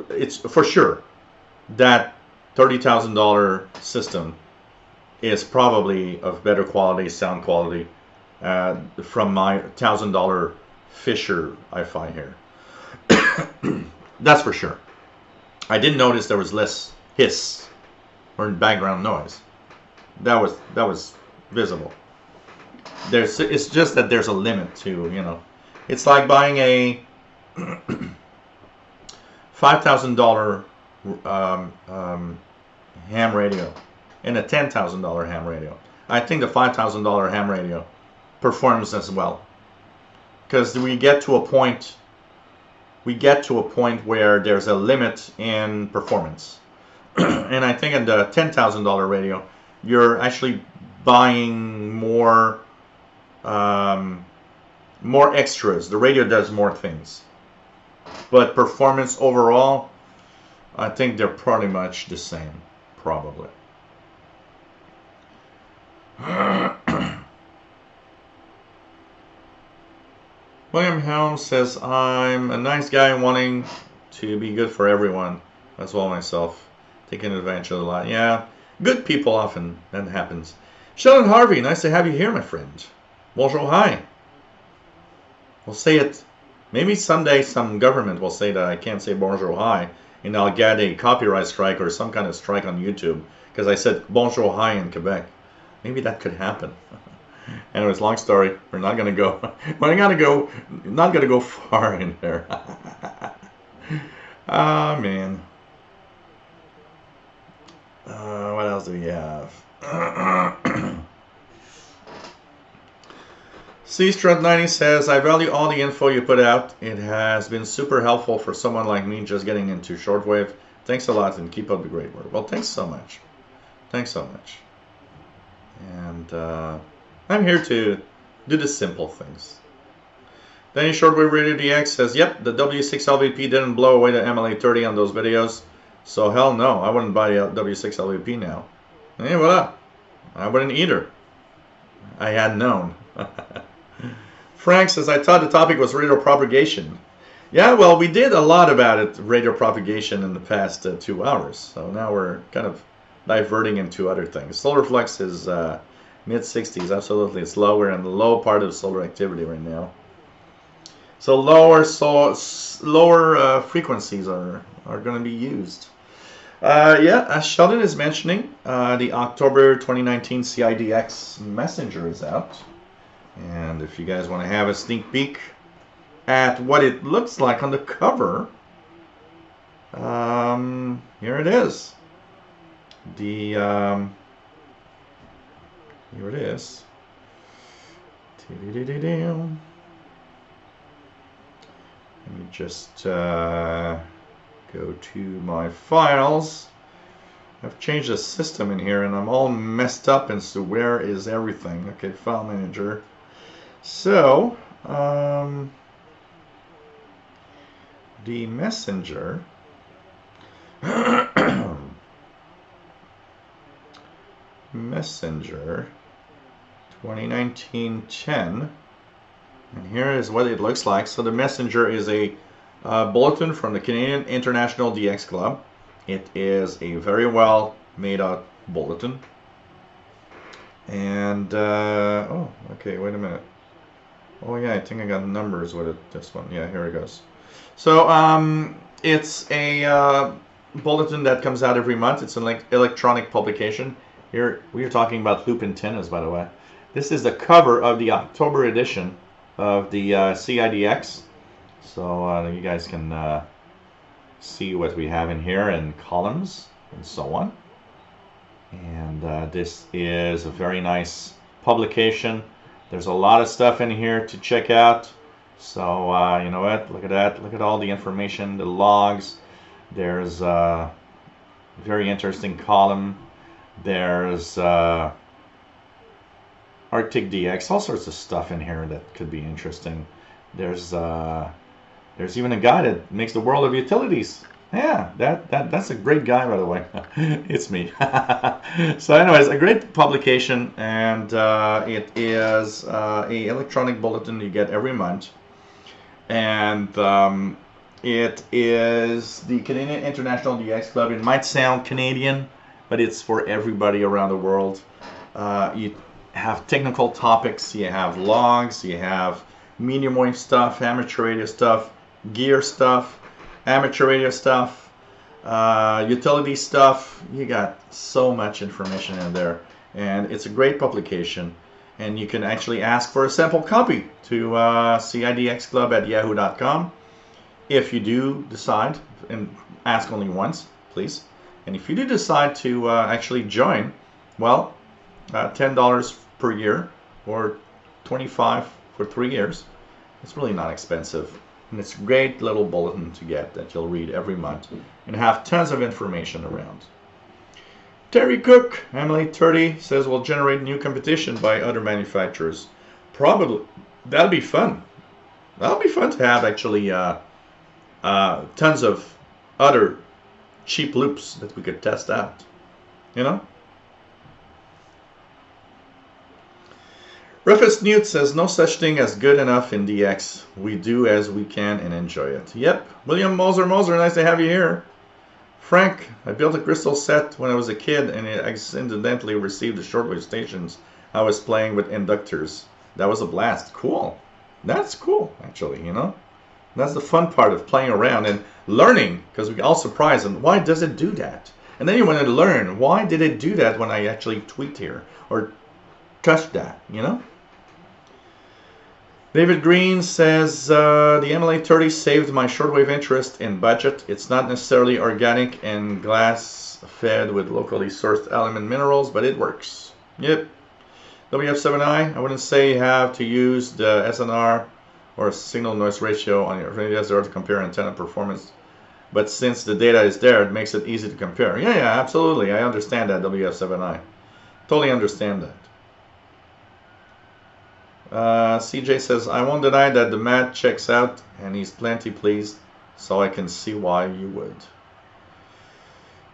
S1: it's for sure that $30,000 system is probably of better quality, sound quality, from my $1,000 Fisher hi-fi here. That's for sure. I did notice there was less hiss or background noise. That was visible. It's just that there's a limit to, you know. It's like buying a $5,000 ham radio and a $10,000 ham radio. I think the $5,000 ham radio performs as well, because we get to a point where there's a limit in performance. And I think in the $10,000 radio, you're actually buying more extras. The radio does more things, but performance overall, I think they're pretty much the same, probably. William Helms says, I'm a nice guy wanting to be good for everyone, as well myself, taking advantage of a lot. Yeah, good people often, that happens. Sheldon Harvey, nice to have you here, my friend. Bonjour, hi. We'll say it, maybe someday some government will say that I can't say bonjour, hi, and I'll get a copyright strike or some kind of strike on YouTube, because I said bonjour, hi in Quebec. Maybe that could happen. Anyways, long story. We're not gonna go. We're not gonna go far in there. Ah, man. What else do we have? C-Strut90 says, I value all the info you put out. It has been super helpful for someone like me just getting into shortwave. Thanks a lot and keep up the great work. Well, thanks so much. Thanks so much. And I'm here to do the simple things. Danny Shortwave Radio DX says, yep, the W6LVP didn't blow away the MLA30 on those videos. So hell no, I wouldn't buy the W6LVP now. Hey, voila. I wouldn't either. I had known. Frank says, I thought the topic was radio propagation. Yeah, well, we did a lot about it, radio propagation, in the past 2 hours. So now we're kind of diverting into other things. Solar flux is mid-60s, absolutely. It's lower in the low part of solar activity right now. So lower frequencies are going to be used. Yeah, as Sheldon is mentioning, the October 2019 CIDX Messenger is out. And if you guys want to have a sneak peek at what it looks like on the cover, here it is. Here it is. Let me just go to my files. I've changed the system in here and I'm all messed up as to where is everything. Okay, file manager. So, the messenger Messenger 2019-10, and here is what it looks like. So the Messenger is a bulletin from the Canadian International DX Club. It is a very well made out bulletin. And oh, okay, wait a minute. Oh yeah, I think I got numbers with it. This one, yeah, here it goes. So it's a bulletin that comes out every month. It's an electronic publication. Here we are talking about loop antennas, by the way. This is the cover of the October edition of the CIDX. So you guys can see what we have in here in columns and so on. And this is a very nice publication. There's a lot of stuff in here to check out. So you know what? Look at that. Look at all the information, the logs. There's a very interesting column. There's Arctic DX, all sorts of stuff in here that could be interesting. There's even a guy that makes the world of utilities Yeah, that's a great guy, by the way. It's me. So, anyways, a great publication, and it is a electronic bulletin you get every month, and it is the Canadian International DX Club. It might sound Canadian, but it's for everybody around the world. You have technical topics, you have logs, you have medium wave stuff, amateur radio stuff, gear stuff, amateur radio stuff, utility stuff. You got so much information in there, and it's a great publication. And you can actually ask for a sample copy to cidxclub@yahoo.com. If you do decide, and ask only once, please. And if you do decide to actually join, well, $10 per year or $25 for 3 years. It's really not expensive. And it's a great little bulletin to get that you'll read every month and have tons of information around. Terry Cook, Emily 30, says will generate new competition by other manufacturers. Probably. That'll be fun. That'll be fun to have actually tons of other cheap loops that we could test out. You know? Rufus Newt says, no such thing as good enough in DX. We do as we can and enjoy it. Yep. William Moser, nice to have you here. Frank, I built a crystal set when I was a kid and it accidentally received the shortwave stations I was playing with inductors. That was a blast. Cool. That's cool, actually, you know. That's the fun part of playing around and learning, because we get all surprised and why does it do that? And then you want to learn, why did it do that when I actually tweaked here or touched that, you know? David Green says, the MLA30 saved my shortwave interest in budget. It's not necessarily organic and glass fed with locally sourced element minerals, but it works. Yep. WF7i, I wouldn't say you have to use the SNR or signal noise ratio on your radio to compare antenna performance. But since the data is there, it makes it easy to compare. Yeah, absolutely. I understand that, WF7i. Totally understand that. CJ says, I won't deny that the math checks out and he's plenty pleased, so I can see why you would.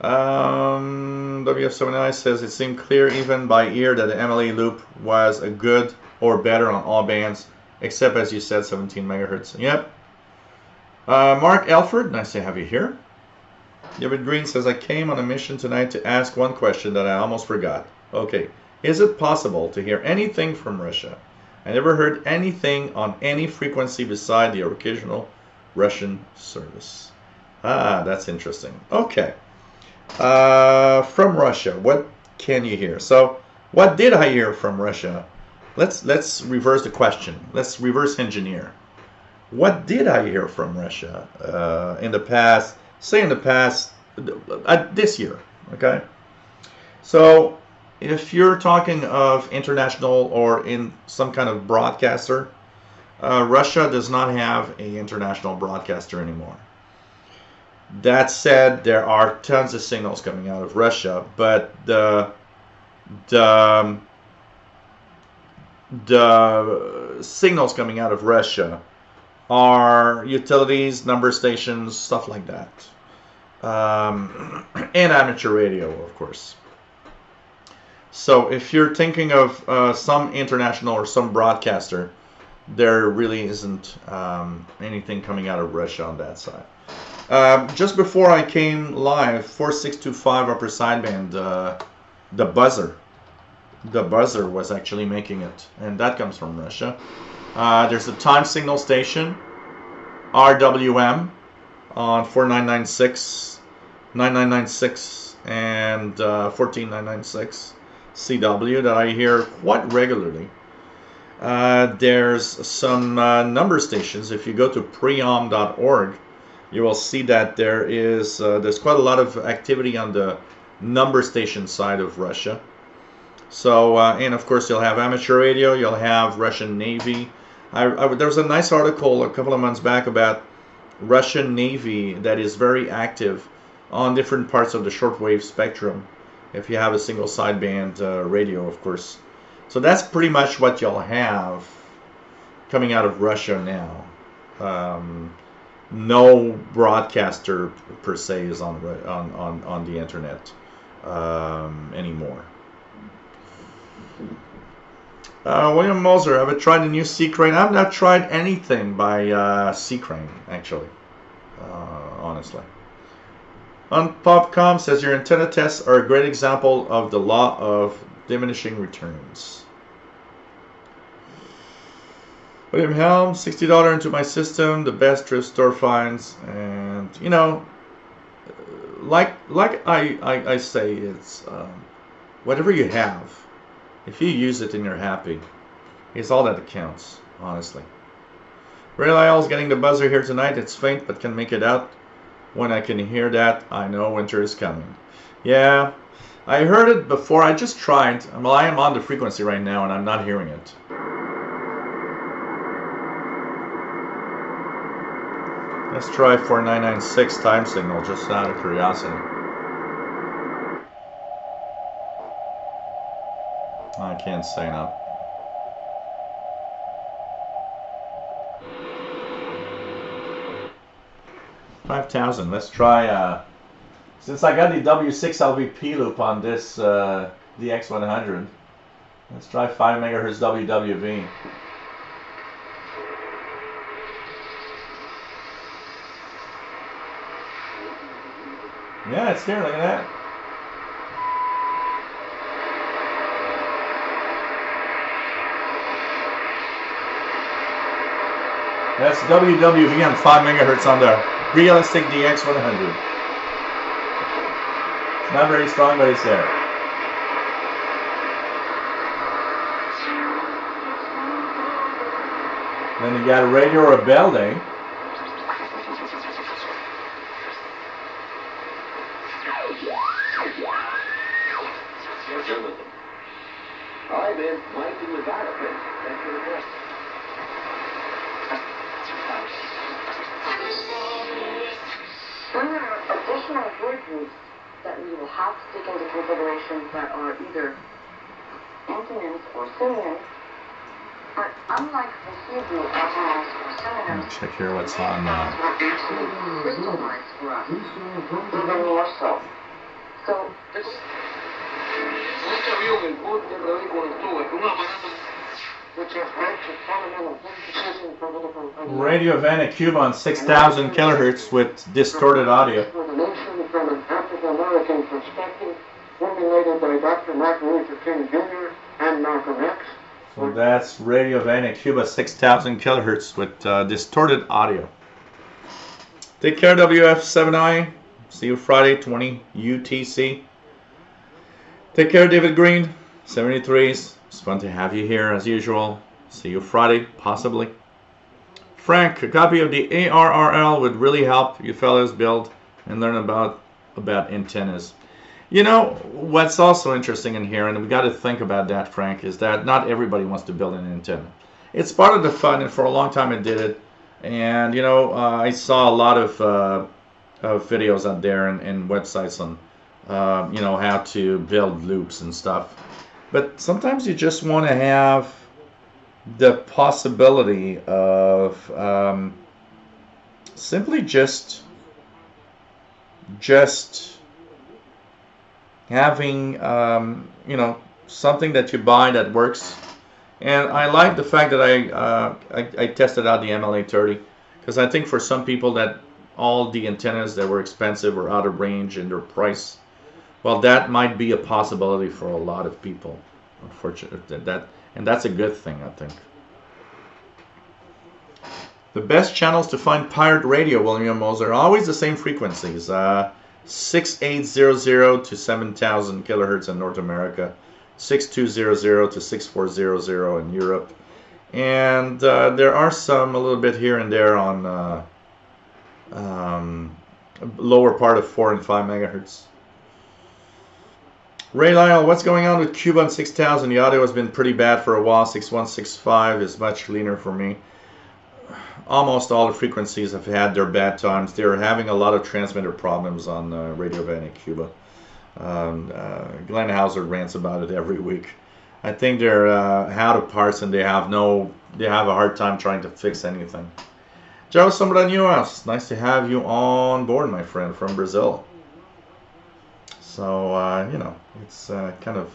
S1: WF7I says, it seemed clear even by ear that the MLA loop was a good or better on all bands, except as you said, 17 megahertz. Yep. Mark Elford, nice to have you here. David Green says, I came on a mission tonight to ask one question that I almost forgot. Okay, is it possible to hear anything from Russia? I never heard anything on any frequency beside the occasional Russian service. Ah, that's interesting. Okay. From Russia, what can you hear? So, what did I hear from Russia? Let's reverse the question. Let's reverse engineer. What did I hear from Russia in the past? Say in the past, this year. Okay. So, if you're talking of international or in some kind of broadcaster, Russia does not have an international broadcaster anymore. That said, there are tons of signals coming out of Russia, but the signals coming out of Russia are utilities, number stations, stuff like that, and amateur radio, of course. So if you're thinking of some international or some broadcaster, there really isn't anything coming out of Russia on that side. Just before I came live, 4625 upper sideband, the buzzer was actually making it, and that comes from Russia. There's a time signal station, RWM, on 4996, 9996, and 14996. CW that I hear quite regularly. There's some number stations. If you go to preom.org, you will see that there's quite a lot of activity on the number station side of Russia. So, and of course you'll have amateur radio, you'll have Russian Navy. There was a nice article a couple of months back about Russian Navy that is very active on different parts of the shortwave spectrum. If you have a single sideband radio, of course. So that's pretty much what you'll have coming out of Russia now. no broadcaster per se is on the internet anymore. William Moser, have I tried the new C Crane? I've not tried anything by C Crane, actually, honestly. On Popcom says your antenna tests are a great example of the law of diminishing returns. William Helm, $60 into my system, the best thrift store finds, and you know, like I say, it's whatever you have. If you use it and you're happy, it's all that counts, honestly. Ray Lyle's getting the buzzer here tonight. It's faint, but can make it out. When I can hear that, I know winter is coming. Yeah, I heard it before. I just tried. Well, I am on the frequency right now, and I'm not hearing it. Let's try 4996 time signal, just out of curiosity. I can't say no. $5,000. Let's try. Since I got the W6 LVP loop on this DX100, let's try 5 MHz WWV. Yeah, it's here. Look at that. That's WWV on 5 MHz on the realistic DX100. It's not very strong, but it's there. Then you got a radio or a building.
S2: Hi, man. Mike in Nevada. Thanks for the call.
S3: There are additional word groups that we will have to take into consideration that are either antonyms or synonyms, but unlike the Hebrew antonyms or synonyms,
S1: Check here what's on.
S3: actually crystallized for us, even more so. So,
S1: Radio Havana Cuba on 6,000 kilohertz with distorted audio.
S2: From an African-American perspective, formulated by Dr. Martin Luther King Jr. and Malcolm X.
S1: So that's Radio Havana Cuba 6,000 kilohertz with distorted audio. Take care, WF7I. See you Friday, 20 UTC. Take care, David Green, 73s. It's fun to have you here as usual. See you Friday, possibly. Frank, a copy of the ARRL would really help you fellas build and learn about antennas. You know, what's also interesting in here, and we got to think about that, Frank, is that not everybody wants to build an antenna. It's part of the fun, and for a long time I did it. And, you know, I saw a lot of videos out there and websites on, you know, how to build loops and stuff. But sometimes you just want to have the possibility of simply just having, you know, something that you buy that works. And I like the fact that I tested out the MLA30, because I think for some people that all the antennas that were expensive or out of range in their price, well, that might be a possibility for a lot of people. Unfortunately, and that's a good thing, I think. The best channels to find pirate radio, William Moser, are always the same frequencies. 6800 to 7,000 kilohertz in North America, 6200 to 6400 in Europe, and there are some a little bit here and there on lower part of 4 and 5 megahertz. Ray Lyle, what's going on with Cuba on 6000? The audio has been pretty bad for a while. 6165 is much cleaner for me. Almost all the frequencies have had their bad times. They're having a lot of transmitter problems on Radio Havana Cuba. Glenn Hauser rants about it every week. I think they're out of parts and they have a hard time trying to fix anything. Joe Sombra, nice to have you on board, my friend, from Brazil. So, you know, it's kind of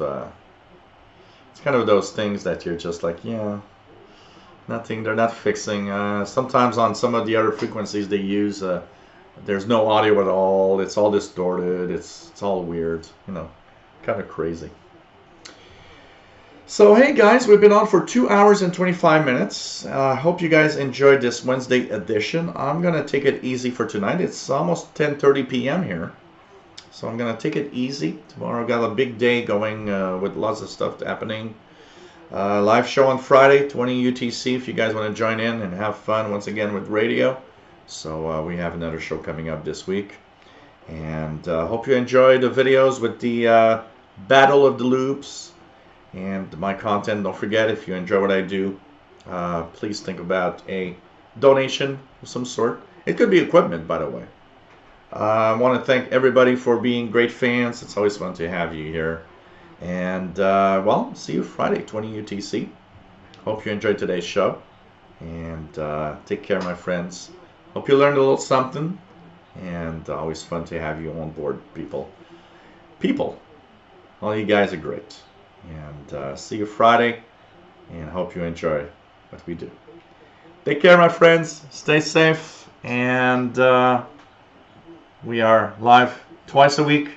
S1: those things that you're just like, yeah, nothing, they're not fixing. Sometimes on some of the other frequencies they use, there's no audio at all. It's all distorted. It's all weird, you know, kind of crazy. So, hey guys, we've been on for 2 hours and 25 minutes. I hope you guys enjoyed this Wednesday edition. I'm going to take it easy for tonight. It's almost 10:30 p.m. here. So I'm going to take it easy. Tomorrow I've got a big day going with lots of stuff happening. Live show on Friday, 20 UTC, if you guys want to join in and have fun once again with radio. So we have another show coming up this week. And hope you enjoyed the videos with the Battle of the Loops and my content. Don't forget, if you enjoy what I do, please think about a donation of some sort. It could be equipment, by the way. I want to thank everybody for being great fans. It's always fun to have you here. And, well, see you Friday, 20 UTC. Hope you enjoyed today's show. And take care, my friends. Hope you learned a little something. And always fun to have you on board, people. All you guys are great. And see you Friday. And hope you enjoy what we do. Take care, my friends. Stay safe. And we are live twice a week.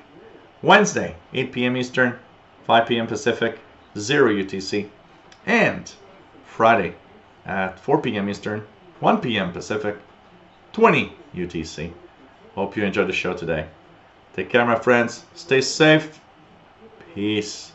S1: Wednesday, 8 p.m. Eastern, 5 p.m. Pacific, 0 UTC. And Friday at 4 p.m. Eastern, 1 p.m. Pacific, 20 UTC. Hope you enjoyed the show today. Take care, my friends. Stay safe. Peace.